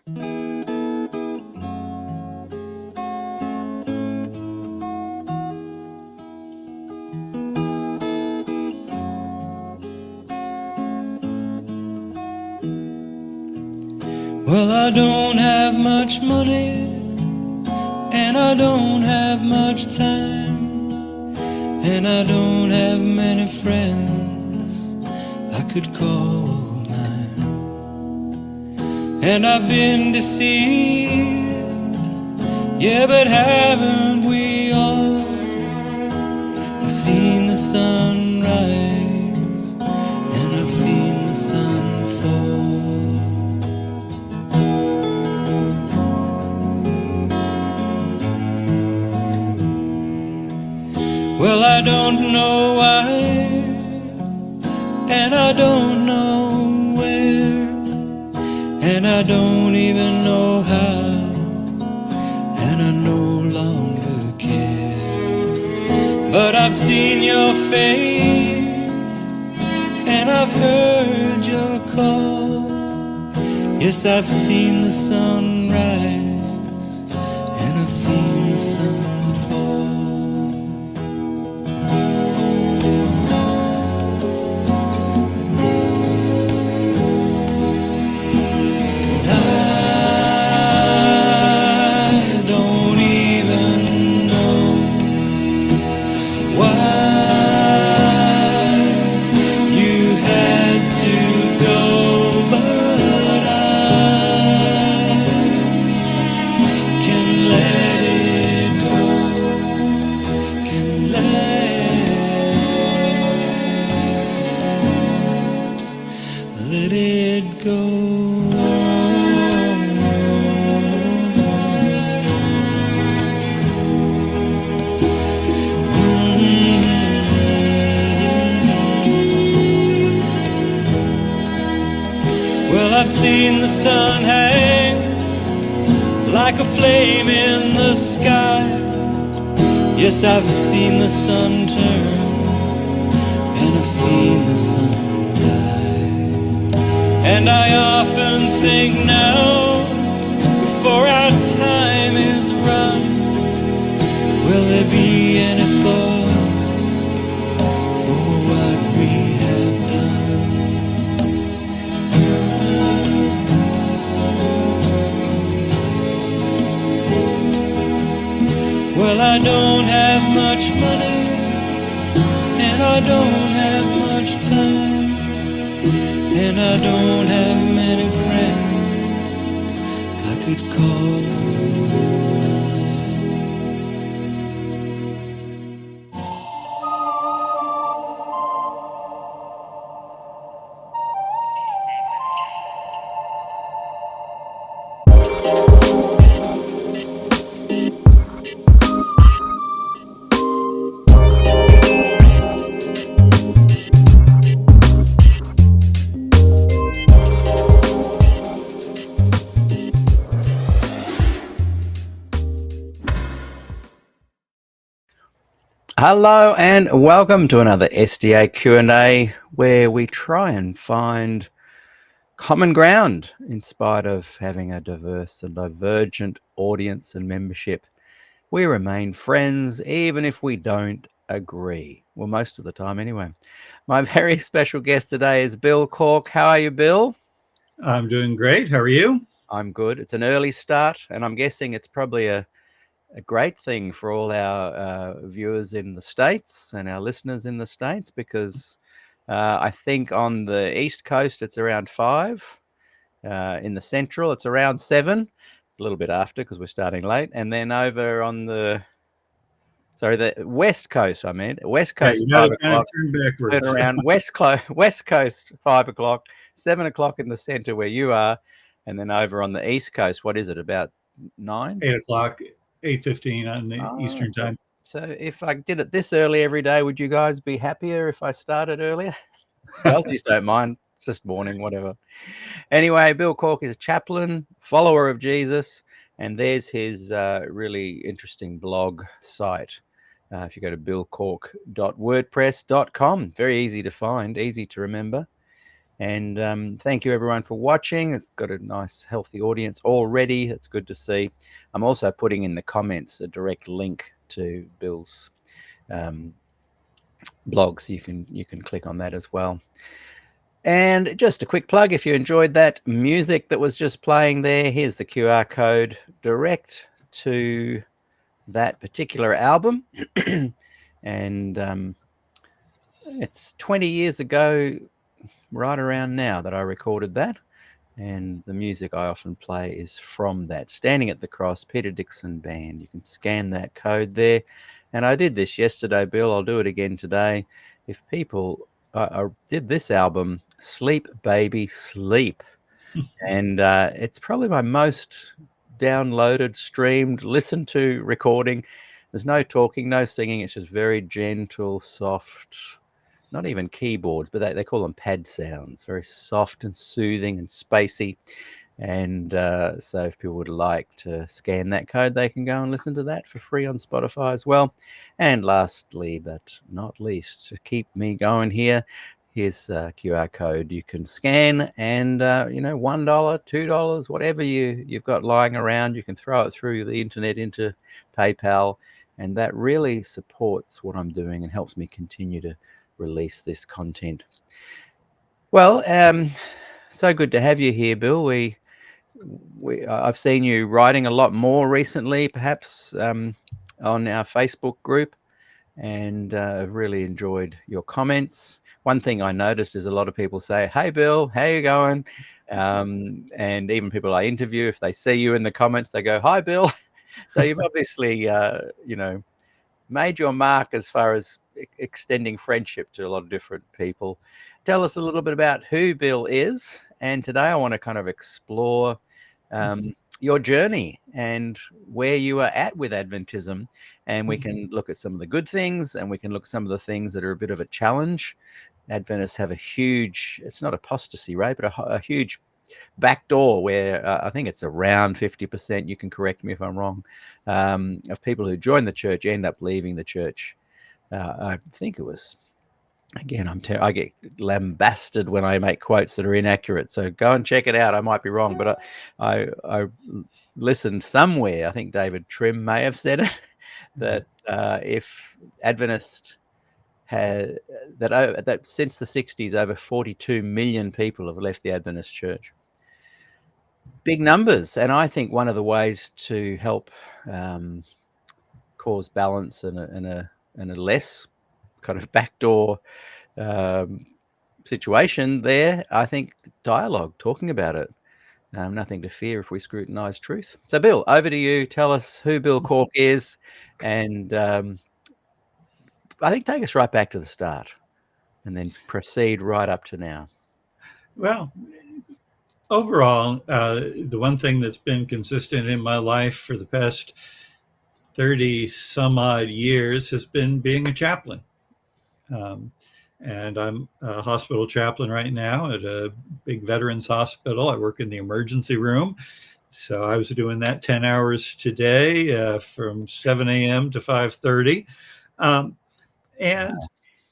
Well, I don't have much money, and I don't have much time, and I don't have many friends I could call mine. And I've been deceived, yeah, but haven't we all? I've seen the sun rise, and I've seen the sun fall. Well, I don't know why, and I don't know where, and I don't even know how, and I no longer care. But I've seen your face, and I've heard your call. Yes, I've seen the sun rise, and I've seen the sun fall. I've seen the sun hang like a flame in the sky. Yes, I've seen the sun turn, and I've seen the sun die. And I often think now, before our time is run, will there be any thoughts for what we have done? Well, I don't have much money, and I don't have much time, and I don't have many friends I could call mine. Hello and welcome to another SDAQ&A, where we try and find common ground in spite of having a diverse and divergent audience and membership. We remain friends even if we don't agree. Well, most of the time anyway. My very special guest today is Bill Cork. How are you, Bill? I'm doing great. How are you? I'm good. It's an early start, and I'm guessing it's probably a great thing for all our viewers in the States and our listeners in the States, because I think on the East Coast it's around 5. In the Central it's around 7, a little bit after because we're starting late. And then over on the West Coast, West Coast, 5 o'clock. Turn around West Coast, 5 o'clock, 7 o'clock in the center where you are. And then over on the East Coast, what is it, about 9? 8 o'clock. 8:15 on the Eastern time. So if I did it this early every day, would you guys be happier if I started earlier? Aussies don't mind. It's just morning, whatever. Anyway, Bill Cork is a chaplain, follower of Jesus, and there's his really interesting blog site. If you go to billcork.wordpress.com, very easy to find, easy to remember. And thank you, everyone, for watching. It's got a nice, healthy audience already. It's good to see. I'm also putting in the comments a direct link to Bill's blog, so you can click on that as well. And just a quick plug, if you enjoyed that music that was just playing there, here's the QR code direct to that particular album. And it's 20 years ago, right around now, that I recorded that. And the music I often play is from that. Standing at the Cross, Peter Dixon Band. You can scan that code there. And I did this yesterday, Bill. I'll do it again today. If people, I did this album, Sleep Baby Sleep. And it's probably my most downloaded, streamed, listened to recording. There's no talking, no singing. It's just very gentle, soft, not even keyboards, but they call them pad sounds, very soft and soothing and spacey. And so if people would like to scan that code, they can go and listen to that for free on Spotify as well. And lastly, but not least, to keep me going here, here's a QR code you can scan, and $1, $2, whatever you've got lying around, you can throw it through the internet into PayPal, and that really supports what I'm doing and helps me continue to release this content. Well, so good to have you here, Bill. I've seen you writing a lot more recently, perhaps on our Facebook group, and I've really enjoyed your comments. One thing I noticed is a lot of people say, "Hey, Bill, how you going?" And even people I interview, if they see you in the comments, they go, "Hi, Bill." So you've obviously, made your mark as far as extending friendship to a lot of different people. Tell us a little bit about who Bill is. And today I want to kind of explore your journey and where you are at with Adventism. And we can look at some of the good things, and we can look at some of the things that are a bit of a challenge. Adventists have a huge, it's not apostasy rate, but a huge backdoor where I think it's around 50%, you can correct me if I'm wrong, of people who join the church end up leaving the church. I think it was, again, I get lambasted when I make quotes that are inaccurate, so go and check it out. I might be wrong, but I listened somewhere, I think David Trim may have said it, that if Adventist had that since the 60s, over 42 million people have left the Adventist church. Big numbers. And I think one of the ways to help cause balance and a less kind of backdoor situation there, I think dialogue, talking about it. Nothing to fear if we scrutinize truth. So, Bill, over to you. Tell us who Bill Cork is, and I think take us right back to the start and then proceed right up to now. Well, overall, the one thing that's been consistent in my life for the past 30 some odd years has been being a chaplain. And I'm a hospital chaplain right now at a big veterans hospital. I work in the emergency room. So I was doing that 10 hours today from 7 a.m. to 5:30. And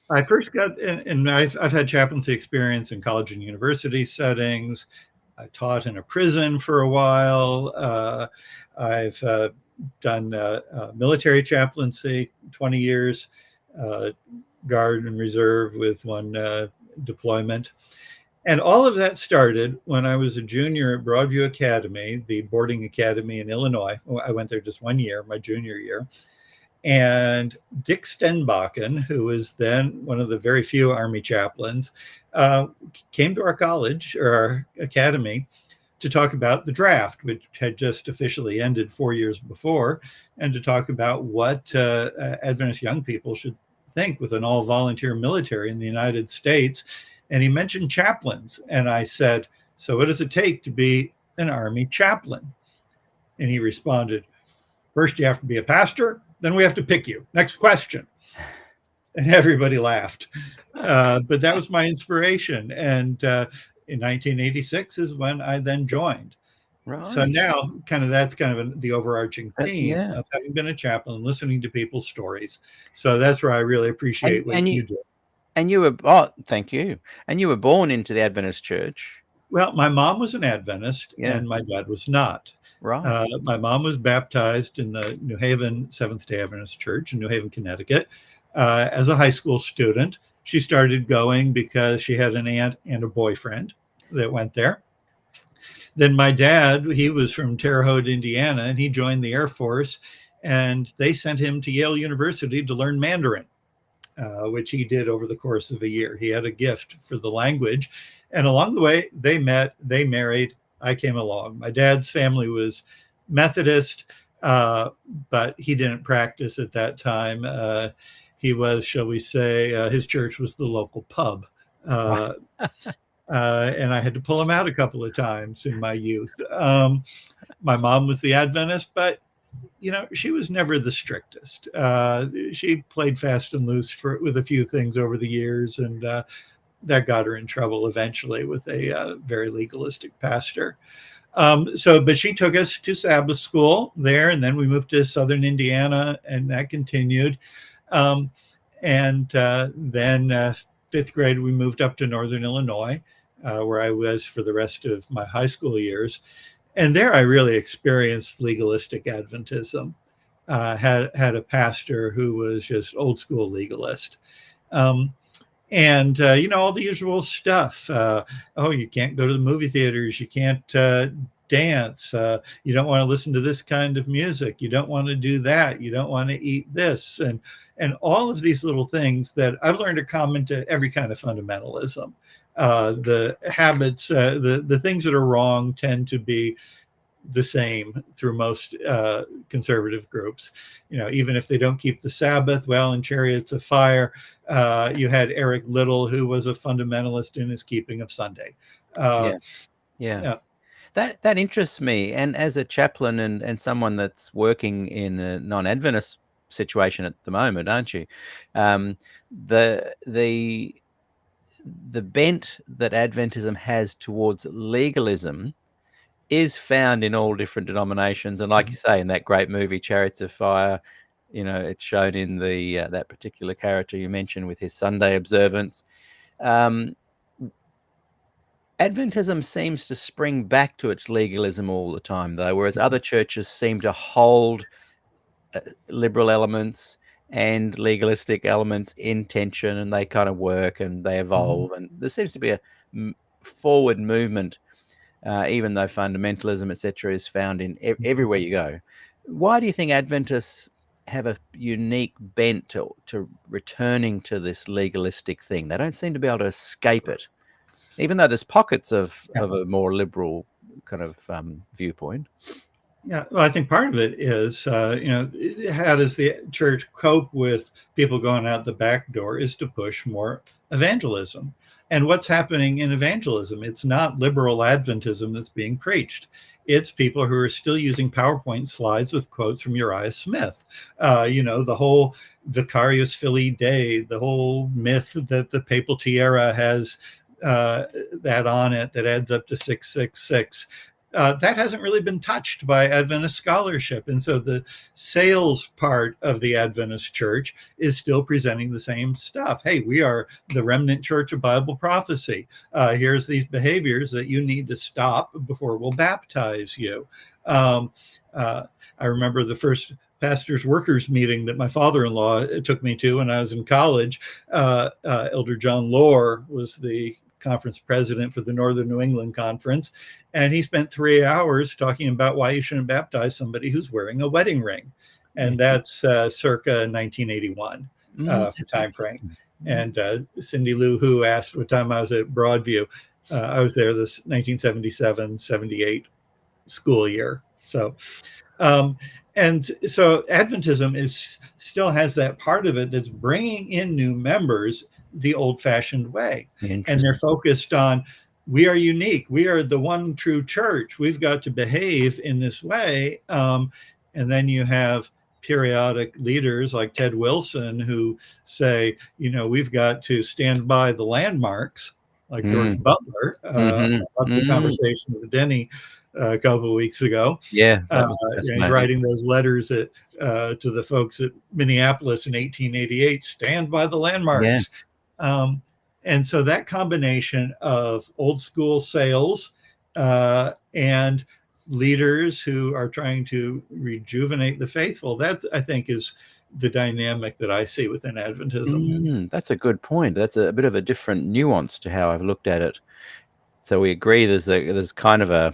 I first got, and I've had chaplaincy experience in college and university settings. I taught in a prison for a while. I've done military chaplaincy, 20 years, Guard and Reserve with one deployment. And all of that started when I was a junior at Broadview Academy, the boarding academy in Illinois. I went there just 1 year, my junior year. And Dick Stenbakken, who was then one of the very few Army chaplains, came to our college or our academy to talk about the draft, which had just officially ended 4 years before, and to talk about what Adventist young people should think with an all-volunteer military in the United States. And he mentioned chaplains. And I said, "So what does it take to be an Army chaplain?" And he responded, "First you have to be a pastor, then we have to pick you. Next question." And everybody laughed. But that was my inspiration. And in 1986 is when I then joined. Right. So now that's kind of the overarching theme of having been a chaplain, listening to people's stories. So that's where I really appreciate what you do. And thank you. And you were born into the Adventist church. Well, my mom was an Adventist Yeah. and my dad was not. Right. My mom was baptized in the New Haven Seventh-day Adventist Church in New Haven, Connecticut. As a high school student, she started going because she had an aunt and a boyfriend that went there. Then my dad, he was from Terre Haute, Indiana, and he joined the Air Force, and they sent him to Yale University to learn Mandarin, which he did over the course of a year. He had a gift for the language. And along the way, they met, they married. I came along. My dad's family was Methodist, but he didn't practice at that time. He was, shall we say, his church was the local pub. Right. And I had to pull him out a couple of times in my youth. My mom was the Adventist, but she was never the strictest. She played fast and loose with a few things over the years, and that got her in trouble eventually with a very legalistic pastor. But she took us to Sabbath school there, and then we moved to Southern Indiana, and that continued. Then fifth grade, we moved up to Northern Illinois, where I was for the rest of my high school years. And there I really experienced legalistic Adventism. Had a pastor who was just old school legalist. All the usual stuff. You can't go to the movie theaters. You can't dance. You don't want to listen to this kind of music. You don't want to do that. You don't want to eat this. And all of these little things that I've learned are common to every kind of fundamentalism. The habits, the things that are wrong tend to be the same through most conservative groups. Even if they don't keep the Sabbath, well, in Chariots of Fire, you had Eric Liddell, who was a fundamentalist in his keeping of Sunday. Yeah. That interests me. And as a chaplain and someone that's working in a non-Adventist situation at the moment, aren't you? The bent that Adventism has towards legalism is found in all different denominations. And like you say, in that great movie, Chariots of Fire, it's shown in the that particular character you mentioned with his Sunday observance. Adventism seems to spring back to its legalism all the time, though, whereas other churches seem to hold liberal elements and legalistic elements in tension, and they kind of work and they evolve. And there seems to be a forward movement, even though fundamentalism, etc., is found in everywhere you go. Why do you think Adventists have a unique bent to returning to this legalistic thing? They don't seem to be able to escape it, even though there's pockets of a more liberal kind of viewpoint. Yeah, well, I think part of it is, how does the church cope with people going out the back door is to push more evangelism. And what's happening in evangelism? It's not liberal Adventism that's being preached. It's people who are still using PowerPoint slides with quotes from Uriah Smith. The whole Vicarius Filii Dei, the whole myth that the papal tiara has that on it that adds up to 666. That hasn't really been touched by Adventist scholarship. And so the sales part of the Adventist church is still presenting the same stuff. Hey, we are the remnant church of Bible prophecy. Here's these behaviors that you need to stop before we'll baptize you. I remember the first pastor's workers meeting that my father-in-law took me to when I was in college. Elder John Lohr was the conference president for the Northern New England Conference. And he spent 3 hours talking about why you shouldn't baptize somebody who's wearing a wedding ring. And that's circa 1981 for time frame. And Cindy Lou Who asked what time I was at Broadview. I was there this 1977-78 school year. So Adventism still has that part of it that's bringing in new members the old-fashioned way. And they're focused on, we are unique. We are the one true church. We've got to behave in this way. And then you have periodic leaders like Ted Wilson who say, we've got to stand by the landmarks, like George Butler. I loved the conversation with Denny a couple of weeks ago. Yeah, that was fascinating. Writing those letters to the folks at Minneapolis in 1888, stand by the landmarks. And so that combination of old school sales and leaders who are trying to rejuvenate the faithful, that I think is the dynamic that I see within Adventism. That's a good point. That's a bit of a different nuance to how I've looked at it. So we agree there's kind of a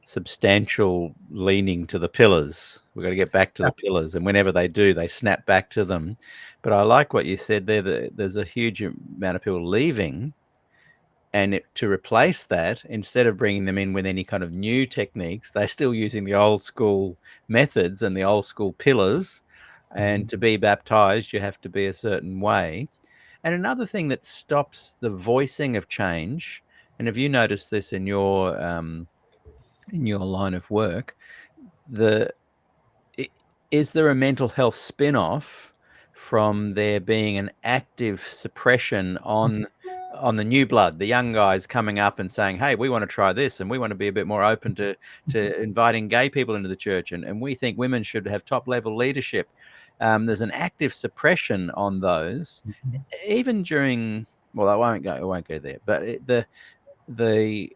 substantial leaning to the pillars. We've got to get back to the pillars, and whenever they do, they snap back to them. But I like what you said there, that there's a huge amount of people leaving, and to replace that, instead of bringing them in with any kind of new techniques, they're still using the old school methods and the old school pillars. And to be baptized, you have to be a certain way. And another thing that stops the voicing of change, and have you noticed this in your line of work, is there a mental health spin-off from there being an active suppression on the new blood, the young guys coming up and saying, hey, we want to try this, and we want to be a bit more open to inviting gay people into the church, and we think women should have top level leadership. There's an active suppression on those, even during, well, I won't go there, but the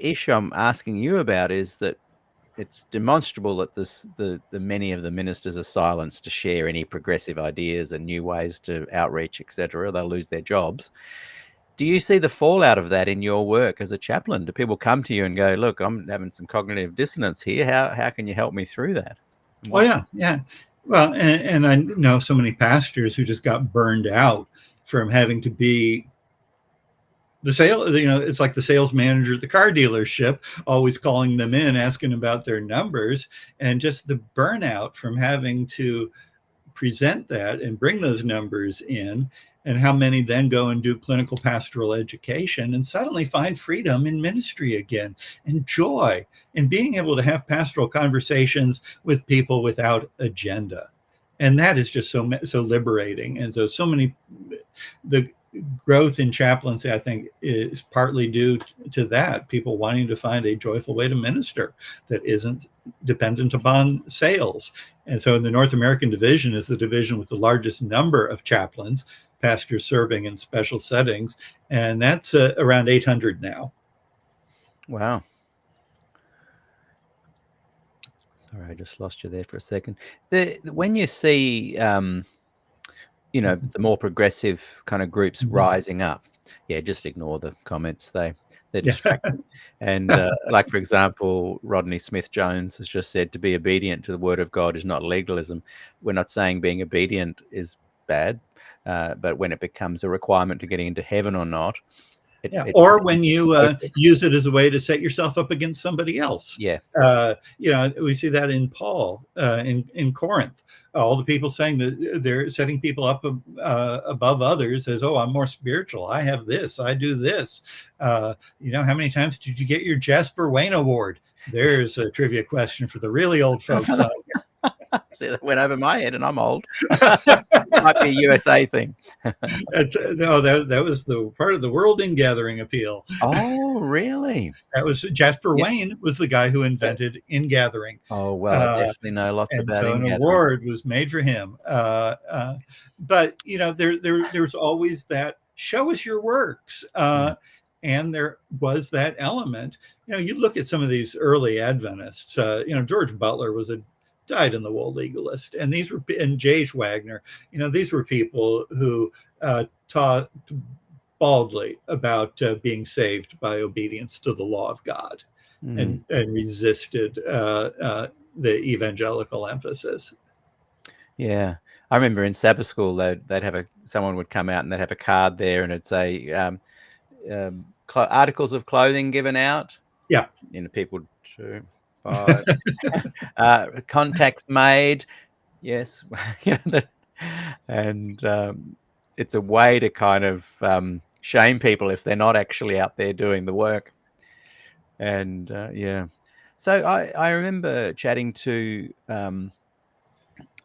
issue I'm asking you about is that it's demonstrable that the many of the ministers are silenced to share any progressive ideas and new ways to outreach, etc. They'll lose their jobs. Do you see the fallout of that in your work as a chaplain? Do people come to you and go, look, I'm having some cognitive dissonance here. How can you help me through that? Oh, yeah. Well, and I know so many pastors who just got burned out from having to be it's like the sales manager at the car dealership, always calling them in, asking about their numbers, and just the burnout from having to present that and bring those numbers in, and how many then go and do clinical pastoral education and suddenly find freedom in ministry again, and joy in being able to have pastoral conversations with people without agenda. And that is just so liberating. And so many, the growth in chaplaincy, I think, is partly due to that, people wanting to find a joyful way to minister that isn't dependent upon sales. And so the North American division is the division with the largest number of chaplains, pastors serving in special settings, and that's around 800 now. Wow. Sorry, I just lost you there for a second. When you see the more progressive kind of groups rising up, just ignore the comments. They're distracting. And like, for example, Rodney Smith-Jones has just said to be obedient to the word of God is not legalism. We're not saying being obedient is bad, but when it becomes a requirement to getting into heaven or not. Or when you use it as a way to set yourself up against somebody else. Yeah. We see that in Paul in Corinth. All the people saying that they're setting people up above others as, oh, I'm more spiritual. I have this. I do this. How many times did you get your Jasper Wayne Award? There's a trivia question for the really old folks out here. See, that went over my head, and I'm old. Might be a USA thing. No, that was the part of the World Ingathering appeal. Oh, really? That was Jasper Wayne was the guy who invented ingathering. Oh, well, I definitely know lots about ingathering. An award was made for him. But there's always that, show us your works. And there was that element. You look at some of these early Adventists. George Butler was a dyed-in-the-wool legalist, and J.H. Wagner. These were people who taught baldly about being saved by obedience to the law of God, and resisted the evangelical emphasis. Yeah, I remember in Sabbath school they'd have someone would come out and they'd have a card there, and it'd say articles of clothing given out. Yeah, people to 5 contacts made. Yes. And it's a way to kind of shame people if they're not actually out there doing the work. And so I remember chatting to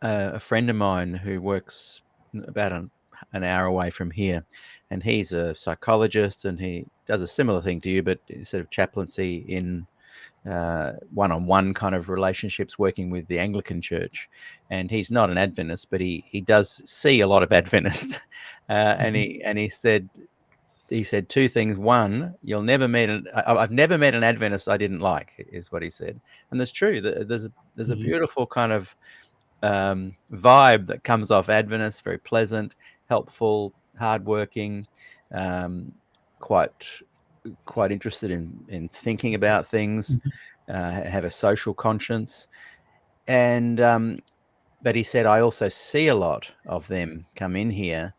a friend of mine who works about an hour away from here, and he's a psychologist, and he does a similar thing to you, but instead of chaplaincy in one-on-one kind of relationships working with the Anglican Church, and he's not an Adventist, but he does see a lot of Adventists, and he said two things. One, I've never met an Adventist I didn't like, is what he said, and that's true. There's a beautiful kind of vibe that comes off Adventists, very pleasant, helpful, hardworking, quite interested in thinking about things, have a social conscience, and but he said I also see a lot of them come in here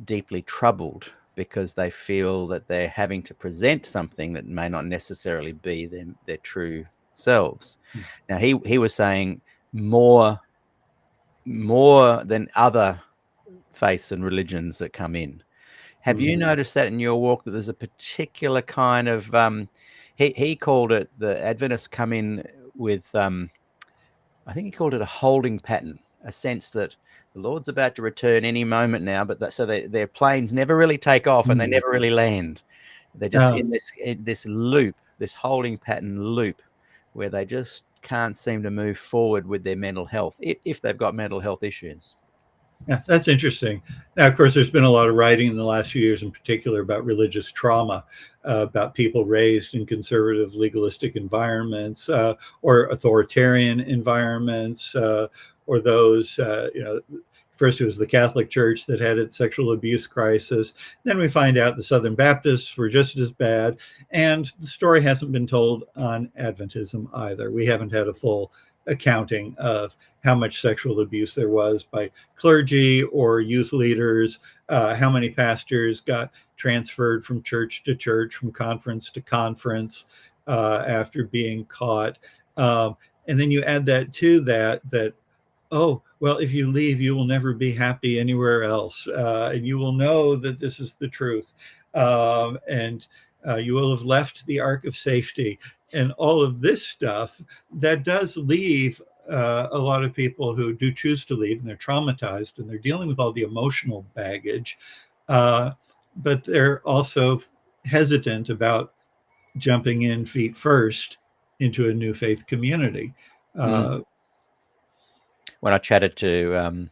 deeply troubled because they feel that they're having to present something that may not necessarily be their true selves. Now he was saying more than other faiths and religions that come in. Have you noticed that in your walk, that there's a particular kind of he called it, the Adventists come in with I think he called it a holding pattern, a sense that the Lord's about to return any moment now, but their planes never really take off and they never really land. They're just in this loop, this holding pattern loop, where they just can't seem to move forward with their mental health, if they've got mental health issues. Yeah, that's interesting. Now, of course, there's been a lot of writing in the last few years, in particular, about religious trauma, about people raised in conservative, legalistic environments, or authoritarian environments, or those, first it was the Catholic Church that had its sexual abuse crisis. Then we find out the Southern Baptists were just as bad. And the story hasn't been told on Adventism either. We haven't had a full accounting of how much sexual abuse there was by clergy or youth leaders, how many pastors got transferred from church to church, from conference to conference, after being caught. And then you add that to that, oh, well, if you leave, you will never be happy anywhere else. And you will know that this is the truth. And you will have left the ark of safety. And all of this stuff that does leave a lot of people who do choose to leave, and they're traumatized and they're dealing with all the emotional baggage, but they're also hesitant about jumping in feet first into a new faith community. When I chatted to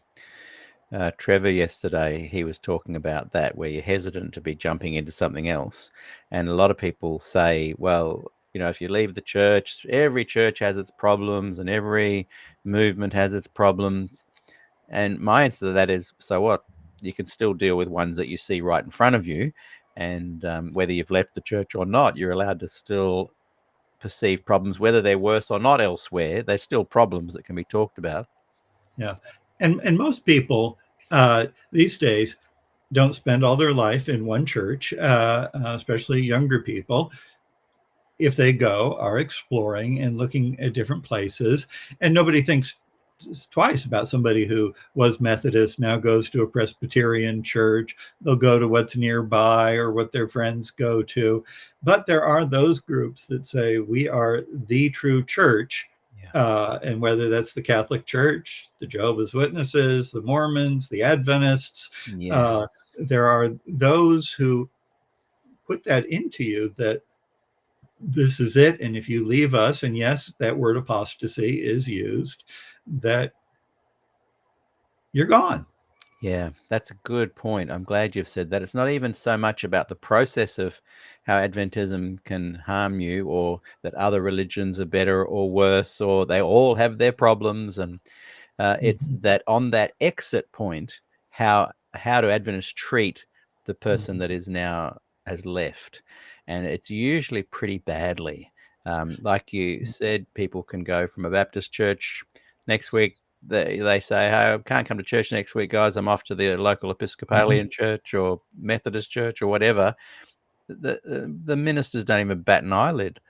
Trevor yesterday, he was talking about that, where you're hesitant to be jumping into something else. And a lot of people say, well, if you leave the church, every church has its problems and every movement has its problems. And my answer to that is, so what? You can still deal with ones that you see right in front of you. And whether you've left the church or not, you're allowed to still perceive problems, whether they're worse or not elsewhere. They're still problems that can be talked about. Yeah. And most people these days don't spend all their life in one church, especially younger people. If they go, are exploring and looking at different places, and nobody thinks twice about somebody who was Methodist, now goes to a Presbyterian church. They'll go to what's nearby or what their friends go to. But there are those groups that say we are the true church. And whether that's the Catholic Church, the Jehovah's Witnesses, the Mormons, the Adventists, there are those who put that into you, that this is it. And if you leave us, and yes, that word apostasy is used, that you're gone. Yeah, that's a good point. I'm glad you've said that. It's not even so much about the process of how Adventism can harm you, or that other religions are better or worse, or they all have their problems. And it's that on that exit point, how do Adventists treat the person that is now has left? And it's usually pretty badly. Like you said, people can go from a Baptist church next week. They say, hey, I can't come to church next week, guys. I'm off to the local Episcopalian church or Methodist church or whatever. The ministers don't even bat an eyelid.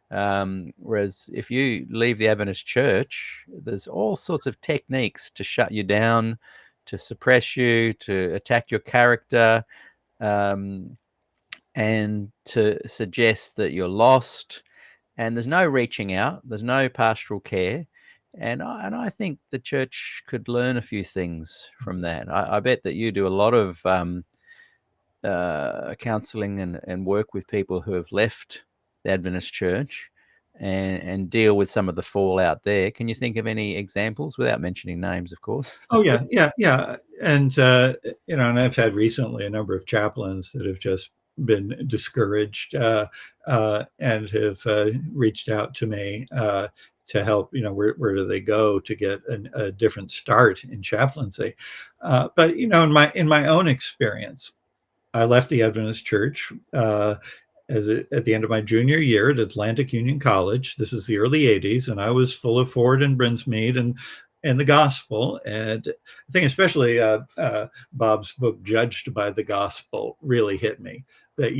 Whereas if you leave the Adventist church, there's all sorts of techniques to shut you down, to suppress you, to attack your character, and to suggest that you're lost. And there's no reaching out. There's no pastoral care. And I think the church could learn a few things from that. I bet that you do a lot of counseling and work with people who have left the Adventist church. and deal with some of the fallout there. Can you think of any examples without mentioning names, of course? Oh yeah. And and I've had recently a number of chaplains that have just been discouraged and have reached out to me to help. Where do they go to get a different start in chaplaincy? But in my own experience, I left the Adventist Church at the end of my junior year at Atlantic Union College. This was the early '80s, and I was full of Ford and Brinsmead and the gospel. And I think especially Bob's book, Judged by the Gospel, really hit me. That,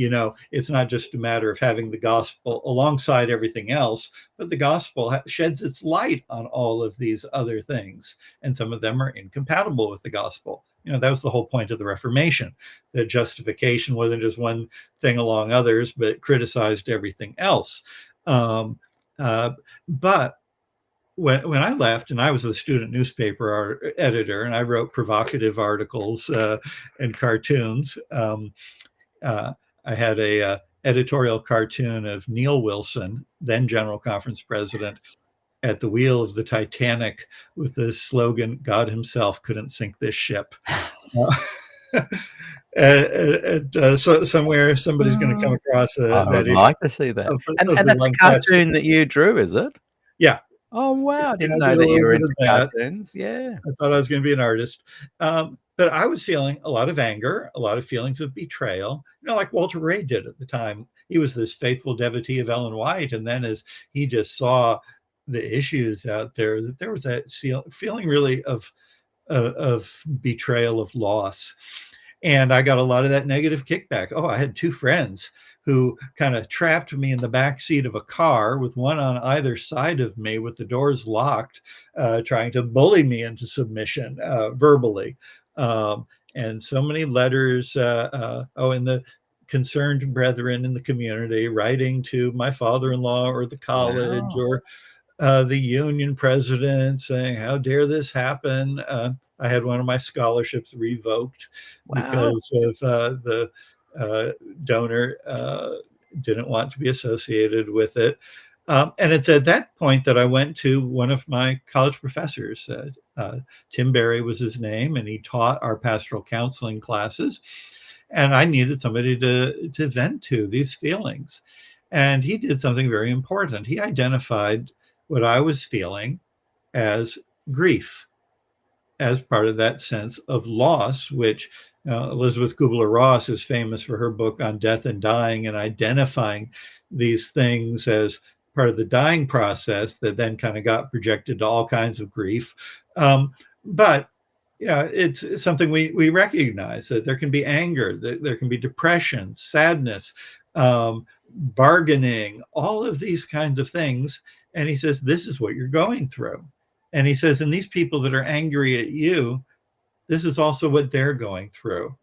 it's not just a matter of having the gospel alongside everything else, but the gospel sheds its light on all of these other things. And some of them are incompatible with the gospel. That was the whole point of the Reformation, that justification wasn't just one thing along others, but criticized everything else. But when I left, and I was the student newspaper editor, and I wrote provocative articles and cartoons. I had a editorial cartoon of Neil Wilson, then General Conference president, at the wheel of the Titanic with the slogan, "God himself couldn't sink this ship." So somewhere somebody's going to come across I would that like to see that. of And the that's a one cartoon that you drew, is it? Yeah. Oh, wow. I Yeah, didn't I know did a that you little were bit into of that. cartoons. Yeah. I thought I was going to be an artist. But I was feeling a lot of anger, a lot of feelings of betrayal, like Walter Ray did at the time. He was this faithful devotee of Ellen White. And then as he just saw the issues out there, that there was that feeling really of betrayal, of loss. And I got a lot of that negative kickback. Oh, I had two friends who kind of trapped me in the back seat of a car with one on either side of me with the doors locked, trying to bully me into submission verbally. And so many letters. And the concerned brethren in the community writing to my father-in-law or the college Wow. or the union president saying, "How dare this happen?" I had one of my scholarships revoked Wow. because of the donor didn't want to be associated with it. And it's at that point that I went to one of my college professors. Tim Berry was his name, and he taught our pastoral counseling classes. And I needed somebody to vent to these feelings. And he did something very important. He identified what I was feeling as grief, as part of that sense of loss, which Elizabeth Kubler-Ross is famous for her book on death and dying, and identifying these things as part of the dying process that then kind of got projected to all kinds of grief. But it's something we recognize, that there can be anger, that there can be depression, sadness, bargaining, all of these kinds of things. And he says, this is what you're going through. And he says, and these people that are angry at you, this is also what they're going through,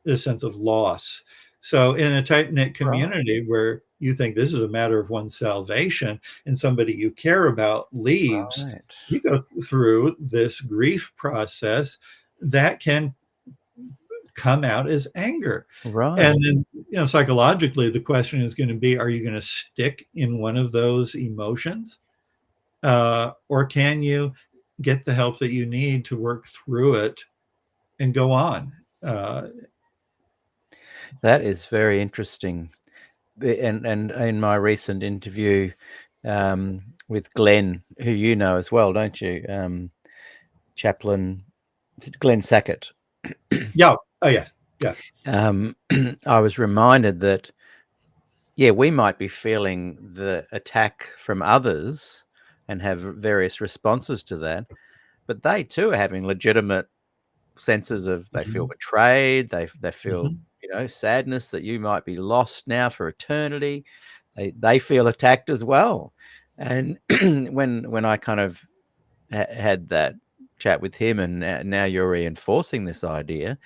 this sense of loss. So in a tight-knit community where you think this is a matter of one's salvation and somebody you care about leaves, Right. you go through this grief process that can come out as anger. Right. And then, psychologically, the question is going to be, are you going to stick in one of those emotions? Or can you get the help that you need to work through it and go on? That is very interesting. And in my recent interview with Glenn, who you know as well, don't you? Chaplain Glenn Sackett. Yeah. Oh, yeah. Yeah. I was reminded that, we might be feeling the attack from others and have various responses to that, but they too are having legitimate senses of, they feel betrayed, they feel sadness that you might be lost now for eternity. They feel attacked as well. And when I kind of had that chat with him, and now you're reinforcing this idea,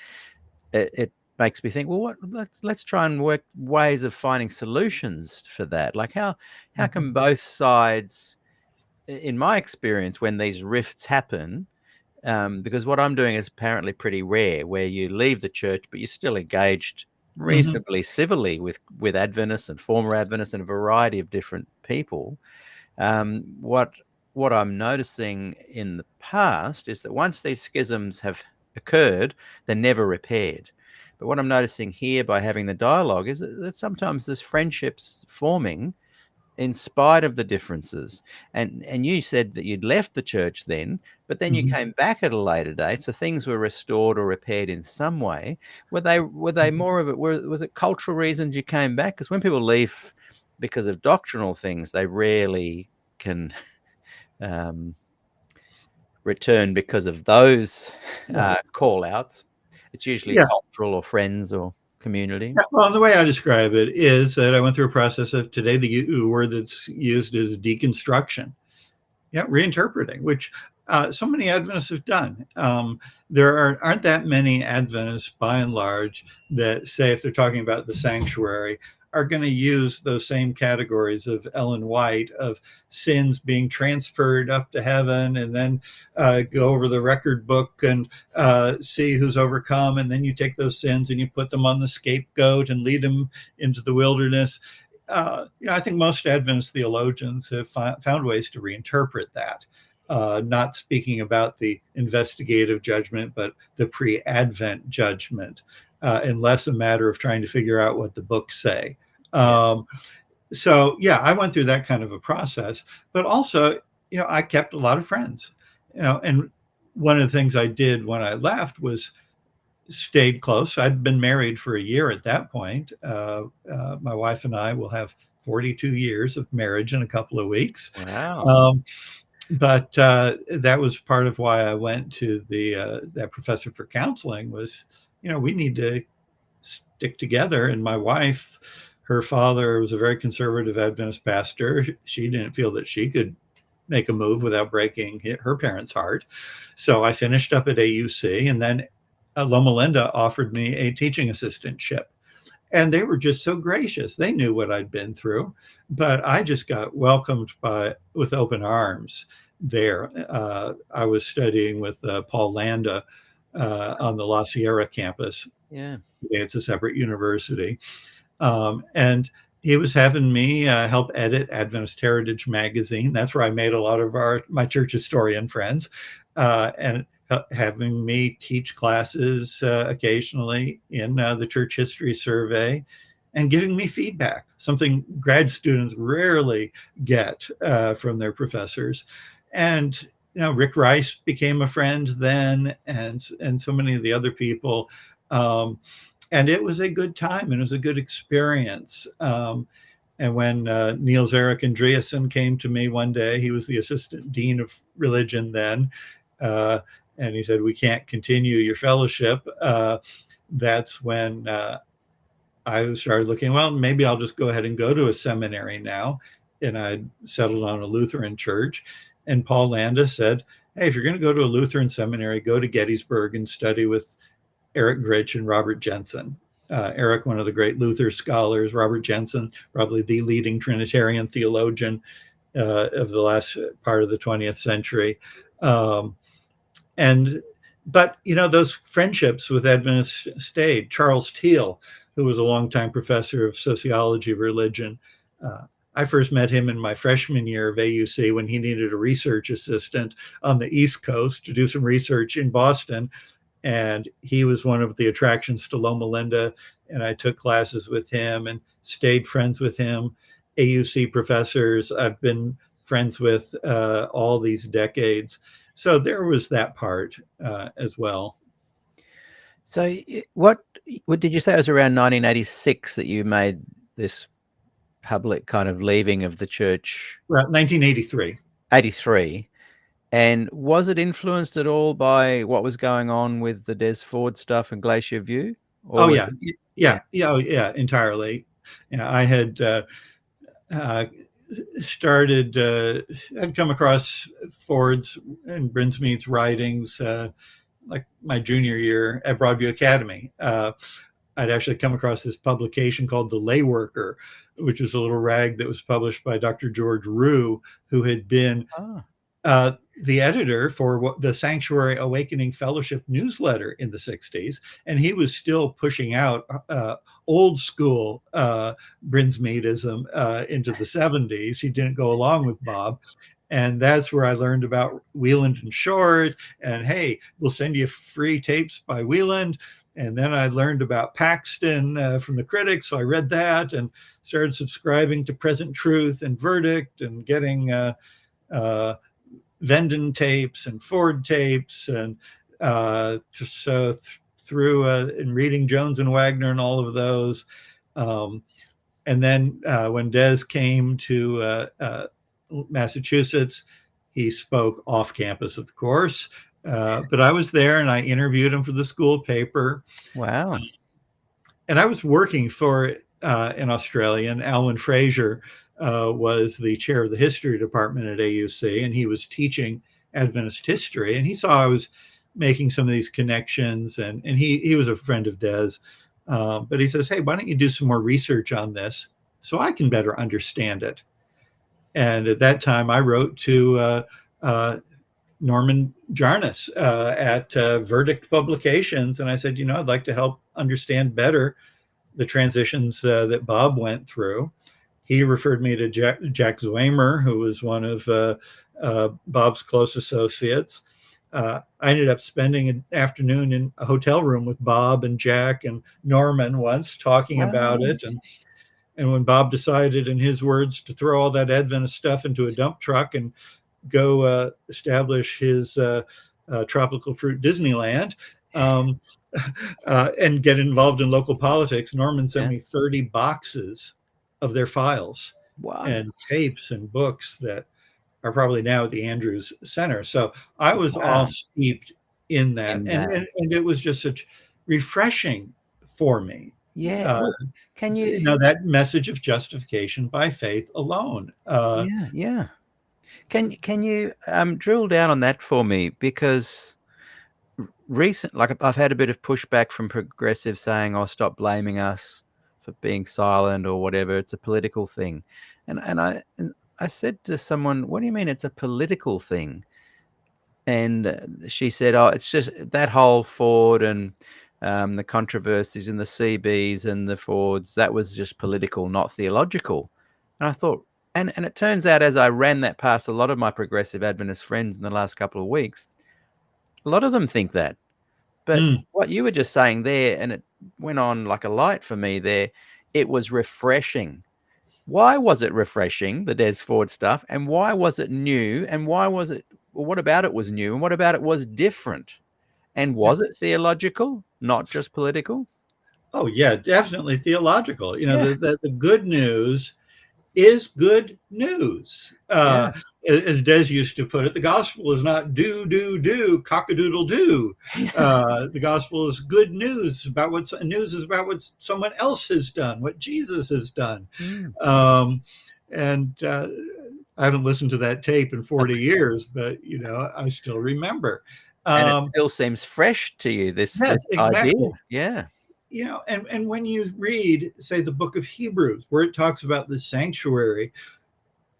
it makes me think, well, let's try and work ways of finding solutions for that. Like how can both sides, in my experience, when these rifts happen, because what I'm doing is apparently pretty rare, where you leave the church, but you're still engaged reasonably civilly with Adventists and former Adventists and a variety of different people. What I'm noticing in the past is that once these schisms have occurred, they're never repaired. But what I'm noticing here by having the dialogue is that sometimes there's friendships forming in spite of the differences. And you said that you'd left the church then, but then you Mhm. came back at a later date, so things were restored or repaired in some way. Were they more of it? Was it cultural reasons you came back? Because when people leave because of doctrinal things, they rarely can um, return because of those Yeah. call outs. It's usually Yeah. cultural or friends or community. Yeah, well, the way I describe it is that I went through a process of today, the word that's used is deconstruction. Yeah, reinterpreting, which so many Adventists have done. Aren't that many Adventists, by and large, that say if they're talking about the sanctuary, are going to use those same categories of Ellen White of sins being transferred up to heaven, and then go over the record book and see who's overcome, and then you take those sins and you put them on the scapegoat and lead them into the wilderness. I think most Adventist theologians have found ways to reinterpret that, not speaking about the investigative judgment, but the pre-Advent judgment, and less a matter of trying to figure out what the books say. Yeah. So, yeah, I went through that kind of a process, but also, I kept a lot of friends, and one of the things I did when I left was stayed close. I'd been married for a year at that point. My wife and I will have 42 years of marriage in a couple of weeks. Wow. But that was part of why I went to that professor for counseling was, we need to stick together. And my wife, her father was a very conservative Adventist pastor. She didn't feel that she could make a move without breaking her parents' heart. So I finished up at AUC, and then Loma Linda offered me a teaching assistantship. And they were just so gracious. They knew what I'd been through, but I just got welcomed with open arms there. I was studying with Paul Landa on the La Sierra campus. Yeah. It's a separate university. And he was having me help edit Adventist Heritage magazine. That's where I made a lot of my church historian friends, and having me teach classes occasionally in the church history survey, and giving me feedback, something grad students rarely get from their professors. And Rick Rice became a friend then, and so many of the other people. And it was a good time, and it was a good experience. And when Niels Erik Andreasen came to me one day, he was the assistant dean of religion then, and he said, "We can't continue your fellowship." That's when I started looking, well, maybe I'll just go ahead and go to a seminary now. And I settled on a Lutheran church. And Paul Landa said, "Hey, if you're going to go to a Lutheran seminary, go to Gettysburg and study with Eric Gritch and Robert Jensen." Eric, one of the great Luther scholars, Robert Jensen, probably the leading Trinitarian theologian of the last part of the 20th century. But those friendships with Adventists stayed. Charles Teal, who was a longtime professor of sociology of religion, I first met him in my freshman year of AUC when he needed a research assistant on the East Coast to do some research in Boston. And he was one of the attractions to Loma Linda, and I took classes with him and stayed friends with him. AUC professors I've been friends with all these decades. So there was that part as well. So what did you say? It was around 1986 that you made this public kind of leaving of the church? Well, 1983. 83. And was it influenced at all by what was going on with the Des Ford stuff and Glacier View? Or Oh, was yeah. it- Yeah, entirely. I had started, I'd come across Ford's and Brinsmead's writings like my junior year at Broadview Academy. I'd actually come across this publication called The Lay Worker, which was a little rag that was published by Dr. George Rue, who had been Ah. the editor for the Sanctuary Awakening Fellowship newsletter in the 60s, and he was still pushing out old school Brinsmeadism into the 70s. He didn't go along with Bob. And that's where I learned about Wieland and Short. And hey, we'll send you free tapes by Wieland. And then I learned about Paxton from the critics. So I read that and started subscribing to Present Truth and Verdict and getting Venden tapes and Ford tapes. And through and reading Jones and Wagner and all of those. And then when Des came to Massachusetts, he spoke off campus, of course. But I was there and I interviewed him for the school paper. Wow. And I was working for an Australian, Alwyn Fraser, was the chair of the history department at AUC, and he was teaching Adventist history. And he saw I was making some of these connections, and he was a friend of Des. But he says, hey, why don't you do some more research on this so I can better understand it? And at that time, I wrote to Norman Jarnes at Verdict Publications. And I said, I'd like to help understand better the transitions that Bob went through. He referred me to Jack Zweimer, who was one of Bob's close associates. I ended up spending an afternoon in a hotel room with Bob and Jack and Norman once talking about it. And when Bob decided, in his words, to throw all that Adventist stuff into a dump truck and go establish his tropical fruit Disneyland and get involved in local politics, Norman sent me 30 boxes of their files and tapes and books that are probably now at the Andrews Center. So I was all steeped in that. And it was just such refreshing for me. Yeah. Can you that message of justification by faith alone? Yeah. Can you drill down on that for me? Because I've had a bit of pushback from progressives saying, "Oh, stop blaming us for being silent or whatever. It's a political thing." And I said to someone, "What do you mean it's a political thing?" And she said, "Oh, it's just that whole Ford and the controversies in the CBs and the Fords, that was just political, not theological." And I thought, and it turns out, as I ran that past a lot of my progressive Adventist friends in the last couple of weeks, a lot of them think that. But what you were just saying there, and it went on like a light for me there, it was refreshing. Why was it refreshing, the Des Ford stuff? And why was it new? And what about it was new? And what about it was different? And was it theological, not just political? Oh, yeah, definitely theological. The good news is good news. As Des used to put it, the gospel is not do, cock-a-doodle-doo. The gospel is good news about what someone else has done, what Jesus has done. And I haven't listened to that tape in 40 years, but, I still remember. And it still seems fresh to you, this exactly. idea. Yeah. And when you read, say, the book of Hebrews, where it talks about the sanctuary,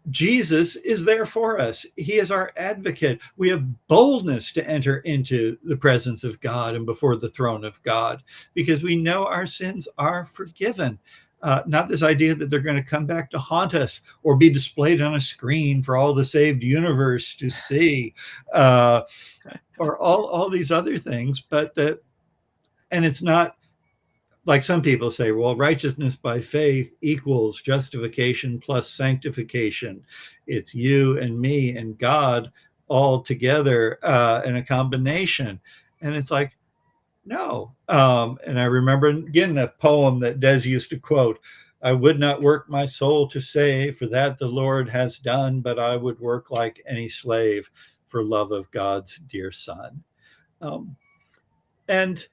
Jesus is there for us. He is our advocate. We have boldness to enter into the presence of God and before the throne of God because we know our sins are forgiven. Not this idea that they're going to come back to haunt us or be displayed on a screen for all the saved universe to see, or all these other things, and it's not like some people say, well, righteousness by faith equals justification plus sanctification. It's you and me and God all together in a combination. And it's like, no. And I remember, again, a poem that Des used to quote, "I would not work my soul to save, for that the Lord has done, but I would work like any slave for love of God's dear Son." And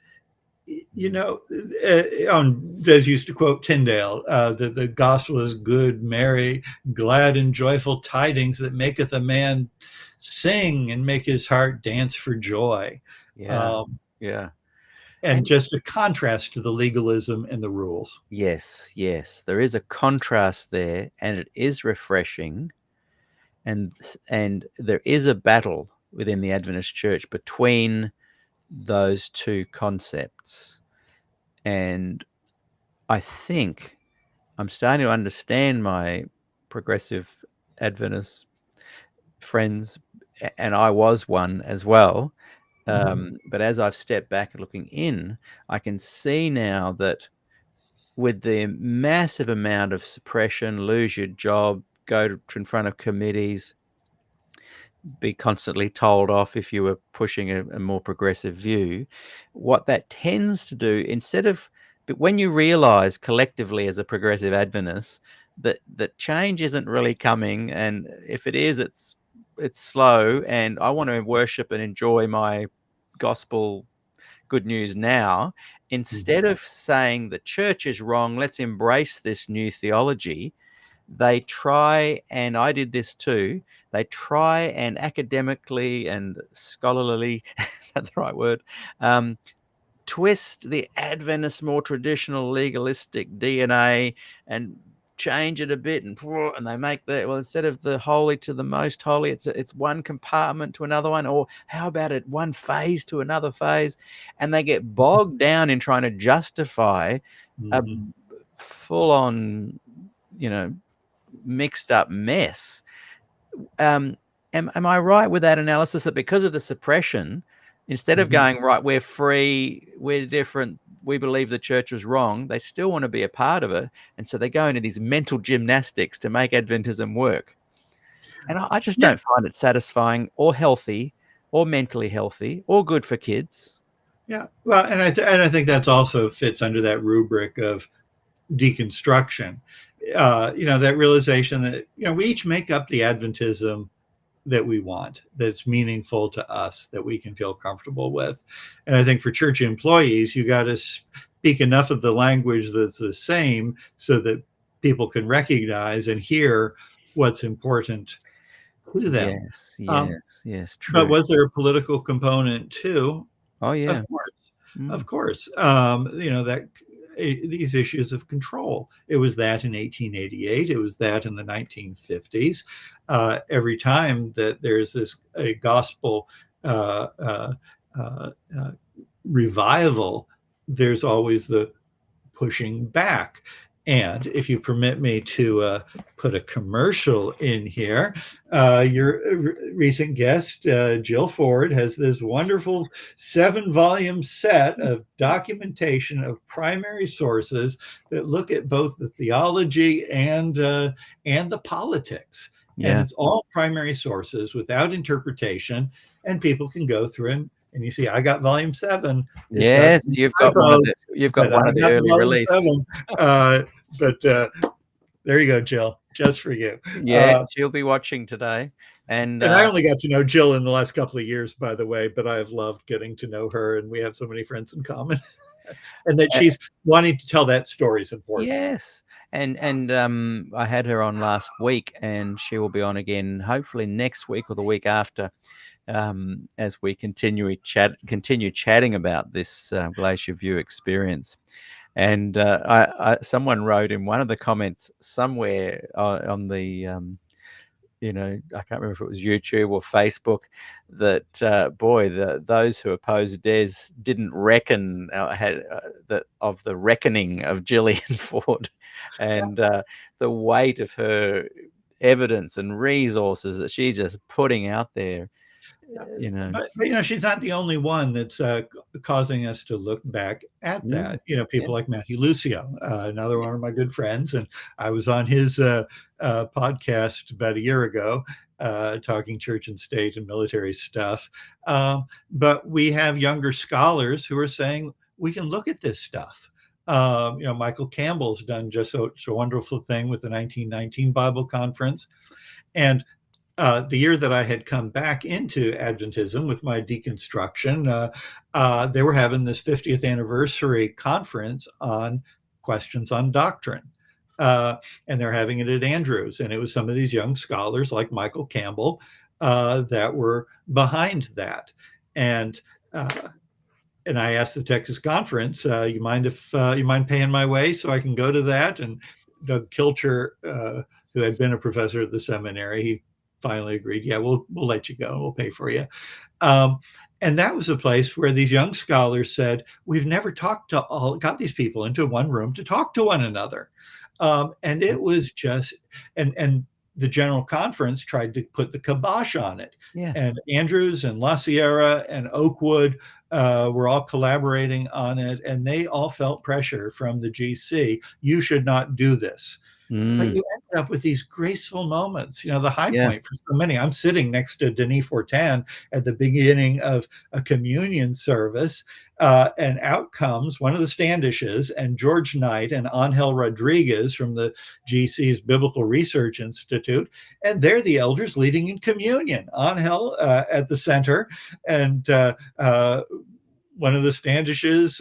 Des used to quote Tyndale, that the gospel is good, merry, glad, and joyful tidings that maketh a man sing and make his heart dance for joy. And just a contrast to the legalism and the rules. Yes. There is a contrast there, and it is refreshing. and there is a battle within the Adventist Church between those two concepts. And I think I'm starting to understand my progressive Adventist friends, and I was one as well. But as I've stepped back and looking in, I can see now that with the massive amount of suppression, lose your job, go in front of committees, be constantly told off if you were pushing a more progressive view, what that tends to do, but when you realize collectively as a progressive Adventist that change isn't really coming, and if it is, it's slow, and I want to worship and enjoy my gospel good news now, instead of saying the church is wrong, let's embrace this new theology, they try, and I did this too, they try and academically and scholarly, is that the right word, twist the Adventist, more traditional legalistic DNA and change it a bit, and they make instead of the holy to the most holy, it's one compartment to another one, or how about it one phase to another phase, and they get bogged down in trying to justify a full-on, mixed up mess. Am I right with that analysis, that because of the suppression, instead of going, right, we're free, we're different, we believe the church was wrong, they still want to be a part of it, and so they go into these mental gymnastics to make Adventism work? And I just don't find it satisfying or healthy or mentally healthy or good for kids. Yeah, well, and I think that's also fits under that rubric of deconstruction. That realization that we each make up the Adventism that we want, that's meaningful to us, that we can feel comfortable with. And I think for church employees, you got to speak enough of the language that's the same so that people can recognize and hear what's important to them. Yes, true. But was there a political component too? Oh yeah, of course. That these issues of control. It was that in 1888. It was that in the 1950s. Every time that there's a gospel revival, there's always the pushing back. And if you permit me to put a commercial in here, your recent guest, Jill Ford, has this wonderful 7-volume set of documentation of primary sources that look at both the theology and the politics. Yeah. And it's all primary sources without interpretation, and people can go through and you see, I got volume 7. Yes, you've got one of the early release. But there you go, Jill, just for you. Yeah, she'll be watching today. And I only got to know Jill in the last couple of years, by the way, but I have loved getting to know her, and we have so many friends in common. And that she's wanting to tell that story is important. Yes. And I had her on last week, and she will be on again hopefully next week or the week after, as we continue chatting about this Glacier View experience. And someone wrote in one of the comments somewhere on the I can't remember if it was YouTube or Facebook, that those who opposed Des didn't reckon of the reckoning of Gillian Ford, and the weight of her evidence and resources that she's just putting out there. But she's not the only one that's causing us to look back at that. People like Matthew Lucio, another one of my good friends, and I was on his podcast about a year ago, talking church and state and military stuff. But we have younger scholars who are saying we can look at this stuff. Michael Campbell's done just such a wonderful thing with the 1919 Bible Conference, and the year that I had come back into Adventism with my deconstruction, they were having this 50th anniversary conference on questions on doctrine. And they're having it at Andrews. And it was some of these young scholars like Michael Campbell that were behind that. And I asked the Texas conference, you mind paying my way so I can go to that? And Doug Kilcher, who had been a professor at the seminary, he finally agreed, yeah, we'll let you go. We'll pay for you. Um, and that was a place where these young scholars said, we've never got these people into one room to talk to one another. And it was just, and the General Conference tried to put the kibosh on it. Yeah. And Andrews and La Sierra and Oakwood were all collaborating on it, and they all felt pressure from the GC. You should not do this. But Mm. you end up with these graceful moments. The high Yeah. point for so many. I'm sitting next to Denis Fortin at the beginning of a communion service, and out comes one of the Standishes and George Knight and Angel Rodriguez from the GC's Biblical Research Institute, and they're the elders leading in communion. Angel at the center, and one of the Standishes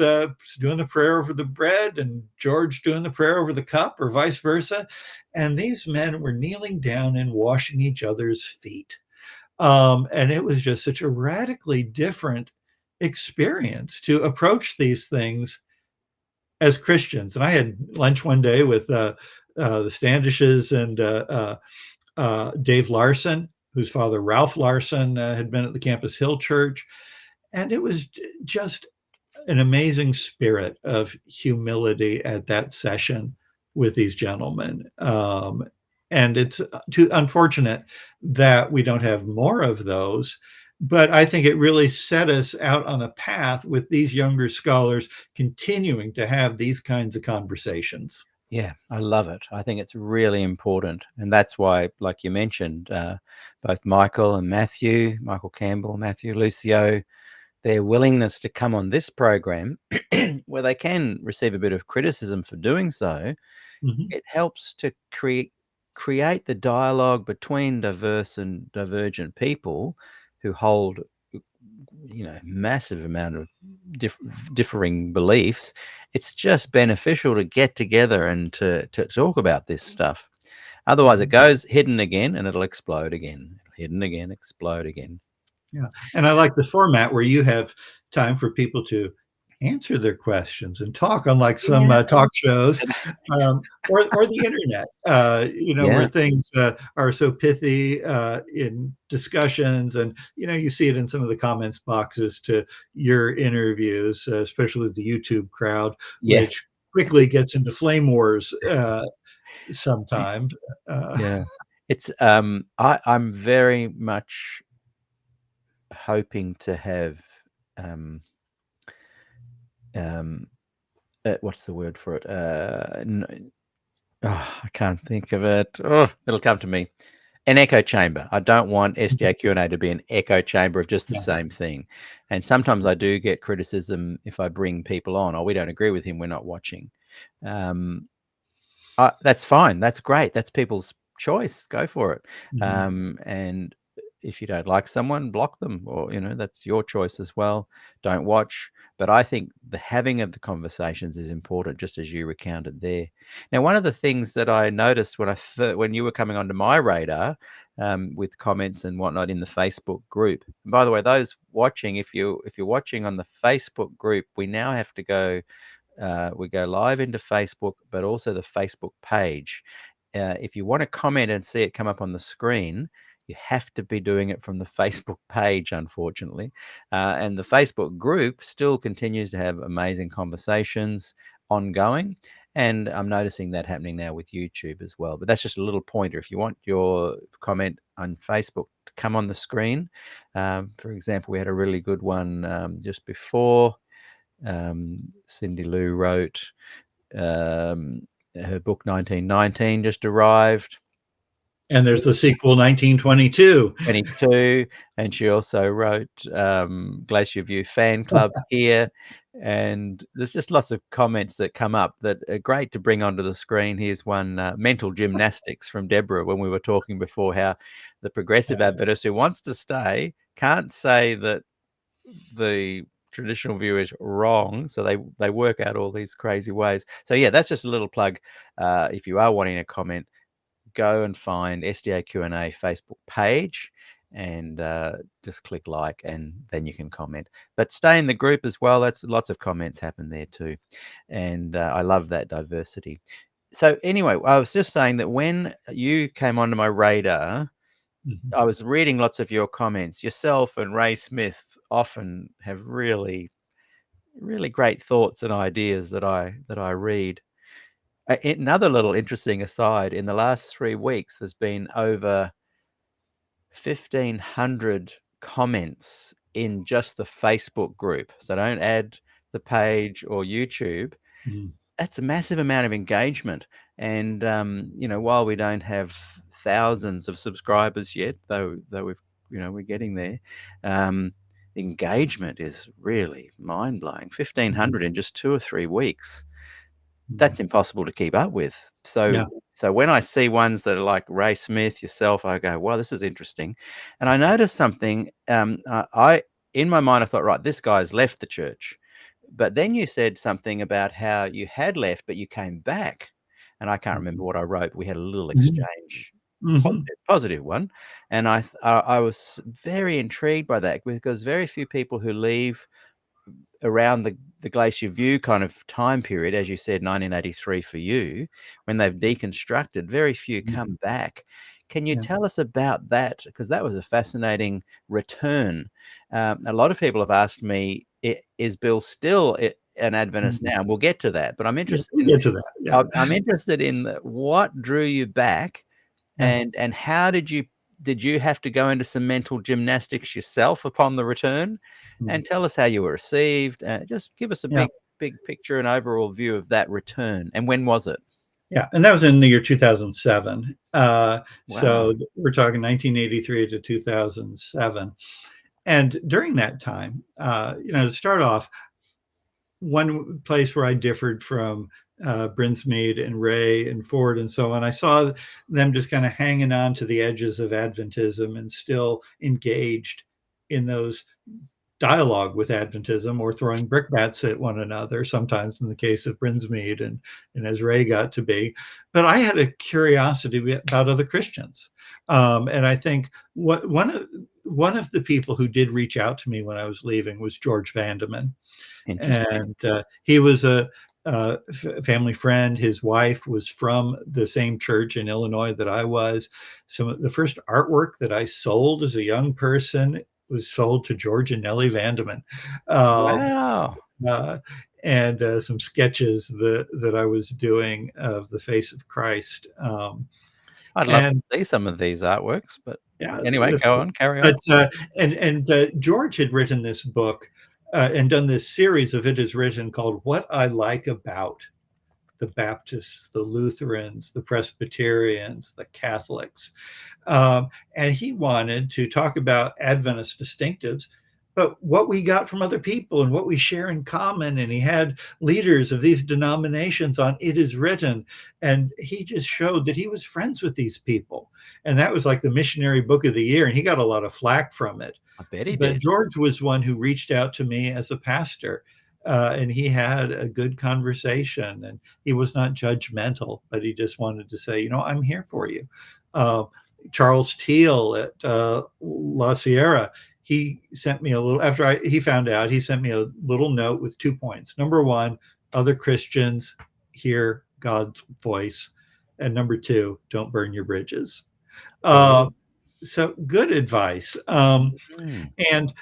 doing the prayer over the bread and George doing the prayer over the cup, or vice versa. And these men were kneeling down and washing each other's feet. And it was just such a radically different experience to approach these things as Christians. And I had lunch one day with the Standishes and Dave Larson, whose father, Ralph Larson, had been at the Campus Hill Church. And it was just an amazing spirit of humility at that session with these gentlemen. And it's too unfortunate that we don't have more of those. But I think it really set us out on a path with these younger scholars continuing to have these kinds of conversations. Yeah, I love it. I think it's really important. And that's why, like you mentioned, both Michael Campbell, Matthew Lucio, their willingness to come on this program where they can receive a bit of criticism for doing so, Mhm. it helps to create the dialogue between diverse and divergent people who hold massive amount of differing beliefs. It's just beneficial to get together and to talk about this stuff. Otherwise it goes hidden again and it'll explode again, hidden again, explode again. Yeah. And I like the format where you have time for people to answer their questions and talk, unlike some talk shows, or the internet, where Yeah. things are so pithy in discussions. And, you see it in some of the comments boxes to your interviews, especially the YouTube crowd, Yeah. which quickly gets into flame wars sometimes. Yeah. It's I'm very much hoping to have what's the word for it? I can't think of it. Oh, it'll come to me. An echo chamber. I don't want SDAQ&A to be an echo chamber of just the Yeah. same thing. And sometimes I do get criticism if I bring people on, we don't agree with him, we're not watching. That's fine. That's great. That's people's choice. Go for it. Mhm. And if you don't like someone, block them, or that's your choice as well. Don't watch. But I think the having of the conversations is important, just as you recounted there. Now, one of the things that I noticed when you were coming onto my radar, with comments and whatnot in the Facebook group. And by the way, those watching, if you're watching on the Facebook group, we now have to go. We go live into Facebook, but also the Facebook page. If you want to comment and see it come up on the screen, you have to be doing it from the Facebook page, unfortunately. And the Facebook group still continues to have amazing conversations ongoing. And I'm noticing that happening now with YouTube as well. But that's just a little pointer. If you want your comment on Facebook to come on the screen, for example, we had a really good one just before. Cindy Lou wrote her book 1919 just arrived. And there's the sequel, 1922. 22, and she also wrote Glacier View Fan Club here. And there's just lots of comments that come up that are great to bring onto the screen. Here's one, mental gymnastics from Deborah, when we were talking before how the progressive Adventist who wants to stay can't say that the traditional view is wrong, so they work out all these crazy ways. So yeah, that's just a little plug. If you are wanting a comment, go and find SDAQ&A Facebook page and just click like, and then you can comment. But stay in the group as well. That's lots of comments happen there too, and I love that diversity. So anyway, I was just saying that when you came onto my radar, Mhm. I was reading lots of your comments. Yourself and Ray Smith often have really, really great thoughts and ideas that I read. Another little interesting aside, in the last 3 weeks, there's been over 1,500 comments in just the Facebook group. So don't add the page or YouTube. Mhm. That's a massive amount of engagement. And, while we don't have thousands of subscribers yet, though we're getting there, the engagement is really mind-blowing. Mhm. 1,500 in just 2 or 3 weeks. Mhm. That's impossible to keep up with. So Yeah. so when I see ones that are like Ray Smith, yourself, I go, "Wow, this is interesting." And I noticed something, I in my mind, I thought, "Right, this guy's left the church." But then you said something about how you had left, but you came back, and I can't remember Mhm. what I wrote. We had a little Mhm. exchange, Mhm. positive one, and I was very intrigued by that because very few people who leave around the Glacier View kind of time period, as you said, 1983 for you, when they've deconstructed, very few Mhm. come back. Can you Yeah. tell us about that? Because that was a fascinating return. A lot of people have asked me, is Bill still an Adventist Mhm. now? And we'll get to that, but I'm Yeah, interested we'll in get to that. Yeah. I'm interested in what drew you back, Yeah. and how did you have to go into some mental gymnastics yourself upon the return? Mhm. And tell us how you were received. Just give us a Yeah. big picture and overall view of that return. And when was it? Yeah, and that was in the year 2007. Wow. We're talking 1983 to 2007. And during that time, to start off, one place where I differed from Brinsmead and Ray and Ford and so on, I saw them just kind of hanging on to the edges of Adventism and still engaged in those dialogue with Adventism or throwing brickbats at one another, sometimes in the case of Brinsmead and as Ray got to be. But I had a curiosity about other Christians. And I think one of the people who did reach out to me when I was leaving was George Vandeman. Interesting. And he was a family friend. His wife was from the same church in Illinois that I was. Some of the first artwork that I sold as a young person was sold to George and Nellie Vandeman. Um, Wow. uh, and some sketches that I was doing of the face of Christ. I'd love And to see some of these artworks, but yeah, anyway, go on, carry on. but George had written this book and done this series of It Is Written called "What I Like About the Baptists, the Lutherans, the Presbyterians, the Catholics." And he wanted to talk about Adventist distinctives, but what we got from other people and what we share in common. And he had leaders of these denominations on It Is Written. And he just showed that he was friends with these people. And that was like the missionary book of the year. And he got a lot of flack from it. I bet he But did. George was one who reached out to me as a pastor. And he had a good conversation and he was not judgmental, but he just wanted to say, I'm here for you. Uh, Charles Teal at La Sierra, he sent me a little, he found out, he sent me a little note with 2 points. Number one, other Christians hear God's voice. And number two, don't burn your bridges. Oh. Uh, so good advice. Mm. And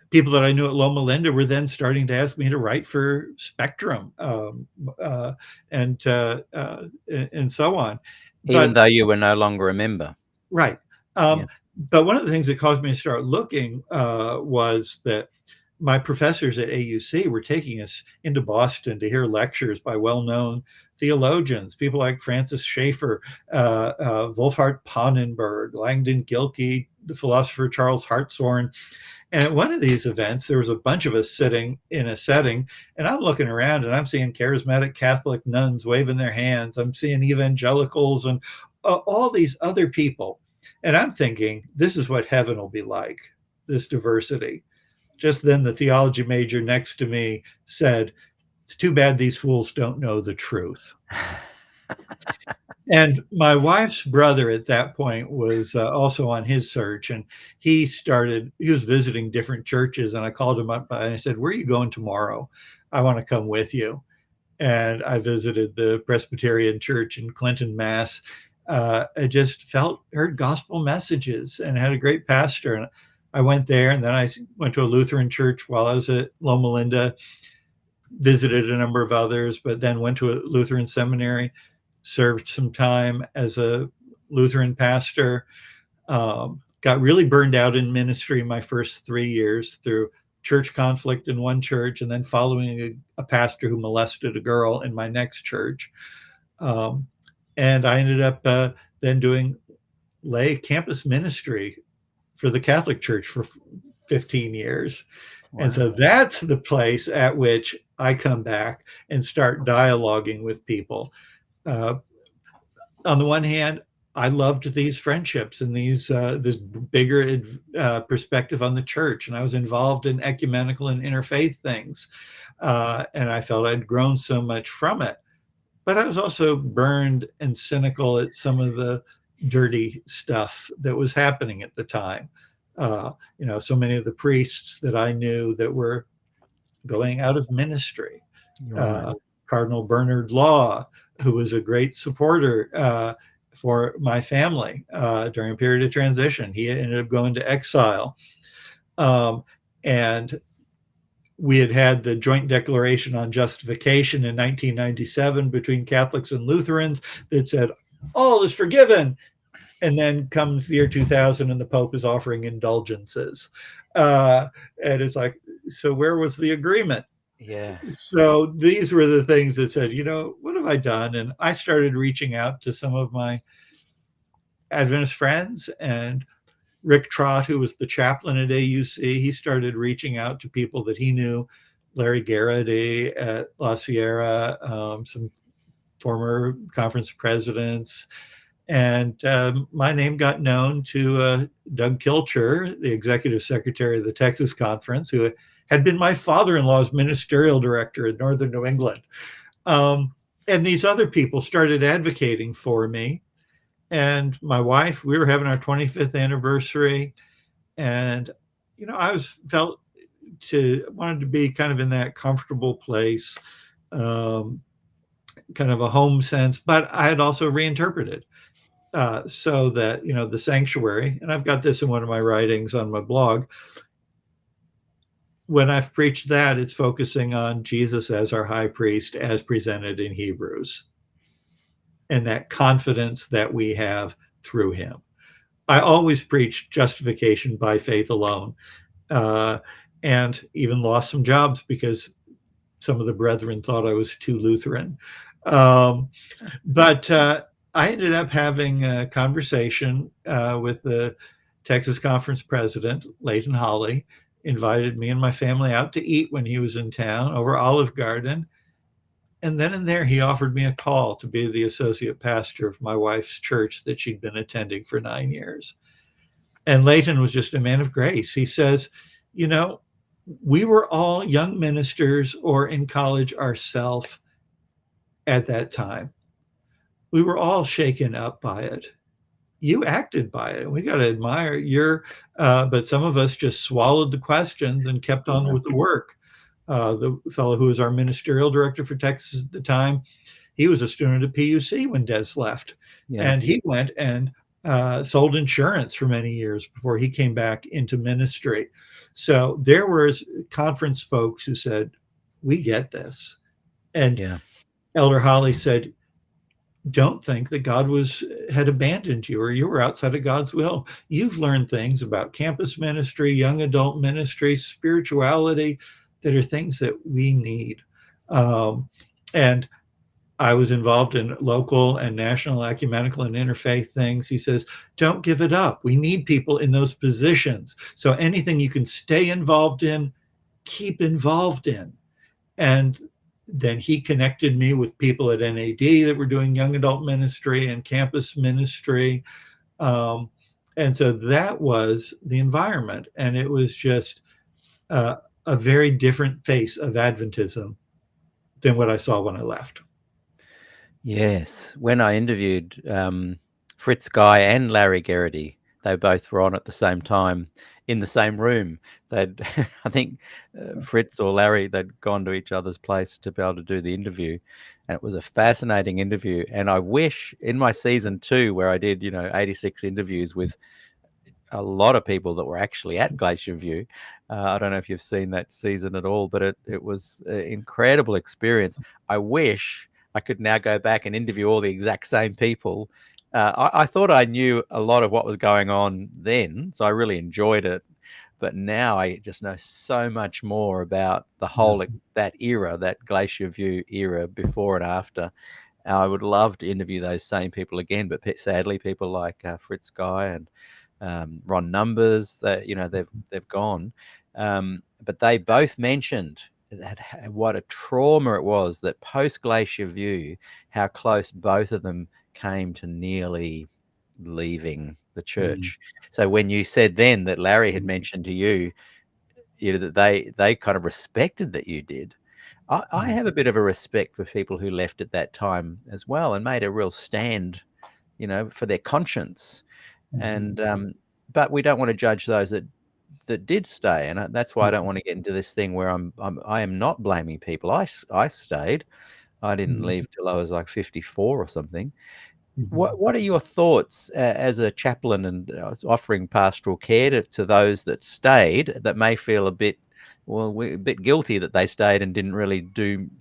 people that I knew at Loma Linda were then starting to ask me to write for Spectrum, uh, and and so on. Even But though you were no longer a member. right. Yeah. But one of the things that caused me to start looking was that my professors at AUC were taking us into Boston to hear lectures by well-known theologians, people like Francis Schaeffer, Wolfhart Pannenberg, Langdon Gilkey, the philosopher Charles Hartshorne. And at one of these events, there was a bunch of us sitting in a setting, and I'm looking around and I'm seeing charismatic Catholic nuns waving their hands. I'm seeing evangelicals and all these other people. And I'm thinking, this is what heaven will be like, this diversity. Just then, the theology major next to me said, "It's too bad these fools don't know the truth." And my wife's brother at that point was also on his search, and he was visiting different churches. And I called him up and I said, "Where are you going tomorrow? I want to come with you." And I visited the Presbyterian Church in Clinton, Mass. I just heard gospel messages and had a great pastor. And I went there, and then I went to a Lutheran church while I was at Loma Linda, visited a number of others, but then went to a Lutheran seminary, served some time as a Lutheran pastor, got really burned out in ministry my first 3 years through church conflict in one church, and then following a pastor who molested a girl in my next church. And I ended up then doing lay campus ministry for the Catholic Church for 15 years. Wow. And so that's the place at which I come back and start dialoguing with people. On the one hand, I loved these friendships and this bigger perspective on the church, and I was involved in ecumenical and interfaith things, and I felt I'd grown so much from it. But I was also burned and cynical at some of the dirty stuff that was happening at the time. So many of the priests that I knew that were going out of ministry. Right. Cardinal Bernard Law, who was a great supporter for my family during a period of transition. He ended up going to exile. And we had the joint declaration on justification in 1997 between Catholics and Lutherans that said, all is forgiven. And then comes the year 2000 and the Pope is offering indulgences. And it's like, so where was the agreement? Yeah. So these were the things that said, what have I done? And I started reaching out to some of my Adventist friends, and Rick Trott, who was the chaplain at AUC, he started reaching out to people that he knew, Larry Garrity at La Sierra, some former conference presidents. And my name got known to Doug Kilcher, the executive secretary of the Texas Conference, who had been my father-in-law's ministerial director in Northern New England. And these other people started advocating for me. And my wife, we were having our 25th anniversary. And, I wanted to be kind of in that comfortable place, kind of a home sense, but I had also reinterpreted. So that, the sanctuary, and I've got this in one of my writings on my blog, when I've preached that, it's focusing on Jesus as our high priest as presented in Hebrews, and that confidence that we have through him. I always preach justification by faith alone, and even lost some jobs because some of the brethren thought I was too Lutheran. But I ended up having a conversation with the Texas Conference president, Leighton Holly, invited me and my family out to eat when he was in town over Olive Garden. And then in there, he offered me a call to be the associate pastor of my wife's church that she'd been attending for 9 years. And Leighton was just a man of grace. He says, we were all young ministers or in college ourselves at that time. We were all shaken up by it. You acted by it. And we got to admire but some of us just swallowed the questions and kept on with the work. The fellow who was our ministerial director for Texas at the time, he was a student at PUC when Des left. Yeah. And he went and sold insurance for many years before he came back into ministry. So there was conference folks who said, we get this. And Elder Holly said, don't think that God had abandoned you or you were outside of God's will. You've learned things about campus ministry, young adult ministry, spirituality that are things that we need. And I was involved in local and national ecumenical and interfaith things. He says, don't give it up. We need people in those positions. So anything you can stay involved in, keep involved in. And then he connected me with people at NAD that were doing young adult ministry and campus ministry. And so that was the environment. And it was just a very different face of Adventism than what I saw when I left. Yes. When I interviewed Fritz Guy and Larry Garrity, they both were on at the same time. in the same room. They'd, I think, Fritz or Larry, they'd gone to each other's place to be able to do the interview, and it was a fascinating interview. And I wish in my season 2, where I did 86 interviews with a lot of people that were actually at Glacier View. I don't know if you've seen that season at all, but it was an incredible experience. I wish I could now go back and interview all the exact same people. I thought I knew a lot of what was going on then, so I really enjoyed it. But now I just know so much more about the whole that era, that Glacier View era, before and after. I would love to interview those same people again, but sadly, people like Fritz Guy and Ron Numbers, that they've gone. But they both mentioned that what a trauma it was that post Glacier View, how close both of them came to nearly leaving the church. So when you said then that Larry had mentioned to you, that they kind of respected that you did. I have a bit of a respect for people who left at that time as well and made a real stand, for their conscience. And but we don't want to judge those that did stay, and that's why I don't want to get into this thing where I am not blaming people. I stayed. I didn't leave till I was like 54 or something. What are your thoughts as a chaplain and offering pastoral care to those that stayed, that may feel a bit guilty that they stayed and didn't really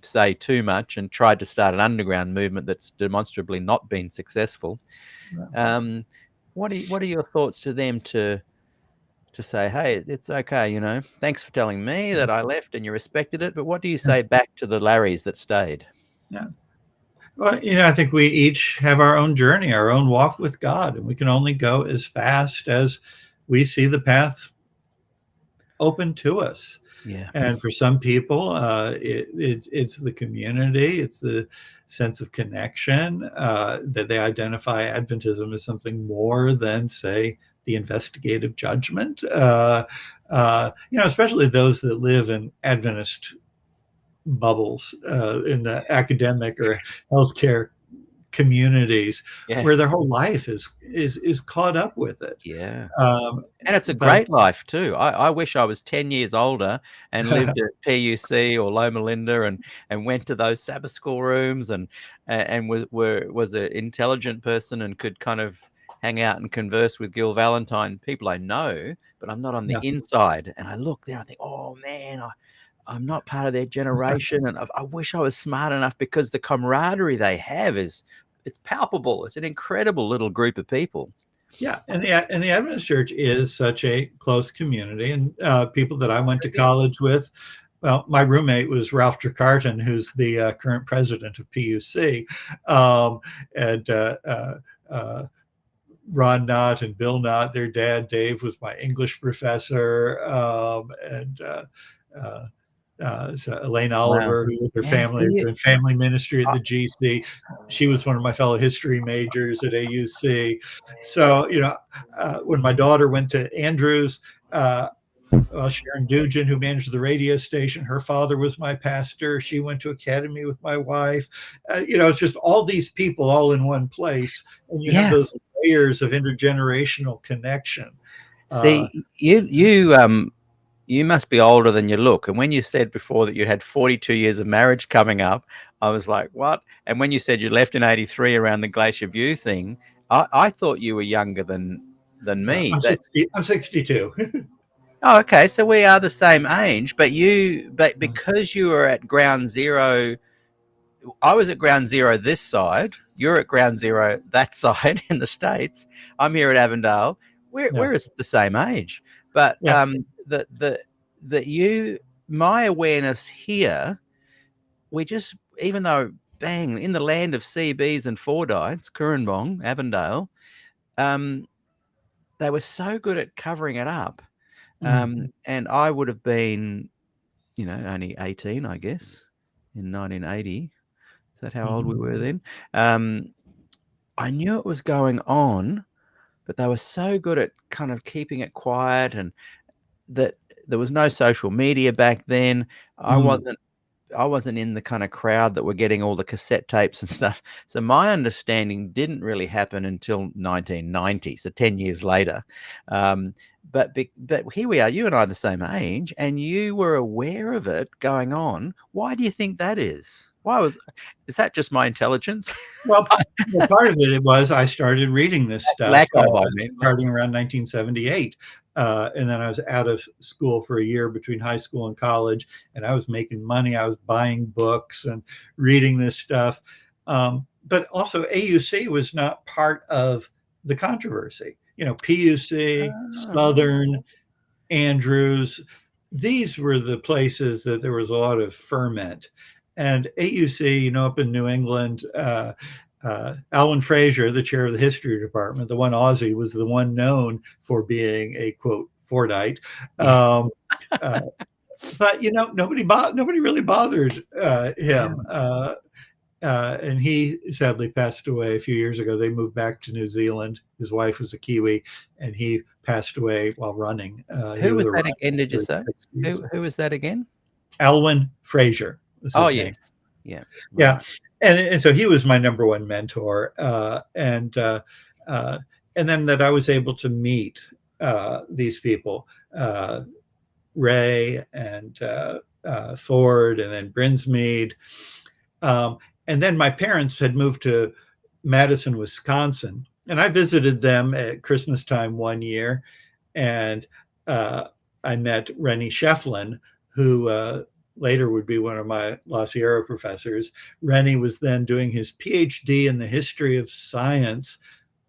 say too much and tried to start an underground movement that's demonstrably not been successful? What are your thoughts to them to say, hey, it's okay, thanks for telling me that I left and you respected it, but what do you say back to the Larrys that stayed? Yeah. Well, I think we each have our own journey, our own walk with God, and we can only go as fast as we see the path open to us. Yeah. And for some people, it's the community, it's the sense of connection, that they identify Adventism as something more than, say, the investigative judgment. Especially those that live in Adventist bubbles, in the academic or healthcare communities, where their whole life is caught up with it. And it's a great life too. I wish I was 10 years older and lived at PUC or Loma Linda and went to those Sabbath school rooms and was an intelligent person and could kind of hang out and converse with Gil Valentine, people I know, but I'm not on the inside. And I look there, I think, oh man, I'm not part of their generation, and I wish I was smart enough, because the camaraderie they have it's palpable. It's an incredible little group of people. Yeah, and the Adventist Church is such a close community, and people that I went to college with. Well, my roommate was Ralph Tricarton, who's the current president of PUC, and Ron Knott and Bill Knott, their dad Dave was my English professor, so Elaine Oliver, who with her family doing family ministry at the GC. She was one of my fellow history majors at AUC. So, when my daughter went to Andrews, Sharon Dugan, who managed the radio station, her father was my pastor. She went to academy with my wife. It's just all these people all in one place, and you have those layers of intergenerational connection. See, you must be older than you look. And when you said before that you had 42 years of marriage coming up, I was like, what? And when you said you left in 83 around the Glacier View thing, I thought you were younger than me. I'm 62. Oh, okay. So we are the same age, but because you were at ground zero, I was at ground zero this side, you're at ground zero that side in the States. I'm here at Avondale. We're the same age. But my awareness here, we just, even though bang in the land of CBs and Fordyce, Currumbong, Avondale, they were so good at covering it up. And I would have been, only 18, I guess, in 1980. Is that how old we were then? I knew it was going on, but they were so good at kind of keeping it quiet, and that there was no social media back then. I wasn't I wasn't in the kind of crowd that were getting all the cassette tapes and stuff. So my understanding didn't really happen until 1990, so 10 years later. But here we are, you and I are the same age, and you were aware of it going on. Why do you think that is? Is that just my intelligence? Well, part of it was I started reading this stuff Lack of, I mean. starting around 1978. And then I was out of school for a year between high school and college, and I was making money. I was buying books and reading this stuff. But also, AUC was not part of the controversy. PUC, Southern, Andrews, these were the places that there was a lot of ferment. And AUC, up in New England, Alwyn Fraser, the chair of the history department, the one Aussie, was the one known for being a, quote, Fordite. But nobody really bothered him. And he sadly passed away a few years ago. They moved back to New Zealand. His wife was a Kiwi, and he passed away while running. Who was that again, did you say? Who was that again? Alwyn Fraser was his name. Yes. Yeah. Yeah. And so he was my number one mentor. And then that I was able to meet these people, Ray and Ford, and then Brinsmead. And then my parents had moved to Madison, Wisconsin, and I visited them at Christmas time one year, and I met Rennie Shefflin, who later would be one of my La Sierra professors. Rennie was then doing his PhD in the history of science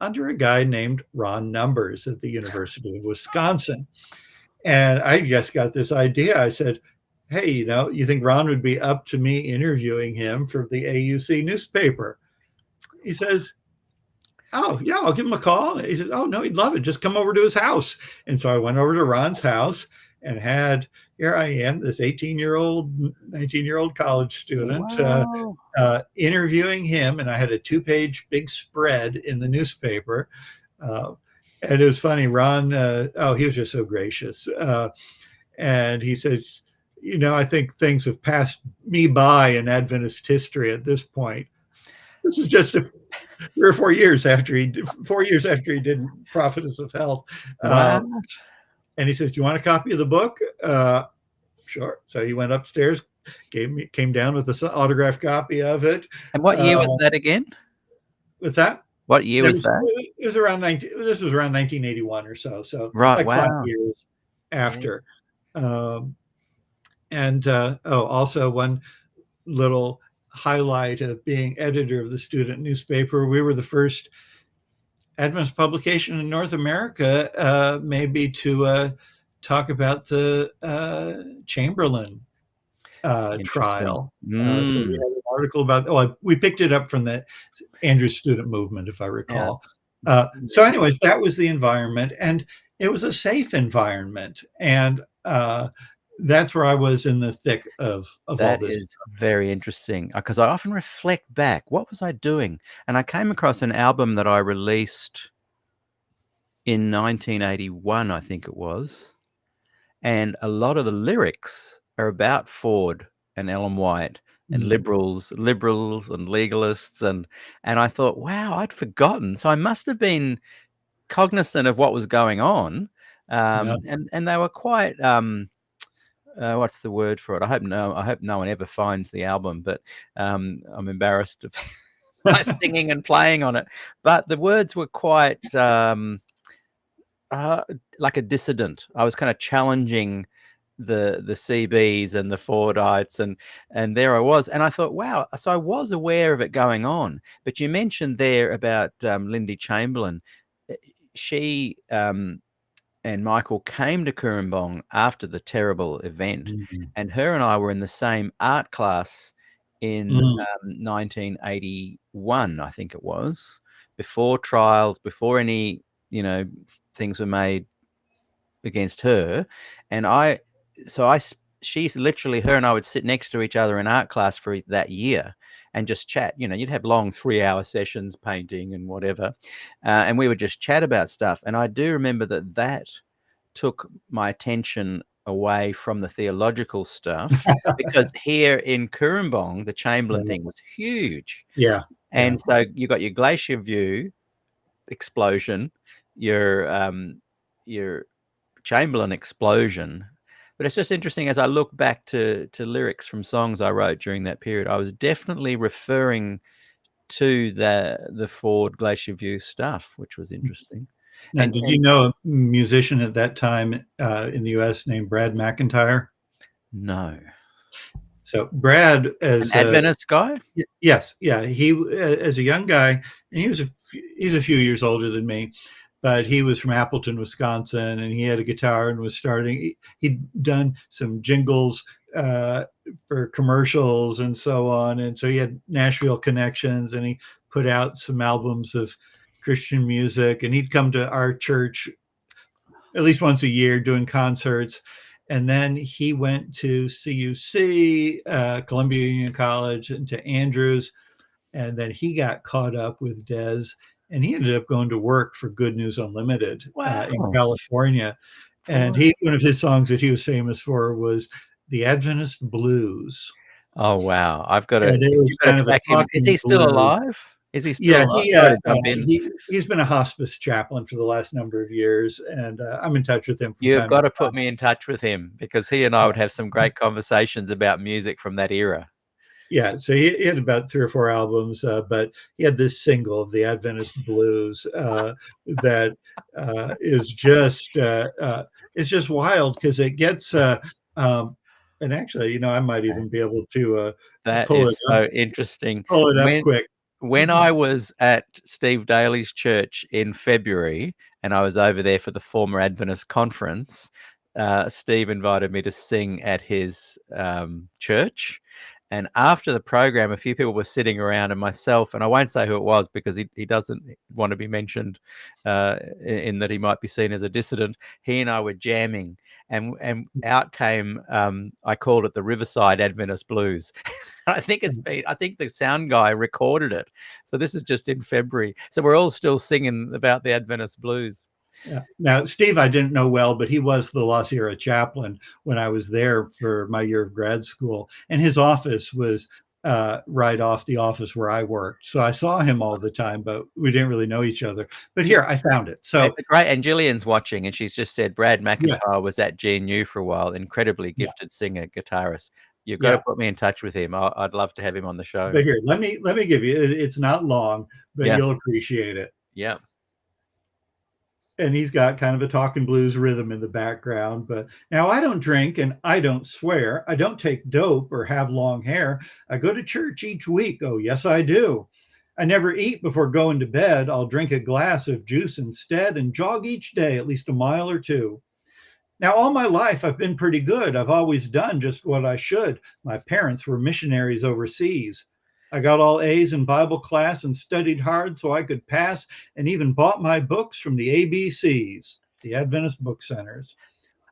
under a guy named Ron Numbers at the University of Wisconsin. And I just got this idea. I said, hey, you think Ron would be up to me interviewing him for the AUC newspaper? He says, oh, yeah, I'll give him a call. He says, oh, no, he'd love it. Just come over to his house. And so I went over to Ron's house and here I am, this 19-year-old college student, Wow. interviewing him. And I had a 2-page big spread in the newspaper. And it was funny. Ron, he was just so gracious. And he says, I think things have passed me by in Adventist history at this point. This is just 3 or 4 years after he did Prophetess of Health. Wow. And he says, do you want a copy of the book? Sure. So he went upstairs, came down with an autographed copy of it. And what year was that again? What's that? What year was that? It was around this was around 1981 or so. So right, like wow. 5 years after. Also one little highlight of being editor of the student newspaper, we were the first Adventist publication in North America, maybe to talk about the Chamberlain trial. So we had an article about, we picked it up from the Andrews student movement, if I recall. Yeah. So anyways, that was the environment, and it was a safe environment. And that's where I was in the thick of all this. That is very interesting, because I often reflect back. What was I doing? And I came across an album that I released in 1981, I think it was. And a lot of the lyrics are about Ford and Ellen White and liberals and legalists. And I thought, wow, I'd forgotten. So I must have been cognizant of what was going on. And they were quite... what's the word for it? I hope no one ever finds the album, but I'm embarrassed by singing and playing on it. But the words were quite like a dissident. I was kind of challenging the CBs and the Fordites, and there I was, and I thought, wow. So I was aware of it going on. But you mentioned there about Lindy Chamberlain. She and Michael came to Cooranbong after the terrible event, and her and I were in the same art class in 1981, I think it was, before trials, before any things were made against her. And she's literally, her and I would sit next to each other in art class for that year and just chat. You'd have long 3-hour sessions painting and whatever. And we would just chat about stuff. And I do remember that took my attention away from the theological stuff, because here in Cooranbong, the Chamberlain thing was huge. Yeah. And so you got your Glacier View explosion, your Chamberlain explosion. But it's just interesting as I look back to lyrics from songs I wrote during that period, I was definitely referring to the Ford Glacier View stuff, which was interesting. Now, And, did you know a musician at that time in the U.S. named Brad McIntyre? no, So Brad, an as Adventist guy? yes, yeah, he as a young guy, and he's a few years older than me, but he was from Appleton, Wisconsin, and he had a guitar and was starting. He'd done some jingles for commercials and so on, and so he had Nashville connections, and he put out some albums of Christian music, and he'd come to our church at least once a year doing concerts. And then he went to CUC, Columbia Union College, and to Andrews. And then he got caught up with Des, and he ended up going to work for Good News Unlimited in Wow. California. And one of his songs that he was famous for was the Adventist Blues. Oh, wow. I've got to, And it was you've got to kind of a track him. Is talking he still blues. alive? Is he still Yeah, alive? Sorry to jump in. he's been a hospice chaplain for the last number of years, and I'm in touch with him from You've time got to to put time. me in touch with him, because he and I would have some great conversations about music from that era. Yeah, so he had about 3 or 4 albums, but he had this single, the Adventist Blues, that is just it's just wild because it gets and actually, I might even be able to That pull it is up so interesting. pull it up quick. When I was at Steve Daly's church in February, and I was over there for the former Adventist conference, Steve invited me to sing at his church. And after the program, a few people were sitting around, and myself, and I won't say who it was because he doesn't want to be mentioned in that he might be seen as a dissident. He and I were jamming, and out came, I called it the Riverside Adventist Blues. I think the sound guy recorded it. So this is just in February. So we're all still singing about the Adventist Blues. Yeah. Now, Steve, I didn't know well, but he was the La Sierra chaplain when I was there for my year of grad school. And his office was right off the office where I worked. So I saw him all the time, but we didn't really know each other. But here, I found it. So it's great. And Gillian's watching, and she's just said Brad McIntyre yes, was at GNU for a while. Incredibly gifted singer, guitarist. You've got yeah. to put me in touch with him. I'd love to have him on the show. But here, let me give you. It's not long, but Yeah. you'll appreciate it. Yeah. And he's got kind of a talking blues rhythm in the background. But now I don't drink and I don't swear. I don't take dope or have long hair. I go to church each week. Oh, yes, I do. I never eat before going to bed. I'll drink a glass of juice instead and jog each day at least a mile or two. Now, all my life, I've been pretty good. I've always done just what I should. My parents were missionaries overseas. I got all A's in Bible class and studied hard so I could pass, and even bought my books from the ABCs, the Adventist Book Centers.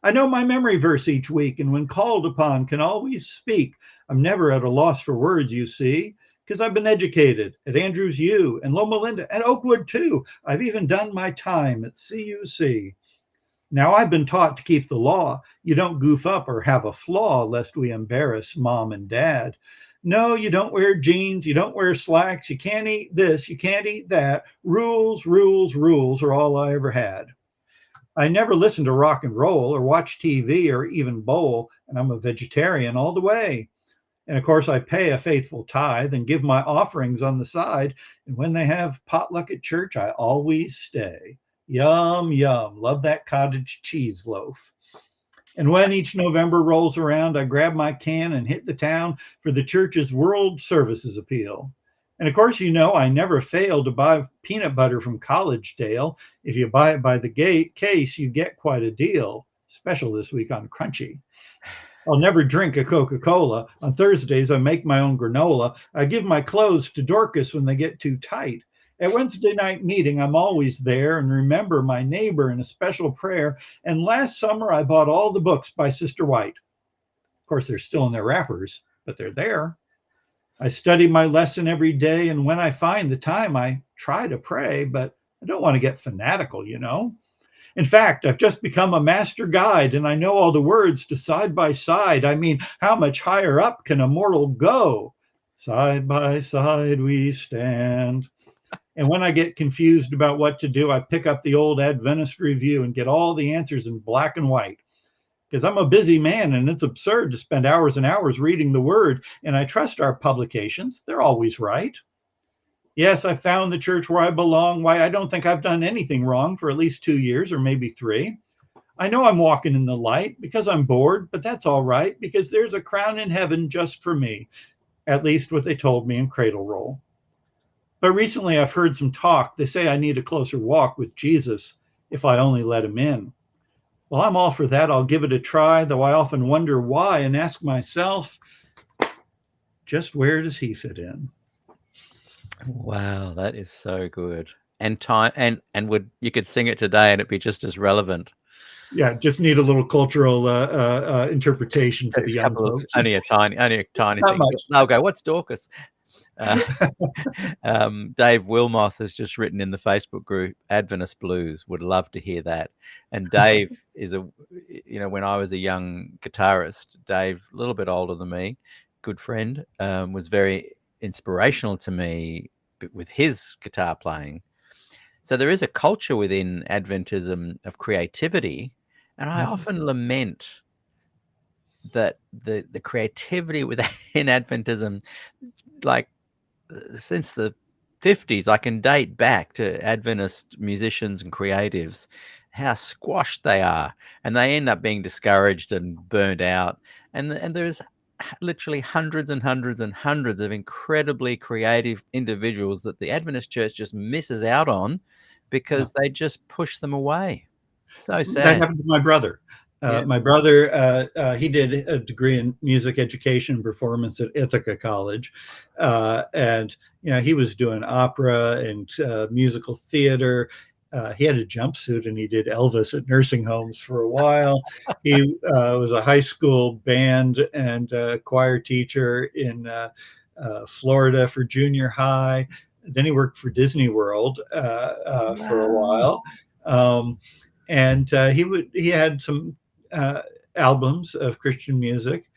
I know my memory verse each week, and when called upon, can always speak. I'm never at a loss for words, you see, because I've been educated at Andrews U and Loma Linda and Oakwood, too. I've even done my time at CUC. Now I've been taught to keep the law. You don't goof up or have a flaw lest we embarrass mom and dad. No, you don't wear jeans. You don't wear slacks. You can't eat this. You can't eat that. Rules, rules, rules are all I ever had. I never listened to rock and roll or watch TV or even bowl, and I'm a vegetarian all the way. And of course, I pay a faithful tithe and give my offerings on the side. And when they have potluck at church, I always stay. Yum, yum. Love that cottage cheese loaf. And when each November rolls around, I grab my can and hit the town for the church's World Services appeal. And of course, I never fail to buy peanut butter from Collegedale. If you buy it by the case, you get quite a deal. Special this week on Crunchy. I'll never drink a Coca-Cola. On Thursdays, I make my own granola. I give my clothes to Dorcas when they get too tight. At Wednesday night meeting, I'm always there and remember my neighbor in a special prayer. And last summer, I bought all the books by Sister White. Of course, they're still in their wrappers, but they're there. I study my lesson every day, and when I find the time, I try to pray, but I don't want to get fanatical. In fact, I've just become a master guide and I know all the words to side by side. I mean, how much higher up can a mortal go? Side by side we stand. And when I get confused about what to do, I pick up the old Adventist Review and get all the answers in black and white. Because I'm a busy man and it's absurd to spend hours and hours reading the word, and I trust our publications. They're always right. Yes, I found the church where I belong. Why, I don't think I've done anything wrong for at least 2 years or maybe 3. I know I'm walking in the light because I'm bored, but that's all right because there's a crown in heaven just for me, at least what they told me in Cradle Roll. But recently I've heard some talk. They say I need a closer walk with Jesus if I only let him in. Well, I'm all for that. I'll give it a try, though I often wonder why and ask myself, just where does he fit in? Wow, that is so good. And time and would you could sing it today and it'd be just as relevant. Yeah, just need a little cultural interpretation for the It's a young couple of folks. only a tiny Not thing. much. They'll go, "What's Dorcas?" Dave Wilmoth has just written in the Facebook group, Adventist Blues. Would love to hear that. And Dave is when I was a young guitarist, Dave, a little bit older than me, good friend, was very inspirational to me with his guitar playing. So there is a culture within Adventism of creativity, and I often lament that the creativity within Adventism, like since the 50s, I can date back to Adventist musicians and creatives, how squashed they are, and they end up being discouraged and burnt out. And there's literally hundreds and hundreds and hundreds of incredibly creative individuals that the Adventist Church just misses out on because they just push them away. So That sad. happened to my brother. Yeah. My brother, he did a degree in music education and performance at Ithaca College. And, he was doing opera and musical theater. He had a jumpsuit and he did Elvis at nursing homes for a while. He was a high school band and choir teacher in Florida for junior high. Then he worked for Disney World for a while. And he had some albums of Christian music,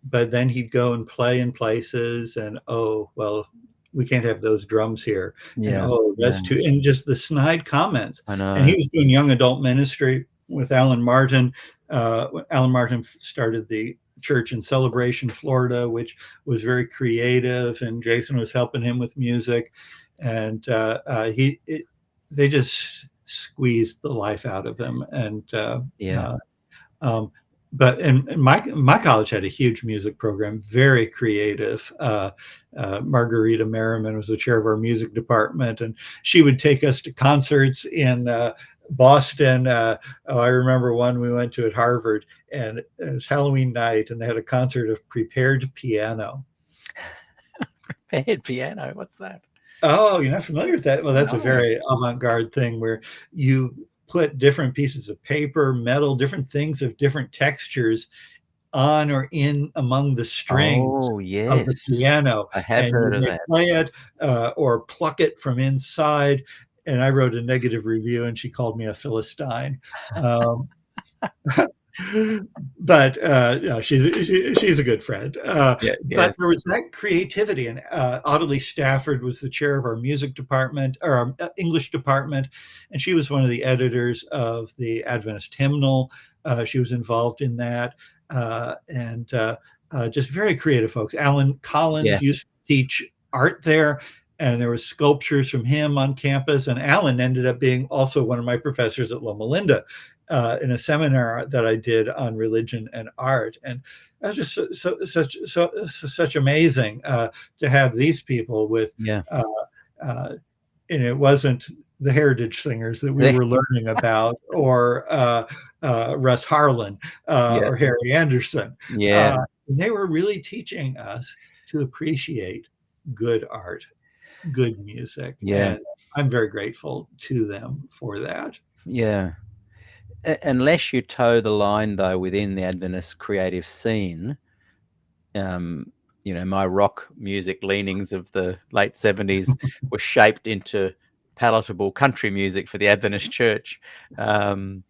but then he'd go and play in places and, oh, well, we can't have those drums here. Yeah. And, oh, that's too, and just the snide comments. I know. And he was doing young adult ministry with Alan Martin. Alan Martin started the church in Celebration, Florida, which was very creative, and Jason was helping him with music. And they just squeezed the life out of him. And but my college had a huge music program, very creative. Margarita Merriman was the chair of our music department, and she would take us to concerts in Boston. I remember one we went to at Harvard, and it was Halloween night, and they had a concert of Prepared Piano. Prepared piano? What's that? Oh, you're not familiar with that? Well, that's No. a very avant-garde thing where you put different pieces of paper, metal, different things of different textures on or in among the strings Oh, of the yes. piano. I have And heard you of may that. play it or pluck it from inside. And I wrote a negative review, and she called me a Philistine. But she's a good friend. But Yes. there was that creativity, and Audley Stafford was the chair of our music department or our English department, and she was one of the editors of the Adventist hymnal. She was involved in that, and just very creative folks. Alan Collins used to teach art there, and there was sculptures from him on campus. And Alan ended up being also one of my professors at Loma Linda. In a seminar that I did on religion and art, and that was just such amazing to have these people with. And it wasn't the heritage singers that we were learning about, or Russ Harlan or Harry Anderson. They were really teaching us to appreciate good art, good music, and I'm very grateful to them for that. Yeah. Unless you toe the line, though, within the Adventist creative scene, my rock music leanings of the late 70s were shaped into palatable country music for the Adventist church. And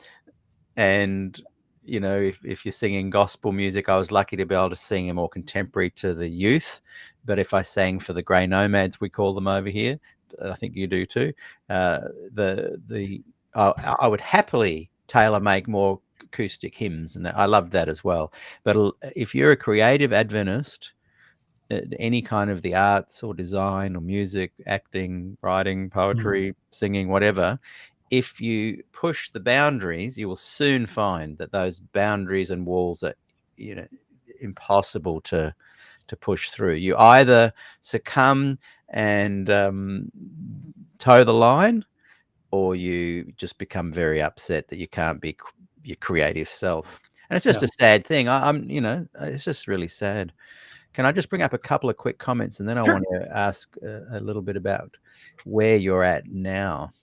if you're singing gospel music, I was lucky to be able to sing a more contemporary to the youth. But if I sang for the grey nomads, we call them over here, I think you do too. I would happily tailor make more acoustic hymns, and I loved that as well. But if you're a creative Adventist, any kind of the arts or design or music, acting, writing, poetry, singing, whatever, if you push the boundaries, you will soon find that those boundaries and walls are, impossible to push through. You either succumb and toe the line, or you just become very upset that you can't be your creative self. And it's just a sad thing. It's just really sad. Can I just bring up a couple of quick comments, and then I want to ask a little bit about where you're at now.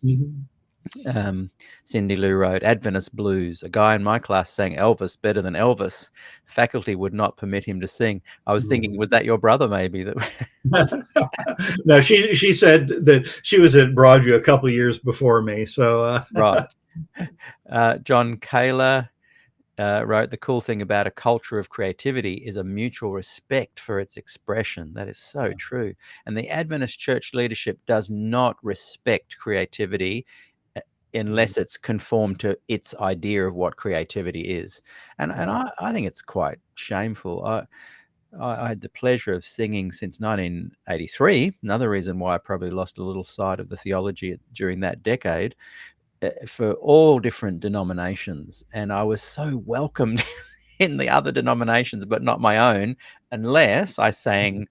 Cindy Lou wrote, Adventist blues. A guy in my class sang Elvis better than Elvis. Faculty would not permit him to sing. I was thinking, was that your brother maybe? No, she said that she was at Broadview a couple of years before me. So right. John Kaler wrote, the cool thing about a culture of creativity is a mutual respect for its expression. That is so true. And the Adventist church leadership does not respect creativity unless it's conformed to its idea of what creativity is. And I think it's quite shameful. I had the pleasure of singing since 1983. Another reason why I probably lost a little sight of the theology during that decade, for all different denominations. And I was so welcomed in the other denominations, but not my own, unless I sang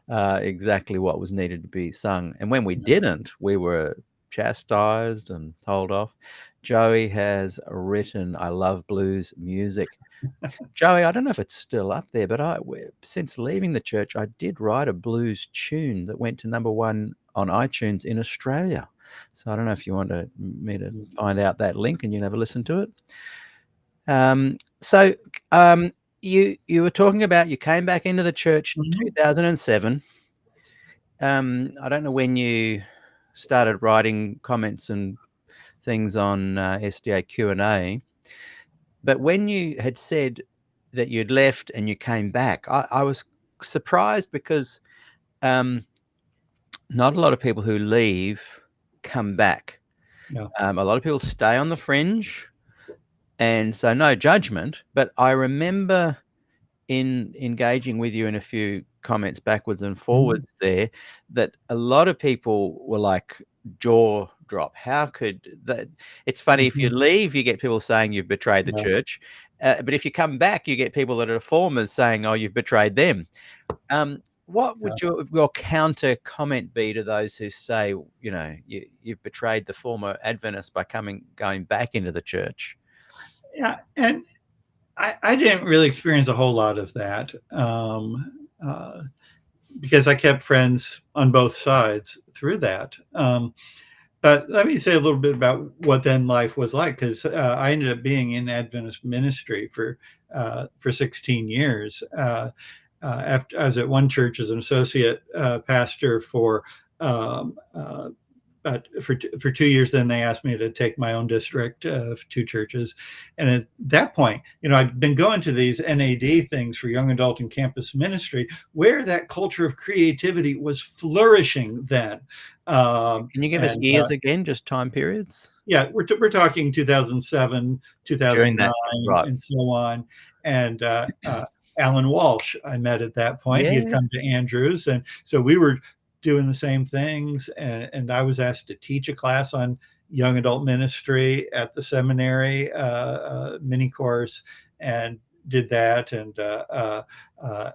exactly what was needed to be sung. And when we didn't, we were chastised and told off. Joey has written, I love blues music. Joey, I don't know if it's still up there, but since leaving the church, I did write a blues tune that went to #1 on iTunes in Australia. So I don't know if you want me to find out that link and you can have a listen to it. You were talking about you came back into the church in 2007. I don't know when you started writing comments and things on SDAQ&A, but when you had said that you'd left and you came back, I was surprised because not a lot of people who leave come back. A lot of people stay on the fringe, and so no judgment, but I remember in engaging with you in a few comments backwards and forwards there, that a lot of people were like jaw drop. How could that? It's funny, if you leave, you get people saying you've betrayed the church, but if you come back, you get people that are reformers saying, oh, you've betrayed them. What would your counter comment be to those who say, you've betrayed the former Adventists by going back into the church? Yeah, and I didn't really experience a whole lot of that because I kept friends on both sides through that. But let me say a little bit about what then life was like, because I ended up being in Adventist ministry for 16 years. After I was at one church as an associate pastor for 2 years. Then they asked me to take my own district of 2 churches. And at that point, I'd been going to these NAD things for young adult and campus ministry, where that culture of creativity was flourishing then. Can you give us years again, just time periods? Yeah, we're talking 2007, 2009, right, and so on. And Alan Walsh, I met at that point. Yes. He had come to Andrews. And so we were doing the same things. And I was asked to teach a class on young adult ministry at the seminary, mini course, and did that. And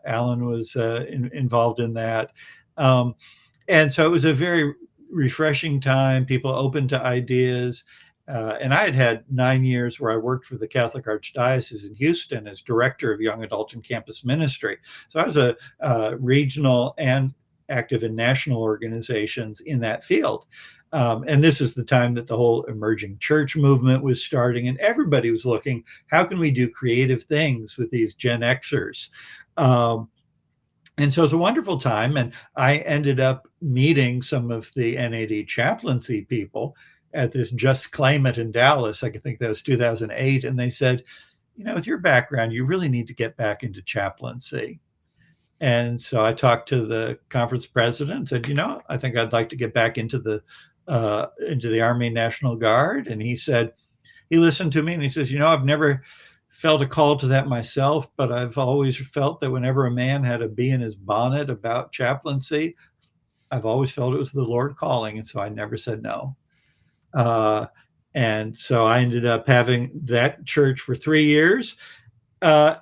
Alan was involved in that. And so it was a very refreshing time, people open to ideas. And I had 9 years where I worked for the Catholic Archdiocese in Houston as director of young adult and campus ministry. So I was a regional and active in national organizations in that field. And this is the time that the whole emerging church movement was starting, and everybody was looking, how can we do creative things with these Gen Xers? And so it was a wonderful time. And I ended up meeting some of the NAD chaplaincy people at this Just Claim It in Dallas. I think that was 2008. And they said, with your background, you really need to get back into chaplaincy. And so I talked to the conference president and said, I think I'd like to get back into the Army National Guard. And he listened to me and he says, I've never felt a call to that myself, but I've always felt that whenever a man had a bee in his bonnet about chaplaincy, I've always felt it was the Lord calling. And so I never said no. And so I ended up having that church for 3 years. And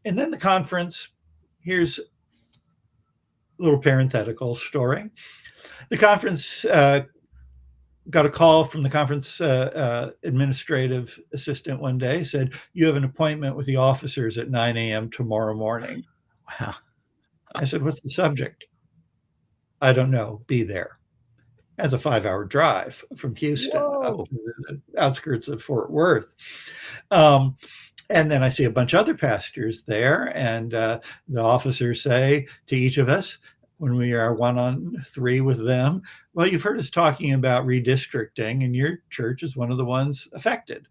then the conference, here's a little parenthetical story. The conference got a call from the conference administrative assistant one day, said, you have an appointment with the officers at 9 a.m. tomorrow morning. Wow. I said, what's the subject? I don't know. Be there. As a 5-hour drive from Houston up to the outskirts of Fort Worth. And then I see a bunch of other pastors there, and the officers say to each of us, when we are 1-on-3 with them, well, you've heard us talking about redistricting, and your church is one of the ones affected.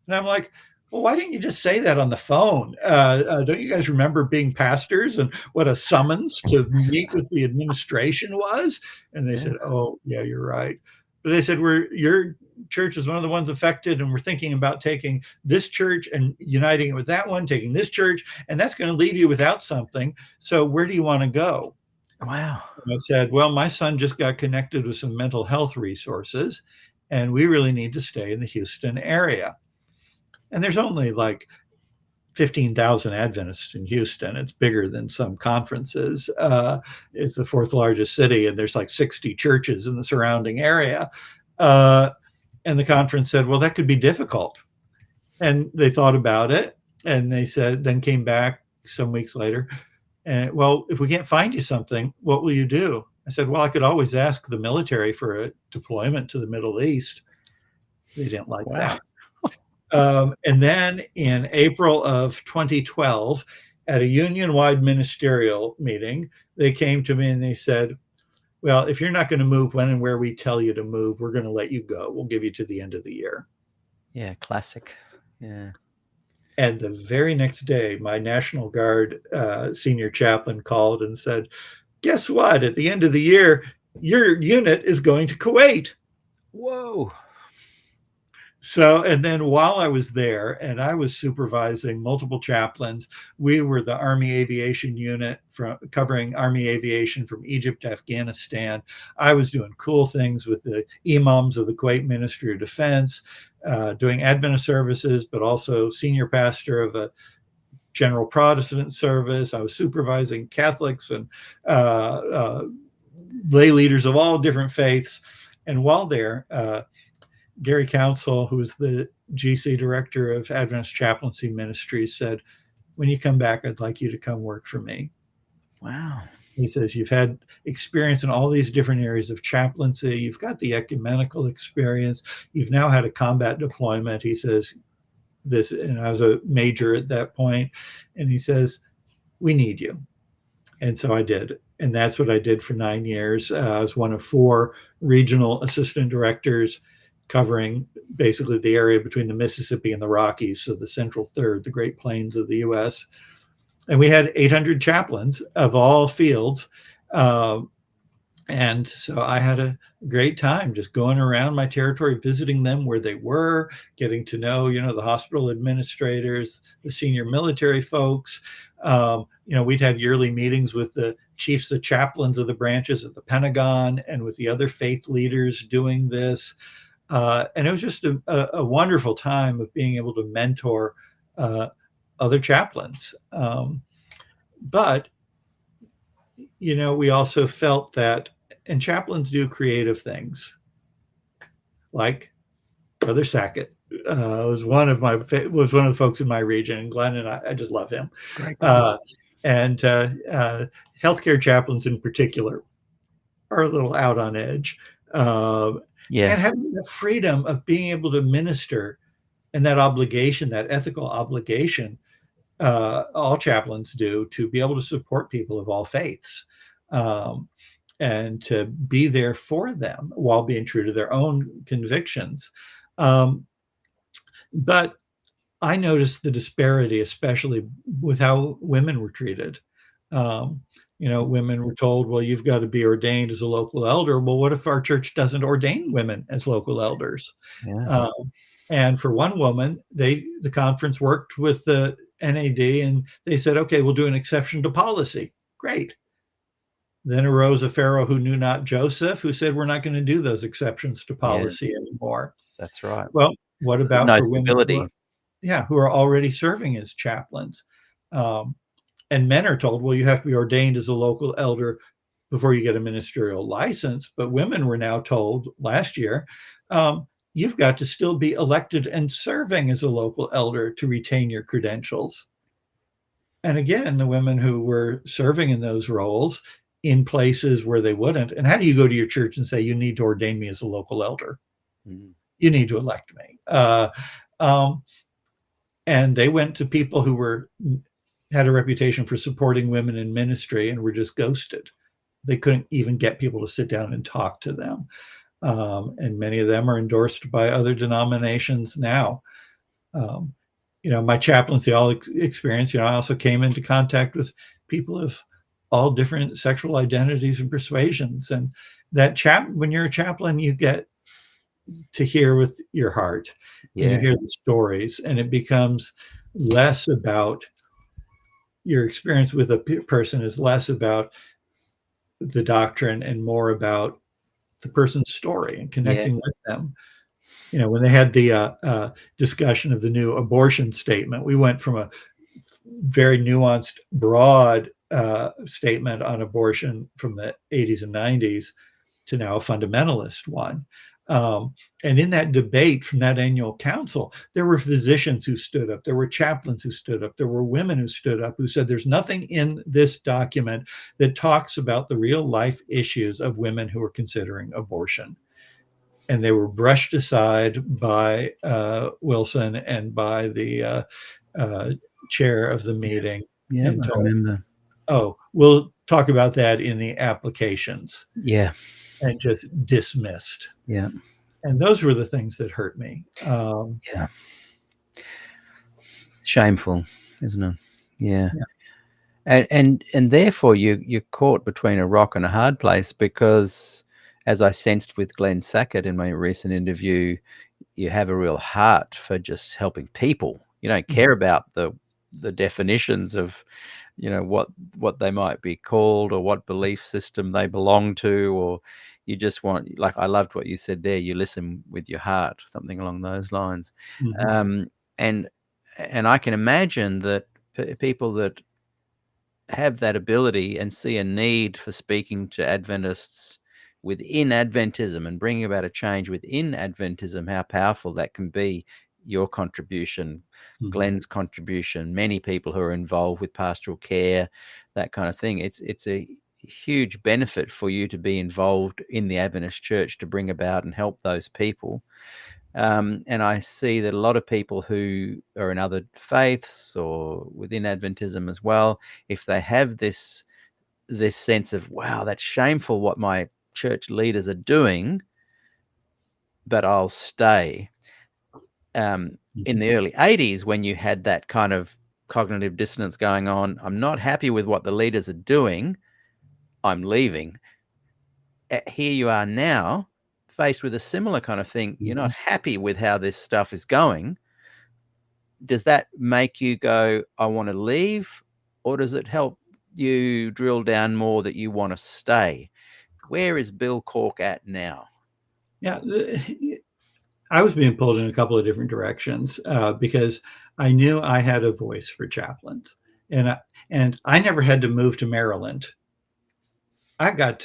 And I'm like, well, why didn't you just say that on the phone? Don't you guys remember being pastors and what a summons to meet with the administration was? And they said, oh, yeah, you're right. But they said, your church is one of the ones affected, and we're thinking about taking this church and uniting it with that one, taking this church, and that's going to leave you without something. So where do you want to go? Wow. And I said, well, my son just got connected with some mental health resources, and we really need to stay in the Houston area. And there's only like 15,000 Adventists in Houston. It's bigger than some conferences. It's the 4th largest city, and there's like 60 churches in the surrounding area. And the conference said, well, that could be difficult. And they thought about it, and they said, then came back some weeks later, and, well, if we can't find you something, what will you do? I said, well, I could always ask the military for a deployment to the Middle East. They didn't like that. And then in April of 2012, at a union-wide ministerial meeting, they came to me and they said, well, if you're not going to move when and where we tell you to move, we're going to let you go. We'll give you to the end of the year. Yeah, classic. Yeah. And the very next day, my National Guard senior chaplain called and said, guess what? At the end of the year, your unit is going to Kuwait. Whoa. So, and then while I was there and I was supervising multiple chaplains, we were the Army Aviation Unit covering Army aviation from Egypt to Afghanistan. I was doing cool things with the imams of the Kuwait Ministry of Defense, doing Adventist services, but also senior pastor of a general Protestant service. I was supervising Catholics and lay leaders of all different faiths. And while there, Gary Council, who is the GC director of Adventist Chaplaincy Ministries, said, when you come back, I'd like you to come work for me. Wow. He says, you've had experience in all these different areas of chaplaincy. You've got the ecumenical experience. You've now had a combat deployment. He says, and I was a major at that point. And he says, we need you. And so I did. And that's what I did for 9 years. I was one of 4 regional assistant directors covering basically the area between the Mississippi and the Rockies, so the Central Third, the Great Plains of the U.S. And we had 800 chaplains of all fields. And so I had a great time just going around my territory, visiting them where they were, getting to know, the hospital administrators, the senior military folks. We'd have yearly meetings with the chiefs of chaplains of the branches at the Pentagon and with the other faith leaders doing this. And it was just a wonderful time of being able to mentor other chaplains. But, we also felt that, and chaplains do creative things, like Brother Sackett was one of the folks in my region, and Glenn and I just love him. And healthcare chaplains in particular are a little out on edge. And having the freedom of being able to minister and that obligation, that ethical obligation, all chaplains do, to be able to support people of all faiths, and to be there for them while being true to their own convictions. But I noticed the disparity, especially with how women were treated. Women were told, well, you've got to be ordained as a local elder. Well, what if our church doesn't ordain women as local elders? Yeah. And for one woman, the conference worked with the NAD, and they said, okay, we'll do an exception to policy. Great. Then arose a Pharaoh who knew not Joseph, who said, we're not going to do those exceptions to Yeah, policy anymore. that's right. Well, what So there's about no for women stability. who are already serving as chaplains? And men are told, well, you have to be ordained as a local elder before you get a ministerial license. But women were now told last year, you've got to still be elected and serving as a local elder to retain your credentials. And again, the women who were serving in those roles in places where they wouldn't. And how do you go to your church and say, you need to ordain me as a local elder? Mm. You need to elect me. And they went to people who had a reputation for supporting women in ministry and were just ghosted. They couldn't even get people to sit down and talk to them. And many of them are endorsed by other denominations now. My chaplaincy all experience, I also came into contact with people of all different sexual identities and persuasions. And when you're a chaplain, you get to hear with your heart, and you hear the stories, and it becomes less about your experience with a person is less about the doctrine and more about the person's story and connecting with them. When they had the discussion of the new abortion statement, we went from a very nuanced, broad statement on abortion from the 80s and 90s to now a fundamentalist one. And in that debate from that annual council, there were physicians who stood up, there were chaplains who stood up, there were women who stood up who said there's nothing in this document that talks about the real life issues of women who are considering abortion. And they were brushed aside by Wilson and by the chair of the meeting. Yeah, and I told, remember. oh, we'll talk about that in the applications. Yeah. And just dismissed. Yeah. And those were the things that hurt me. Yeah. Shameful, isn't it? Yeah. And therefore you're caught between a rock and a hard place, because as I sensed with Glenn Sackett in my recent interview, you have a real heart for just helping people. You don't care about the definitions of, what they might be called or what belief system they belong to, or you just want, like, I loved what you said there, you listen with your heart, something along those lines. And I can imagine that people that have that ability and see a need for speaking to Adventists within Adventism and bringing about a change within Adventism, how powerful that can be. Your contribution, Glenn's contribution, many people who are involved with pastoral care, that kind of thing. It's a huge benefit for you to be involved in the Adventist church to bring about and help those people. And I see that a lot of people who are in other faiths or within Adventism as well, if they have this sense of, wow, that's shameful what my church leaders are doing, but I'll stay. In the early 80s, when you had that kind of cognitive dissonance going on, I'm not happy with what the leaders are doing, I'm leaving. Here you are now, faced with a similar kind of thing. You're not happy with how this stuff is going. Does that make you go, I want to leave? Or does it help you drill down more that you want to stay? Where is Bill Cork at now? Yeah, I was being pulled in a couple of different directions because I knew I had a voice for chaplains, and I never had to move to Maryland. That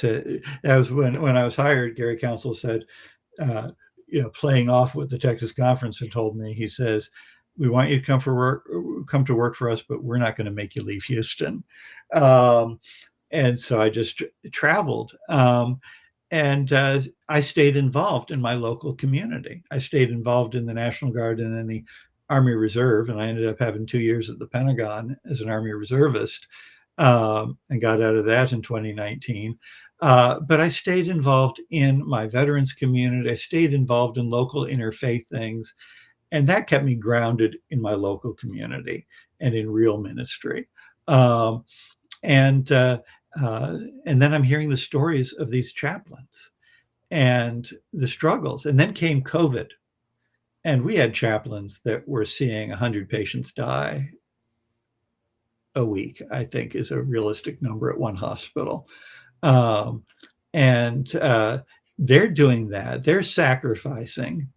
was when I was hired. Gary Council said, playing off what the Texas Conference had told me, he says, "We want you to come to work for us, but we're not going to make you leave Houston." And so I just traveled. And I stayed involved in my local community. I stayed involved in the National Guard and then the Army Reserve, and I ended up having 2 years at the Pentagon as an Army reservist, and got out of that in 2019. But I stayed involved in my veterans community. I stayed involved in local interfaith things, and that kept me grounded in my local community and in real ministry. Um, and and then I'm hearing the stories of these chaplains and the struggles. And then came COVID, and we had chaplains that were seeing 100 patients die a week, I think is a realistic number at one hospital. Um, and they're doing that, they're sacrificing.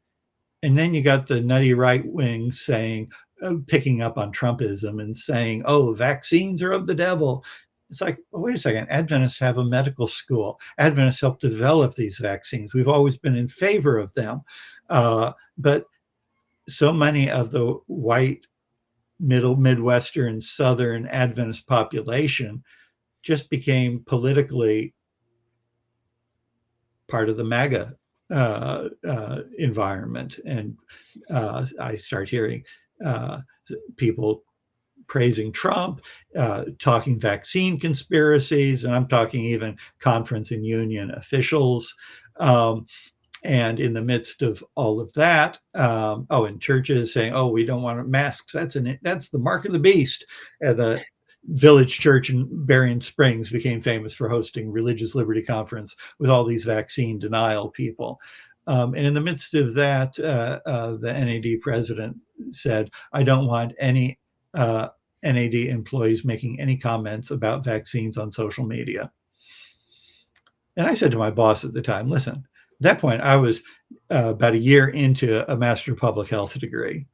And then you got the nutty right wing saying, picking up on Trumpism and saying, oh, vaccines are of the devil. It's like, well, wait a second, Adventists have a medical school. Adventists helped develop these vaccines. We've always been in favor of them. But so many of the white, middle, Midwestern, Southern Adventist population just became politically part of the MAGA environment. And I start hearing people praising Trump, talking vaccine conspiracies, and I'm talking even conference and union officials. And in the midst of all of that, and churches saying, "Oh, we don't want masks. That's the mark of the beast." And the Village Church in Berrien Springs became famous for hosting Religious Liberty Conference with all these vaccine denial people. And in the midst of that, the NAD president said, "I don't want any NAD employees making any comments about vaccines on social media." And I said to my boss at the time, listen, at that point, I was about a year into a Master of Public Health degree.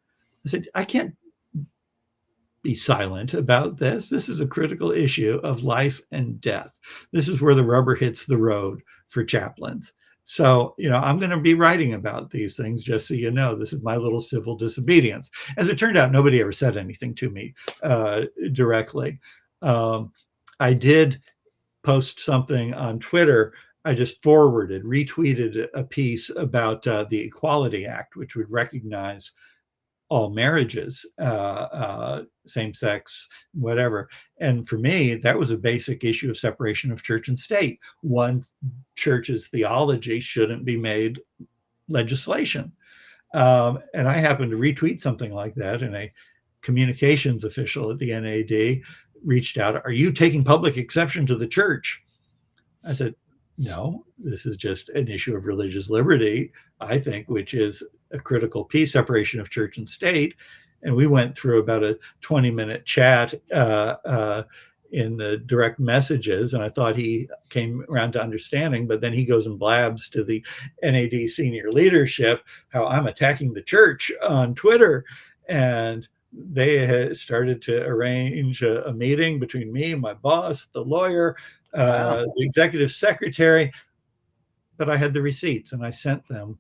I said, I can't be silent about this. This is a critical issue of life and death. This is where the rubber hits the road for chaplains. So, I'm going to be writing about these things, just so you know. This is my little civil disobedience. As it turned out, nobody ever said anything to me directly. I did post something on Twitter. I just retweeted a piece about the Equality Act, which would recognize all marriages, same-sex, whatever. And for me, that was a basic issue of separation of church and state. One church's theology shouldn't be made legislation. And I happened to retweet something like that, and a communications official at the NAD reached out. Are you taking public exception to the church? I said, no, this is just an issue of religious liberty, I think, which is a critical piece, separation of church and state. And we went through about a 20-minute chat in the direct messages, and I thought he came around to understanding, but then he goes and blabs to the NAD senior leadership how I'm attacking the church on Twitter. And they had started to arrange a meeting between me and my boss, the lawyer, the executive secretary. But I had the receipts, and I sent them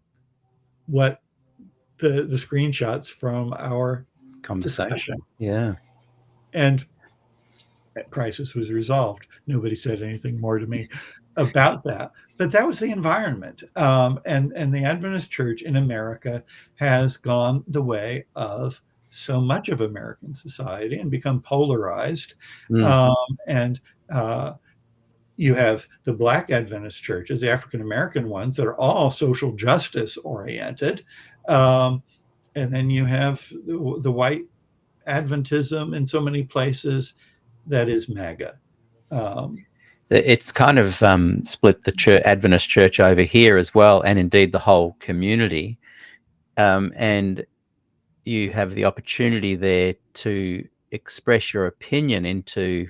what the screenshots from our Conversation. discussion. Yeah. And that crisis was resolved. Nobody said anything more to me about that. But that was the environment. And the Adventist Church in America has gone the way of so much of American society and become polarized. And you have the Black Adventist churches, the African American ones, that are all social justice oriented. And then you have the white Adventism in so many places that is MAGA. It's kind of split the Adventist church over here as well, and indeed the whole community. And you have the opportunity there to express your opinion into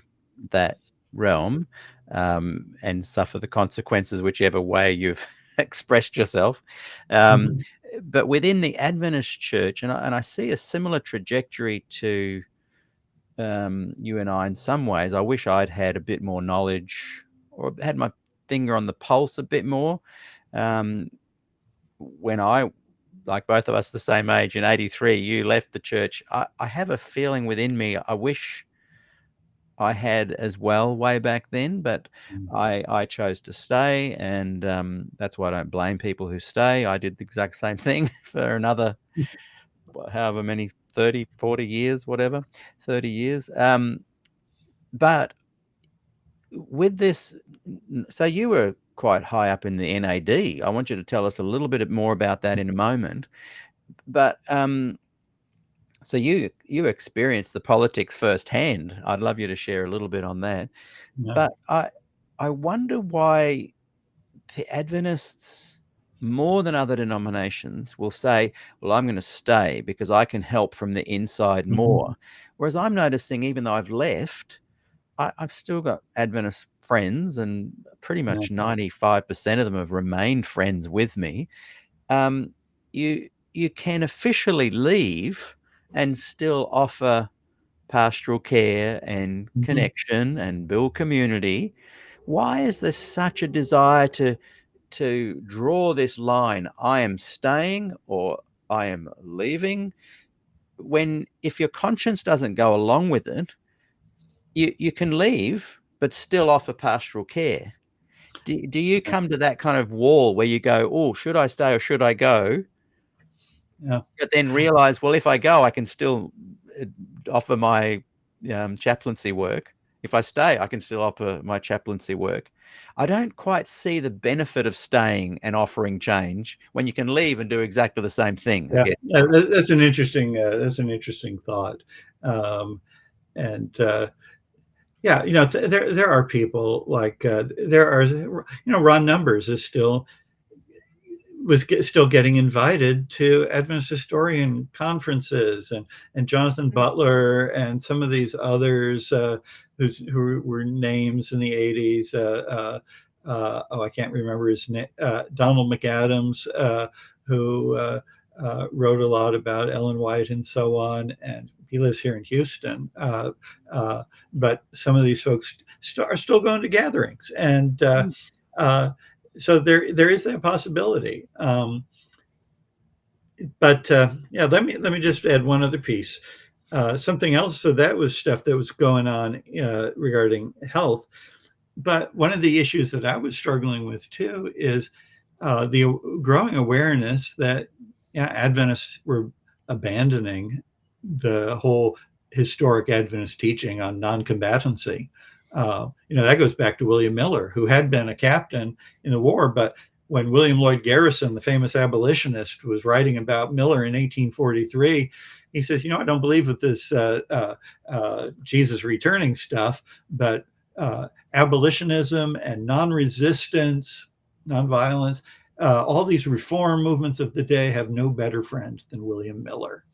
that realm and suffer the consequences whichever way you've expressed yourself. But within the Adventist church, and I see a similar trajectory to you and I in some ways. I wish I'd had a bit more knowledge or had my finger on the pulse a bit more. When I, like both of us the same age, in 83, you left the church. I have a feeling within me, I wish I had as well way back then, but I chose to stay, and that's why I don't blame people who stay. I did the exact same thing for another however many, 30, 40 years, whatever, 30 years. But with this, so you were quite high up in the NAD. I want you to tell us a little bit more about that in a moment. But so you experienced the politics firsthand. I'd love you to share a little bit on that. Yeah. But I wonder why the Adventists, more than other denominations, will say, well, I'm going to stay because I can help from the inside more. Whereas I'm noticing, even though I've left, I've still got Adventist friends, and pretty much 95% of them have remained friends with me. You can officially leave and still offer pastoral care and connection and build community. Why is there such a desire to draw this line? I am staying or I am leaving. When if your conscience doesn't go along with it, you can leave but still offer pastoral care. Do you come to that kind of wall where you go, oh, should I stay or should I go? Yeah. But then realize, well, if I go, I can still offer my chaplaincy work. If I stay, I can still offer my chaplaincy work. I don't quite see the benefit of staying and offering change when you can leave and do exactly the same thing. I Yeah. guess. That's an interesting thought. And yeah, there are people like there are, Ron Numbers is still getting invited to Adventist historian conferences, and Jonathan Butler and some of these others who were names in the 80s. I can't remember his name. Donald McAdams, who wrote a lot about Ellen White and so on, and he lives here in Houston. But some of these folks are still going to gatherings, and so there is that possibility. But yeah, let me just add one other piece. Something else. So that was stuff that was going on regarding health. But one of the issues that I was struggling with too is the growing awareness that Adventists were abandoning the whole historic Adventist teaching on non-combatancy. That goes back to William Miller, who had been a captain in the war, but when William Lloyd Garrison, the famous abolitionist, was writing about Miller in 1843, he says, I don't believe with this Jesus returning stuff, but abolitionism and non-resistance, non-violence, all these reform movements of the day have no better friend than William Miller.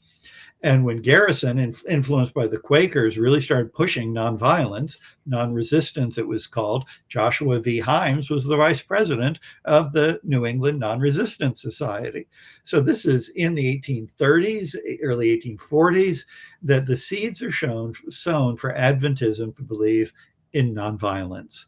And when Garrison, influenced by the Quakers, really started pushing nonviolence, non-resistance it was called, Joshua V. Himes was the vice president of the New England Non-Resistance Society. So this is in the 1830s, early 1840s, that the seeds are sown for Adventism to believe in nonviolence.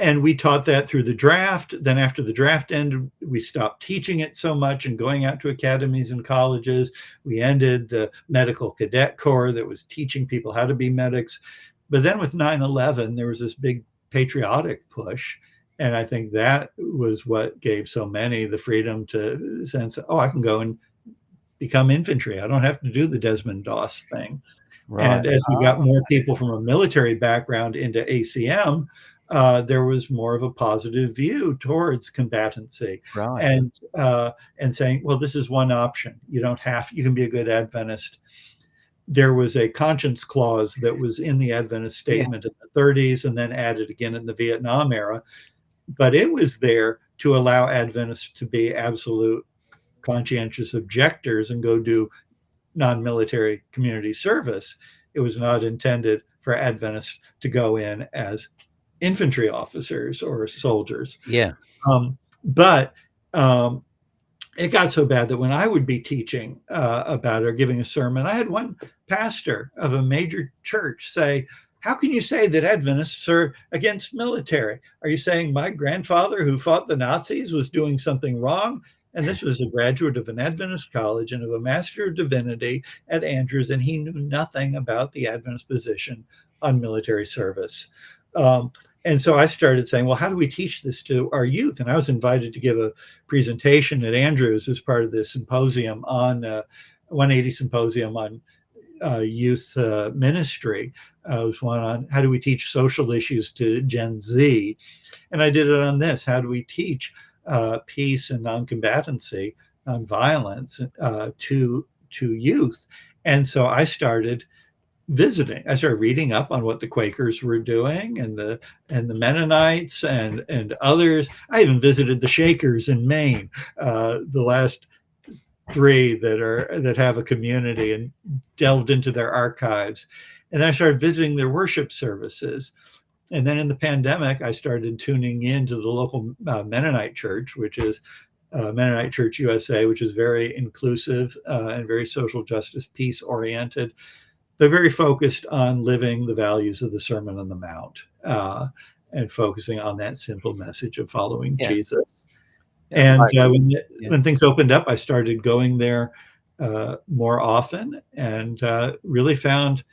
And we taught that through the draft. Then after the draft ended, we stopped teaching it so much and going out to academies and colleges. We ended the medical cadet corps that was teaching people how to be medics. But then with 9/11, there was this big patriotic push. And I think that was what gave so many the freedom to sense, I can go and become infantry. I don't have to do the Desmond Doss thing. Right. And as we got more people from a military background into ACM, there was more of a positive view towards combatancy, right. And saying, well, this is one option. You can be a good Adventist. There was a conscience clause that was in the Adventist statement in the 30s and then added again in the Vietnam era. But it was there to allow Adventists to be absolute conscientious objectors and go do non-military community service. It was not intended for Adventists to go in as infantry officers or soldiers. Yeah. But it got so bad that when I would be teaching about it or giving a sermon, I had one pastor of a major church say, how can you say that Adventists are against military? Are you saying my grandfather who fought the Nazis was doing something wrong? And this was a graduate of an Adventist college and of a Master of Divinity at Andrews, and he knew nothing about the Adventist position on military service. And And so I started saying, well, how do we teach this to our youth? And I was invited to give a presentation at Andrews as part of this symposium on 180 symposium on youth ministry. It was one on how do we teach social issues to Gen Z. And I did it on this. How do we teach peace and non-combatancy, non-violence to youth? And so I started visiting. I started reading up on what the Quakers were doing and the Mennonites and others. I even visited the Shakers in Maine, the last three that have a community, and delved into their archives. And then I started visiting their worship services. And then in the pandemic, I started tuning into the local Mennonite church, which is Mennonite Church USA, which is very inclusive and very social justice, peace oriented. They're very focused on living the values of the Sermon on the Mount and focusing on that simple message of following Jesus. And when things opened up, I started going there more often and really found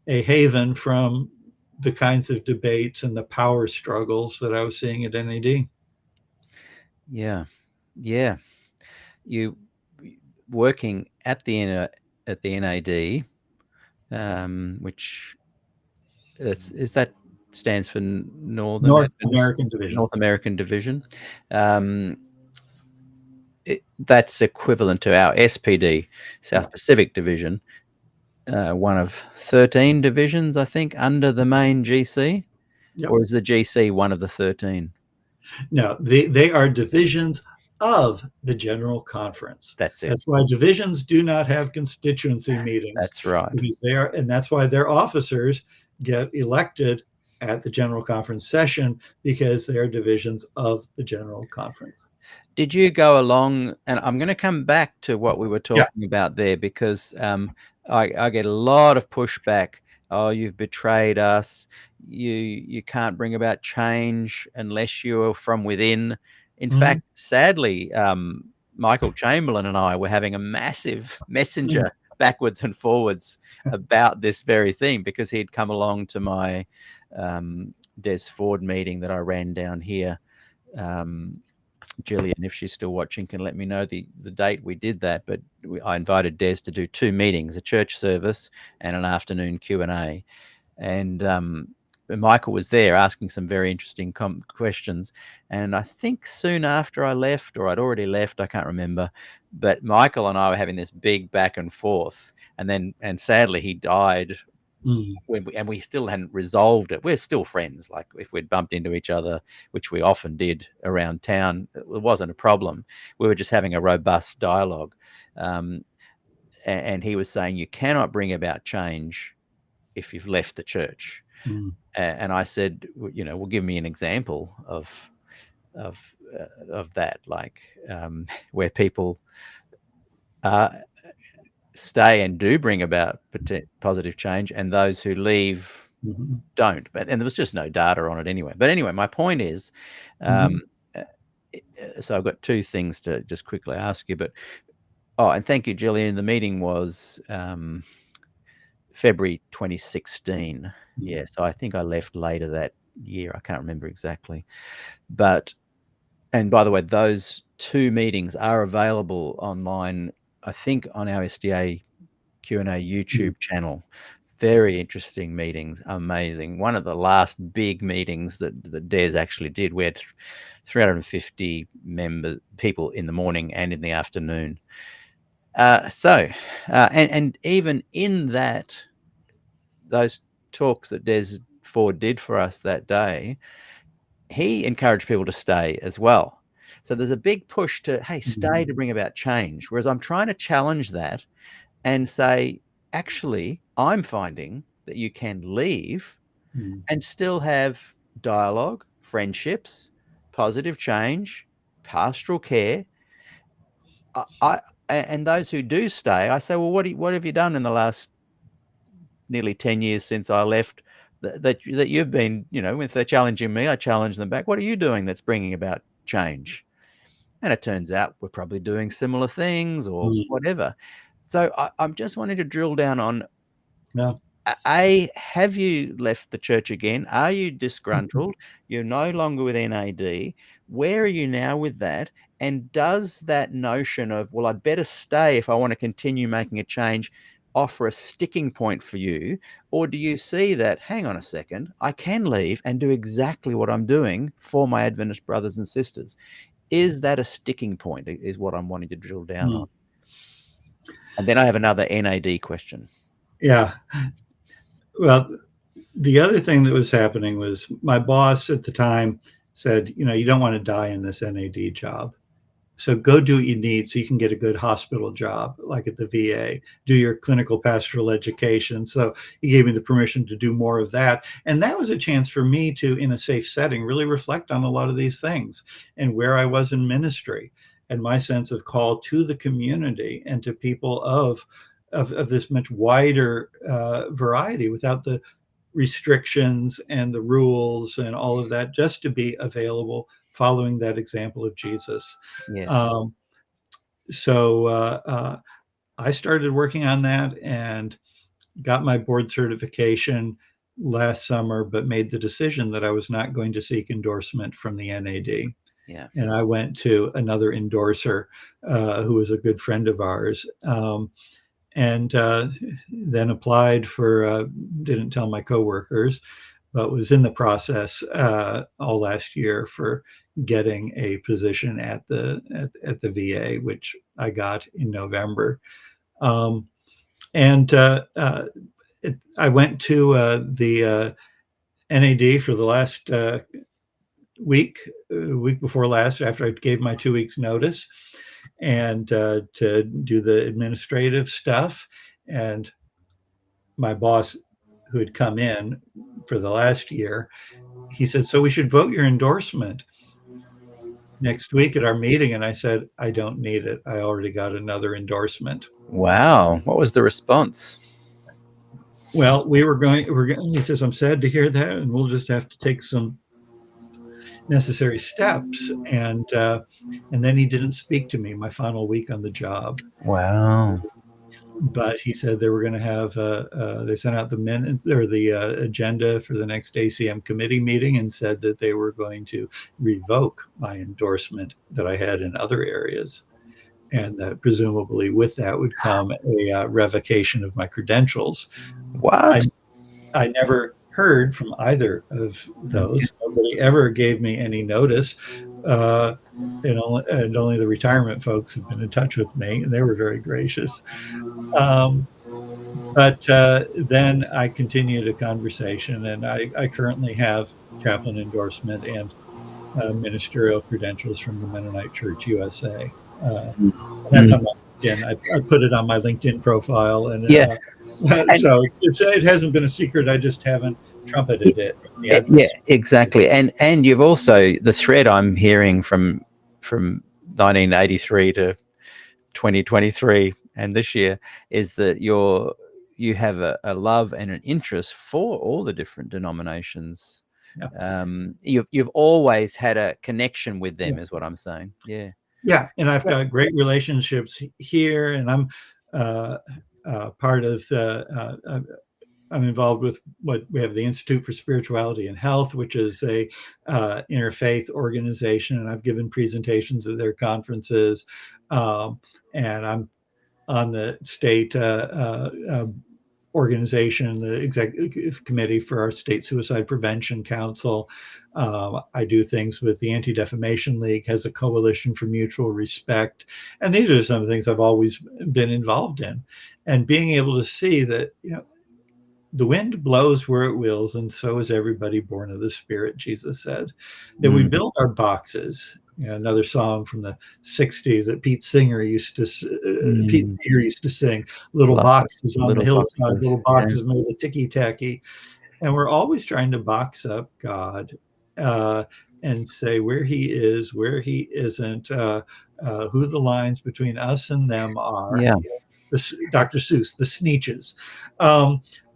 a haven from the kinds of debates and the power struggles that I was seeing at NAD. Yeah. You working at the NAD, which is that stands for North American Division. North American Division. That's equivalent to our SPD, South Pacific Division, one of 13 divisions, I think, under the main GC. Yep. Or is the GC one of the 13? No, they are divisions of the General Conference. That's it. That's why divisions do not have constituency meetings. That's right. Because and that's why their officers get elected at the General Conference session, because they are divisions of the General Conference. Did you go along, and I'm going to come back to what we were talking about there, because I get a lot of pushback. Oh, you've betrayed us. You can't bring about change unless you're from within. In fact, sadly, Michael Chamberlain and I were having a massive messenger backwards and forwards about this very thing, because he'd come along to my Des Ford meeting that I ran down here. Gillian, if she's still watching, can let me know the date we did that. But I invited Des to do 2 meetings, a church service and an afternoon Q&A. And Michael was there asking some very interesting questions. And I think soon after I left, or I'd already left, I can't remember. But Michael and I were having this big back and forth. And sadly, he died. And we still hadn't resolved it. We're still friends. Like, if we'd bumped into each other, which we often did around town, it wasn't a problem. We were just having a robust dialogue. And he was saying, you cannot bring about change if you've left the church. And I said, well, give me an example of that, like where people stay and do bring about positive change, and those who leave don't. And there was just no data on it anyway. But anyway, my point is, so I've got 2 things to just quickly ask you. But and thank you, Gillian. The meeting was February 2016. Yeah, so I think I left later that year. I can't remember exactly. But, and by the way, those 2 meetings are available online, I think, on our SDA Q&A YouTube channel. Very interesting meetings, amazing. One of the last big meetings that Des actually did, we had 350 people in the morning and in the afternoon. And even in those talks that Des Ford did for us that day, he encouraged people to stay as well. So there's a big push to, hey, stay to bring about change. Whereas I'm trying to challenge that and say, actually, I'm finding that you can leave and still have dialogue, friendships, positive change, pastoral care. And those who do stay, I say, well, what have you done in the last nearly 10 years since I left that you've been, if they're challenging me, I challenge them back. What are you doing that's bringing about change? And it turns out we're probably doing similar things or whatever. So I'm just wanting to drill down on, have you left the church again? Are you disgruntled? You're no longer with NAD. Where are you now with that? And does that notion of, well, I'd better stay if I want to continue making a change, offer a sticking point for you? Or do you see that, hang on a second, I can leave and do exactly what I'm doing for my Adventist brothers and sisters? Is that a sticking point, is what I'm wanting to drill down on. And then I have another NAD question. Yeah. Well, the other thing that was happening was my boss at the time said, you don't want to die in this NAD job. So go do what you need so you can get a good hospital job, like at the VA, do your clinical pastoral education. So he gave me the permission to do more of that. And that was a chance for me to, in a safe setting, really reflect on a lot of these things and where I was in ministry and my sense of call to the community and to people of this much wider variety without the restrictions and the rules and all of that, just to be available, following that example of Jesus. Yes. So I started working on that and got my board certification last summer, but made the decision that I was not going to seek endorsement from the NAD. Yeah. And I went to another endorser who was a good friend of ours. And then applied for, didn't tell my coworkers, but was in the process all last year for getting a position at the VA, which I got in November. I went to the NAD for the last week before last, after I gave my 2 weeks notice, and to do the administrative stuff. And my boss, who had come in for the last year, he said, so we should vote your endorsement next week at our meeting. And I said, I don't need it. I already got another endorsement. Wow. What was the response? Well, he says, I'm sad to hear that, and we'll just have to take some necessary steps. And then he didn't speak to me my final week on the job. Wow. But he said they were going to have, they sent out the minutes or the agenda for the next ACM committee meeting and said that they were going to revoke my endorsement that I had in other areas. And that presumably with that would come a revocation of my credentials. What? I never heard from either of those. Nobody ever gave me any notice. And only the retirement folks have been in touch with me, and they were very gracious. But then I continued a conversation, and I currently have chaplain endorsement and ministerial credentials from the Mennonite Church USA. And that's on my LinkedIn. I put it on my LinkedIn profile, and so it hasn't been a secret. I just haven't trumpeted it. Yeah, exactly. And you've also, the thread I'm hearing from 1983 to 2023 and this year is that you have a love and an interest for all the different denominations. Yeah. You've always had a connection with them, is what I'm saying. Yeah. Yeah, and I've got great relationships here, and I'm part of the. I'm involved with what we have, the Institute for Spirituality and Health, which is a interfaith organization, and I've given presentations at their conferences, and I'm on the state organization, the executive committee for our state suicide prevention council. I do things with the Anti-Defamation League, has a coalition for mutual respect. And these are some of the things I've always been involved in. And being able to see that, the wind blows where it wills, and so is everybody born of the Spirit, Jesus said. That we build our boxes. Another song from the 60s that Pete Seeger used to sing, little boxes on the hillside, little boxes made of ticky-tacky. And we're always trying to box up God and say where he is, where he isn't, who the lines between us and them are. Yeah. Dr. Seuss, the Sneetches.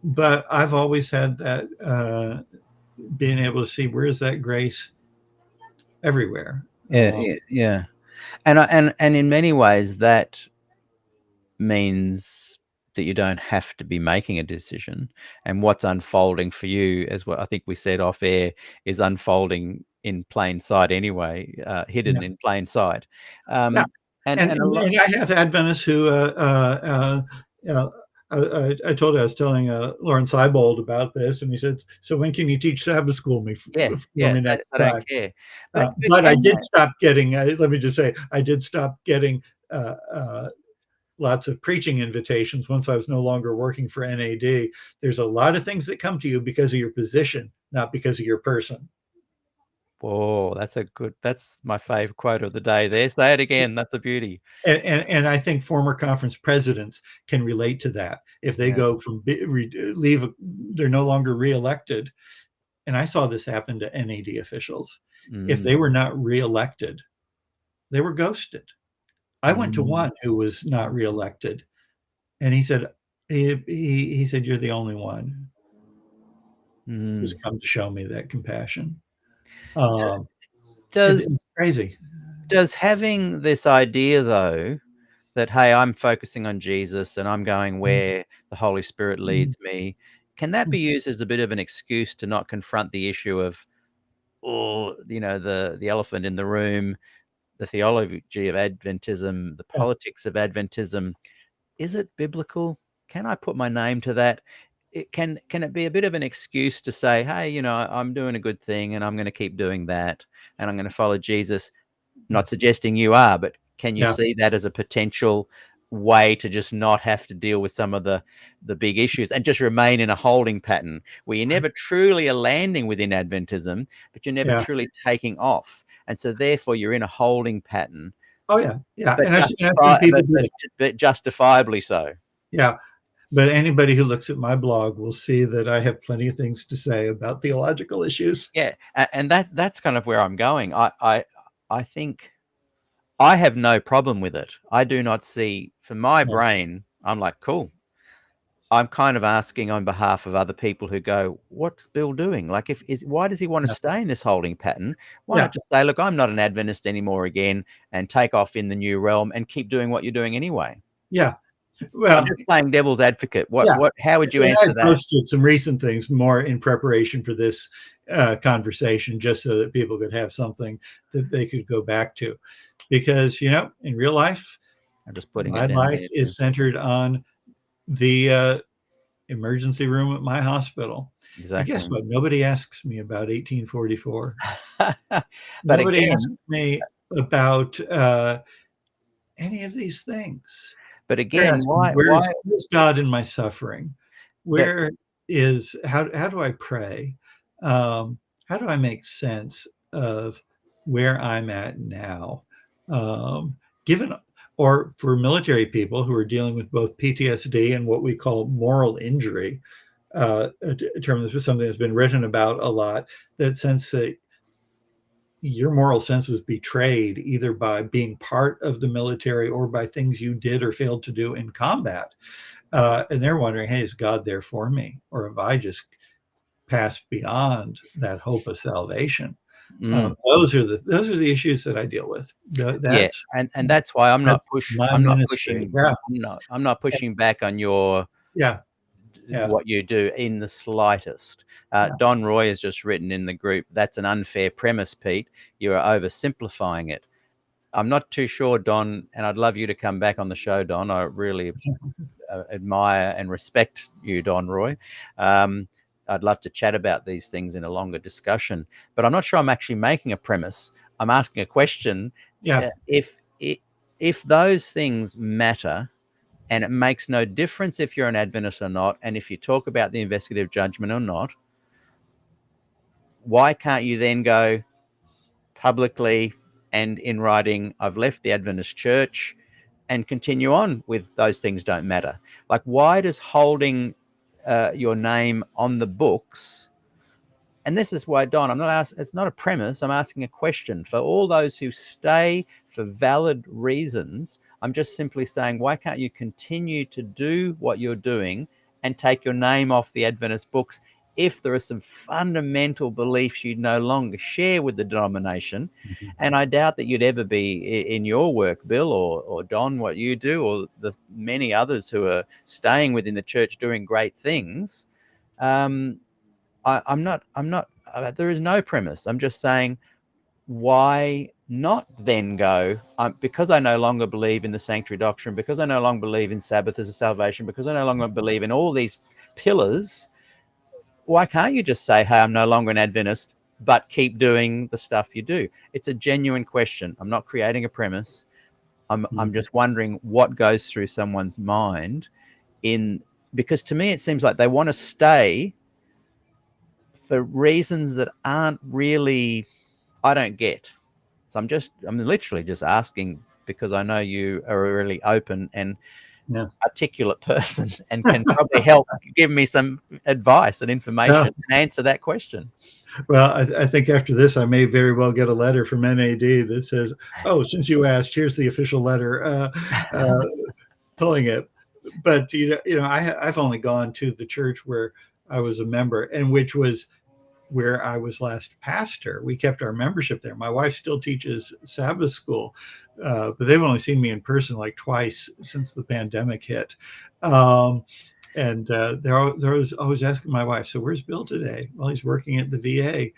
But I've always had that being able to see where is that grace everywhere. Yeah. And in many ways that means that you don't have to be making a decision, and what's unfolding for you, as what I think we said off air, is unfolding in plain sight anyway, Yeah. hidden in plain sight. Yeah. And a lot. And I have Adventists who, I told you I was telling Lauren Seibold about this, and he said, "So when can you teach Sabbath school Yeah, for yeah, me next I don't time?" care. But But I can did they? stop getting. Let me just say, I did stop getting lots of preaching invitations once I was no longer working for NAD. There's a lot of things that come to you because of your position, not because of your person. Oh, that's my fave quote of the day there. Say it again. That's a beauty. And I think former conference presidents can relate to that. If they Yeah. go from leave, they're no longer reelected. And I saw this happen to NAD officials. If Mm, they were not reelected, they were ghosted. I went to mm, one who was not reelected, and he said, he said, "You're the only one who's mm. come to show me that compassion." Um, Does it's crazy. does having this idea though that, hey, I'm focusing on Jesus and I'm going where the Holy Spirit leads me, can that be used as a bit of an excuse to not confront the issue of, or the elephant in the room, the theology of Adventism, the Yeah, politics of Adventism? Is it biblical? Can I put my name to that? Can it be a bit of an excuse to say, hey, I'm doing a good thing and I'm going to keep doing that and I'm going to follow Jesus? Not suggesting you are, but can you yeah, see that as a potential way to just not have to deal with some of the big issues and just remain in a holding pattern where you're never truly a landing within Adventism, but you're never yeah. truly taking off, and so therefore you're in a holding pattern, Oh, yeah, yeah, but and I've seen people do that. but justifiably so. Yeah, but anybody who looks at my blog will see that I have plenty of things to say about theological issues. Yeah, and that's kind of where I'm going. I think I have no problem with it. I do not see, for my Yeah, brain, I'm like, cool. I'm kind of asking on behalf of other people who go, what's Bill doing? Like, why does he want to yeah, stay in this holding pattern? Why yeah, not just say, look, I'm not an Adventist anymore again, and take off in the new realm and keep doing what you're doing anyway? yeah. I'm Well, just playing devil's advocate. yeah, How would you and I answer that? posted some recent things more in preparation for this conversation, just so that people could have something that they could go back to. Because, in real life, I'm just putting my it down life there too. is centered on the emergency room at my hospital. And guess Exactly. what? Nobody asks me about 1844. But Nobody asks again, me about any of these things. but They're again, asking, why, where's God in my suffering? but How do I pray? How do I make sense of where I'm at now? Given or for military people who are dealing with both PTSD and what we call moral injury, a term that's something that's been written about a lot, that sense that your moral sense was betrayed either by being part of the military or by things you did or failed to do in combat. And they're wondering, hey, is God there for me? Or have I just passed beyond that hope of salvation? mm, Those are the issues that I deal with. yeah, and that's why That's my I'm not ministry. pushing Yeah, I'm not pushing back on your yeah, yeah, what you do in the slightest. yeah. Don Roy has just written in the group, that's an unfair premise, Pete. You are oversimplifying it. I'm not too sure, Don, and I'd love you to come back on the show, Don. I really admire and respect you, Don Roy. I'd love to chat about these things in a longer discussion, but I'm not sure I'm actually making a premise. I'm asking a question. Yeah. Uh, if those things matter, and it makes no difference if you're an Adventist or not, and if you talk about the investigative judgment or not, why can't you then go publicly and in writing, I've left the Adventist church, and continue on with those things don't matter? Like, why does holding your name on the books? And this is why, Don, I'm not asking, it's not a premise. I'm asking a question for all those who stay for valid reasons. I'm just simply saying, why can't you continue to do what you're doing and take your name off the Adventist books if there are some fundamental beliefs you'd no longer share with the denomination. And I doubt that you'd ever be in your work, Bill, or Don, what you do, or the many others who are staying within the church doing great things. I'm not, there is no premise. I'm just saying, why not then go, because I no longer believe in the sanctuary doctrine, because I no longer believe in Sabbath as a salvation, because I no longer believe in all these pillars, why can't you just say, hey, I'm no longer an Adventist, but keep doing the stuff you do? It's a genuine question. I'm not creating a premise. I'm just wondering what goes through someone's mind because to me, it seems like they want to stay for reasons that aren't really, I don't get. So I'm literally just asking because I know you are a really open and articulate person and can probably help give me some advice and information and answer that question. Well, I think after this, I may very well get a letter from NAD that says, "Oh, since you asked, here's the official letter pulling it." But I've only gone to the church where I was a member, and which was where I was last pastor. We kept our membership there. My wife still teaches Sabbath school, but they've only seen me in person like twice since the pandemic hit. And they're always asking my wife, "So where's Bill today?" Well, he's working at the VA,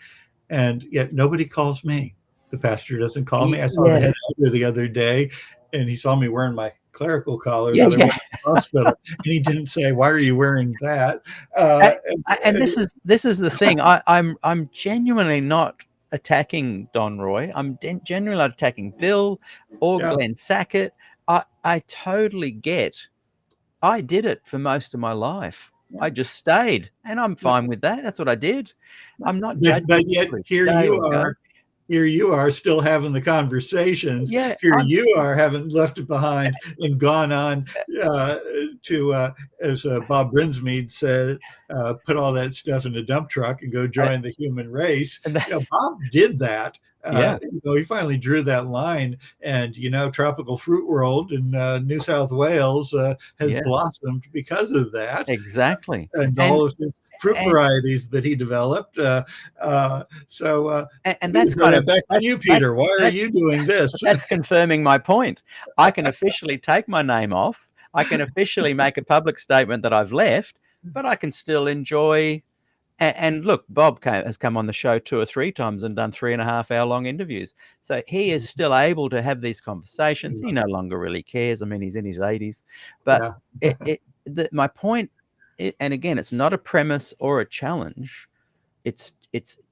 and yet nobody calls me. The pastor doesn't call me. I saw the head elder the other day, and he saw me wearing my clerical collar that I went to the hospital, and he didn't say, "Why are you wearing that?" And this is the thing. I'm genuinely not attacking Don Roy. I'm genuinely not attacking Bill or Glenn Sackett. I totally get. I did it for most of my life. I just stayed, and I'm fine with that. That's what I did. I'm not judging. But yet here you are still having the conversations. Yeah, you are having left it behind and gone on to, as Bob Brinsmead said, put all that stuff in a dump truck and go join the human race. Bob did that. He finally drew that line, and tropical fruit world in New South Wales has blossomed because of that. Exactly, and all of his fruit varieties that he developed. And that's kind of back to you, Peter. Why are you doing this? That's confirming my point. I can officially take my name off. I can officially make a public statement that I've left, but I can still enjoy. And look, Bob has come on the show 2 or 3 times and done 3.5-hour long interviews. So he is still able to have these conversations. He no longer really cares. I mean, he's in his 80s. But my point, and again, it's not a premise or a challenge. It's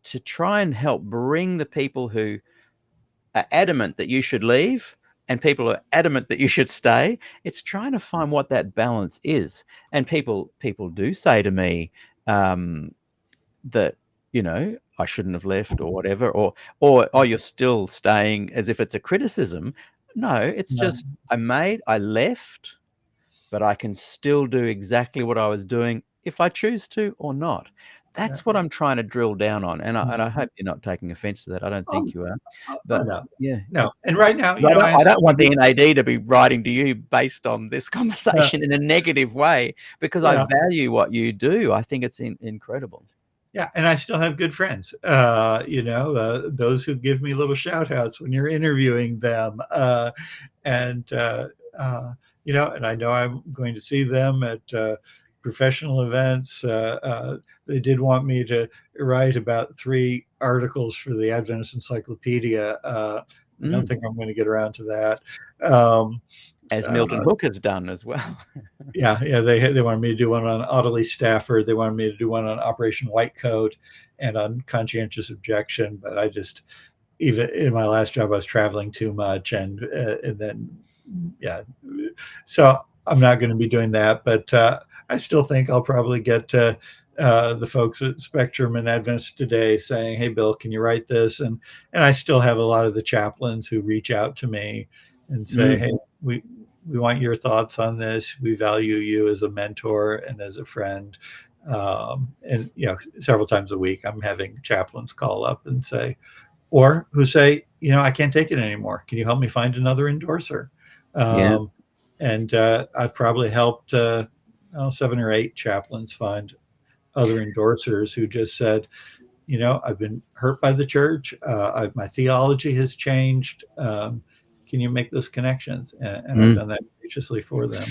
to try and help bring the people who are adamant that you should leave and people are adamant that you should stay. It's trying to find what that balance is. And people do say to me, that I shouldn't have left or whatever, or oh, you're still staying, as if it's a criticism. No, it's just I left, but I can still do exactly what I was doing if I choose to or not. That's what I'm trying to drill down on, and I hope you're not taking offense to that. I don't think you are, but no. And right now, I don't want the NAD to be writing to you based on this conversation in a negative way, because I value what you do. I think it's incredible. Yeah, and I still have good friends, those who give me little shout outs when you're interviewing them. And I know I'm going to see them at professional events. They did want me to write about 3 articles for the Adventist Encyclopedia. I don't think I'm going to get around to that. As Milton Hook has done as well. They wanted me to do one on Audley Stafford. They wanted me to do one on Operation White Coat and on conscientious objection. But I just, even in my last job, I was traveling too much, and then so I'm not going to be doing that. But I still think I'll probably get the folks at Spectrum and Adventist Today saying, "Hey, Bill, can you write this?" And I still have a lot of the chaplains who reach out to me and say, "Hey, we want your thoughts on this. We value you as a mentor and as a friend." And several times a week, I'm having chaplains call up and say, or who say, "I can't take it anymore. Can you help me find another endorser?" And I've probably helped 7 or 8 chaplains find other endorsers who just said, I've been hurt by the church. My theology has changed. Can you make those connections? And I've done that graciously for them.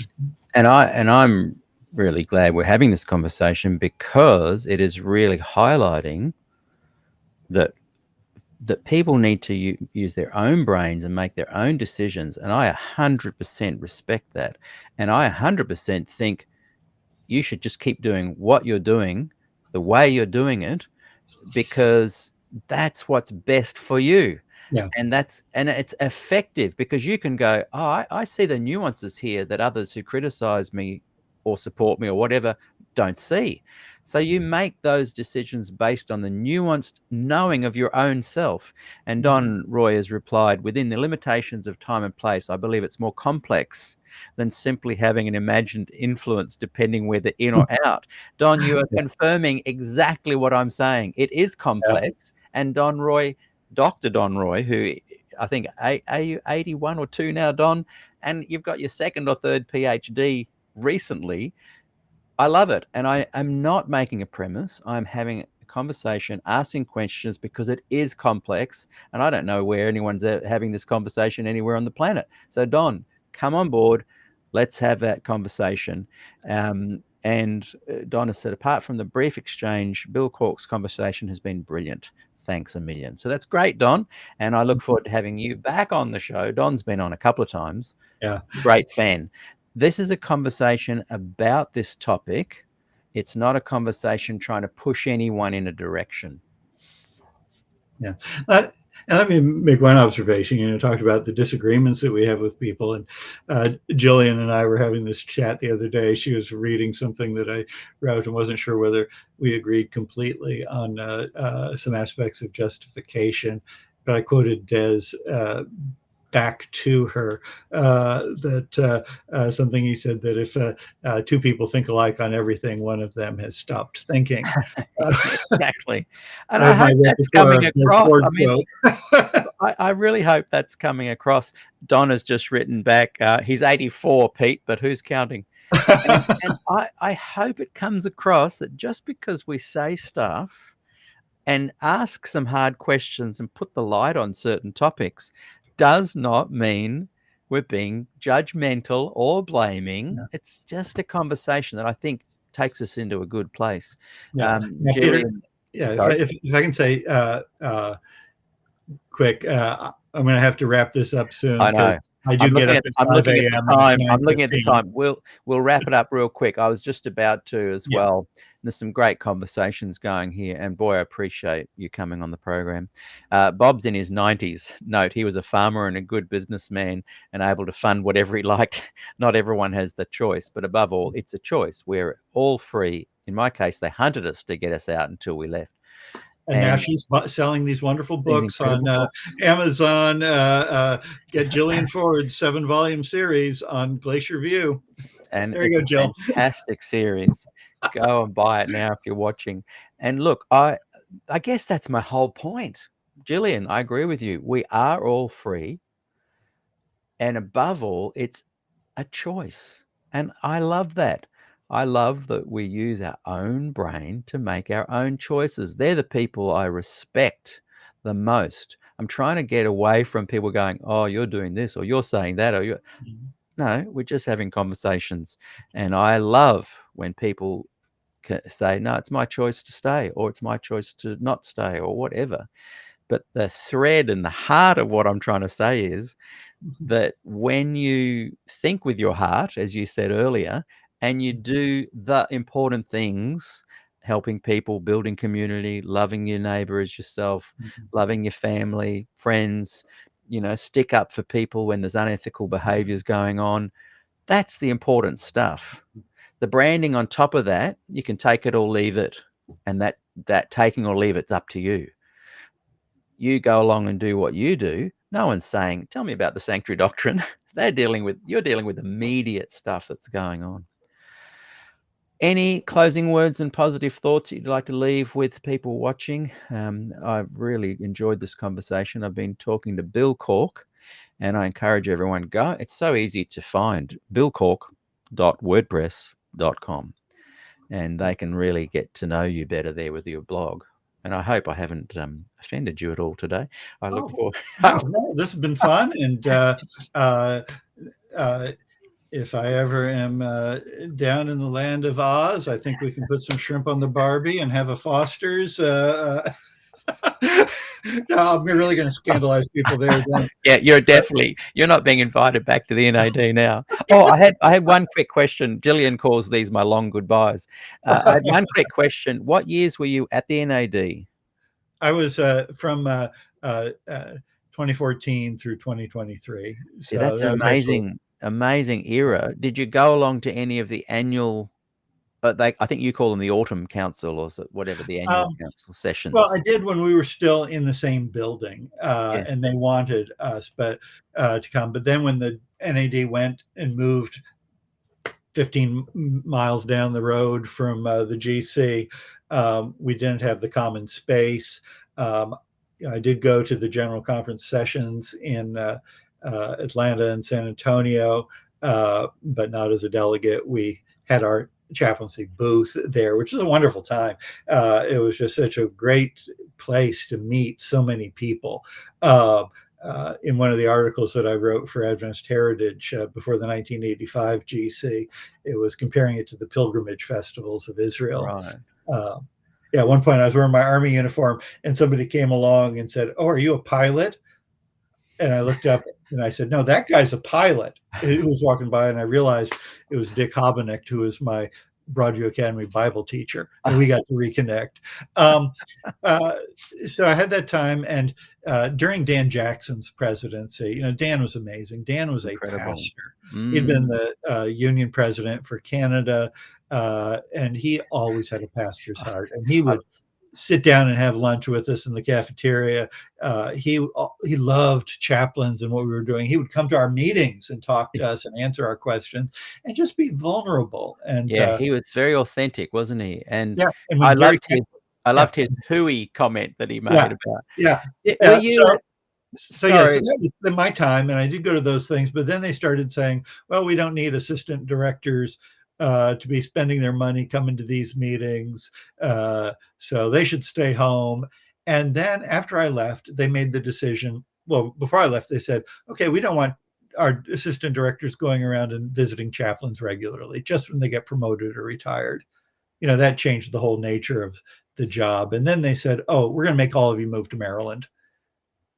And I'm really glad we're having this conversation, because it is really highlighting that people need to use their own brains and make their own decisions. And I 100% respect that. And I 100% think you should just keep doing what you're doing the way you're doing it, because that's what's best for you. Yeah. And it's effective, because you can go, oh, I see the nuances here that others who criticize me or support me or whatever don't see. So you make those decisions based on the nuanced knowing of your own self. And Don Roy has replied, within the limitations of time and place, I believe it's more complex than simply having an imagined influence depending whether in or out. Don, you are confirming exactly what I'm saying. It is complex. And Dr. Don Roy, who I think, are you 81 or 2 now, Don? And you've got your second or third PhD recently. I love it. And I am not making a premise. I'm having a conversation, asking questions, because it is complex. And I don't know where anyone's having this conversation anywhere on the planet. So, Don, come on board. Let's have that conversation. And Donna said, apart from the brief exchange, Bill Cork's conversation has been brilliant. Thanks a million. So that's great, Don. And I look forward to having you back on the show. Don's been on a couple of times. Yeah. Great fan. This is a conversation about this topic. It's not a conversation trying to push anyone in a direction. Yeah. And let me make one observation. Talked about the disagreements that we have with people. And Jillian and I were having this chat the other day. She was reading something that I wrote and wasn't sure whether we agreed completely on some aspects of justification. But I quoted Des back to her that something he said, that if two people think alike on everything, one of them has stopped thinking. Exactly. And I hope that's coming across. I mean, I really hope that's coming across. Don has just written back, he's 84, Pete, but who's counting? And I hope it comes across that just because we say stuff and ask some hard questions and put the light on certain topics does not mean we're being judgmental or blaming. Yeah. It's just a conversation that I think takes us into a good place. Yeah. Peter, if I can say quick, I'm going to have to wrap this up soon. I know. I do get up at 5 a.m. I'm looking at the time. We'll wrap it up real quick. I was just about to as well. There's some great conversations going here, and boy, I appreciate you coming on the program. Bob's in his 90s. Note, he was a farmer and a good businessman and able to fund whatever he liked. Not everyone has the choice, but above all, it's a choice. We're all free. In my case, they hunted us to get us out until we left. And now she's selling these wonderful books on Amazon. Get Jillian Ford's 7-volume series on Glacier View. And there you go, Jill. Fantastic series. Go and buy it now if you're watching. And look, I guess that's my whole point. Jillian, I agree with you. We are all free. And above all, it's a choice. And I love that. I love that we use our own brain to make our own choices. They're the people I respect the most. I'm trying to get away from people going, oh, you're doing this, or you're saying that, or you're... No, we're just having conversations. And I love when people say, no, it's my choice to stay, or it's my choice to not stay, or whatever. But the thread and the heart of what I'm trying to say is that when you think with your heart, as you said earlier, and you do the important things, helping people, building community, loving your neighbor as yourself, loving your family, friends, stick up for people when there's unethical behaviors going on. That's the important stuff. The branding on top of that, you can take it or leave it. And that taking or leave it's up to you. You go along and do what you do. No one's saying, tell me about the sanctuary doctrine. You're dealing with immediate stuff that's going on. Any closing words and positive thoughts you'd like to leave with people watching? I've really enjoyed this conversation. I've been talking to Bill Cork, and I encourage everyone to go. It's so easy to find, billcork.wordpress.com. and they can really get to know you better there with your blog. And I hope I haven't offended you at all today. I look forward. No, this has been fun. And if I ever am down in the land of Oz, I think we can put some shrimp on the Barbie and have a Foster's. No, I'm really going to scandalize people there. Then. Yeah, you're not being invited back to the NAD now. Oh, I had one quick question. Gillian calls these my long goodbyes. I had one quick question. What years were you at the NAD? I was from 2014 through 2023. See, that's an amazing era. Did you go along to any of the annual? I think you call them the autumn council or whatever the annual council sessions. Well, I did when we were still in the same building, and they wanted us, to come. But then when the NAD went and moved 15 miles down the road from the GC, we didn't have the common space. I did go to the general conference sessions in Atlanta and San Antonio, but not as a delegate. We had our chaplaincy booth there, which is a wonderful time. It was just such a great place to meet so many people. In one of the articles that I wrote for Adventist Heritage before the 1985 GC, it was comparing it to the pilgrimage festivals of Israel. Right. At one point I was wearing my army uniform and somebody came along and said, "Oh, are you a pilot?" And I looked up and I said, "No, that guy's a pilot." He was walking by, and I realized it was Dick Hobenick, who was my Broadview Academy Bible teacher, and we got to reconnect. So I had that time, and during Dan Jackson's presidency, Dan was amazing. Dan was Incredible. A pastor. He'd been the union president for Canada, and he always had a pastor's heart, and he would sit down and have lunch with us in the cafeteria. He loved chaplains and what we were doing. He would come to our meetings and talk to us and answer our questions and just be vulnerable. And he was very authentic, wasn't he? And and I loved his hooey comment that he made about. Were you? So that was my time, and I did go to those things. But then they started saying, "Well, we don't need assistant directors to be spending their money coming to these meetings, so they should stay home." And then after I left, they made the decision. Well, before I left, they said, "Okay, we don't want our assistant directors going around and visiting chaplains regularly, just when they get promoted or retired." That changed the whole nature of the job. And then they said, "Oh, we're going to make all of you move to Maryland."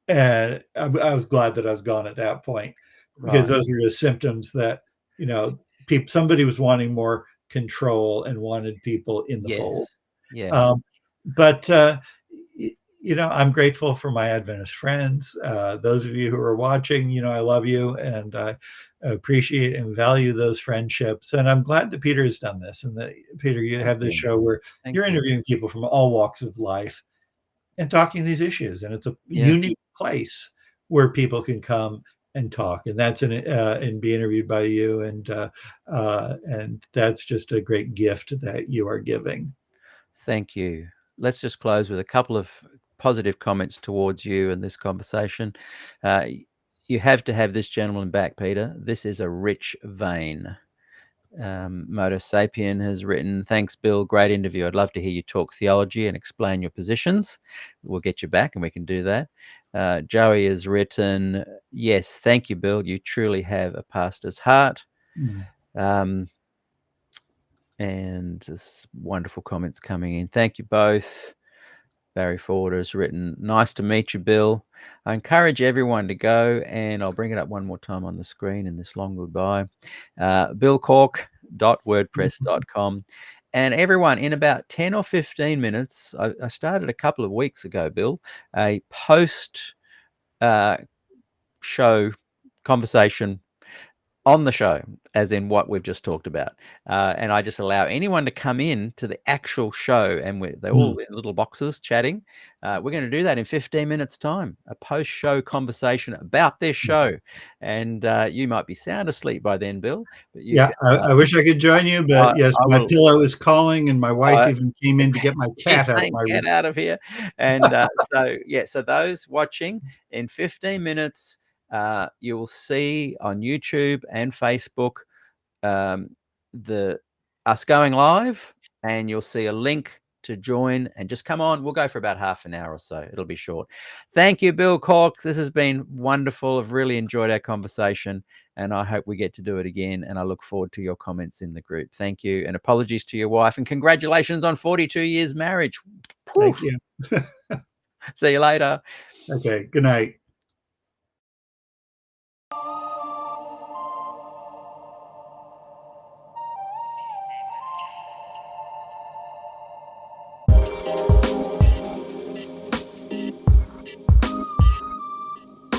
And I was glad that I was gone at that point, because those are the symptoms that, somebody was wanting more control and wanted people in the fold. Yeah. But I'm grateful for my Adventist friends. Those of you who are watching, I love you, and I appreciate and value those friendships. And I'm glad that Peter has done this, and that, Peter, you have this show where you're interviewing people from all walks of life and talking these issues. And it's a unique place where people can come and talk, and that's and be interviewed by you, and that's just a great gift that you are giving. Thank you. Let's just close with a couple of positive comments towards you and this conversation. You have to have this gentleman back, Peter. This is a rich vein. Moto Sapien has written, "Thanks, Bill. Great interview. I'd love to hear you talk theology and explain your positions. We'll get you back and we can do that." Joey has written, "Yes, thank you, Bill. You truly have a pastor's heart." And just wonderful comments coming in. Thank you both. Barry Ford has written, "Nice to meet you, Bill. I encourage everyone to go," and I'll bring it up one more time on the screen in this long goodbye. BillCork.wordpress.com. And everyone, in about 10 or 15 minutes, I started a couple of weeks ago, Bill, a post show conversation on the show, as in what we've just talked about. And I just allow anyone to come in to the actual show, and they're all in little boxes chatting. We're going to do that in 15 minutes time, a post-show conversation about this show. And you might be sound asleep by then, Bill. But I wish I could join you, but yes, my pillow is calling, and my wife even came in to get my cat out of my room. Get out of here. And so those watching, in 15 minutes, you will see on YouTube and Facebook us going live, and you'll see a link to join, and just come on. We'll go for about half an hour or so. It'll be short. Thank you, Bill Cork. This has been wonderful. I've really enjoyed our conversation, and I hope we get to do it again. And I look forward to your comments in the group. Thank you. And apologies to your wife, and congratulations on 42 years marriage. Thank you. See you later. Okay. Good night.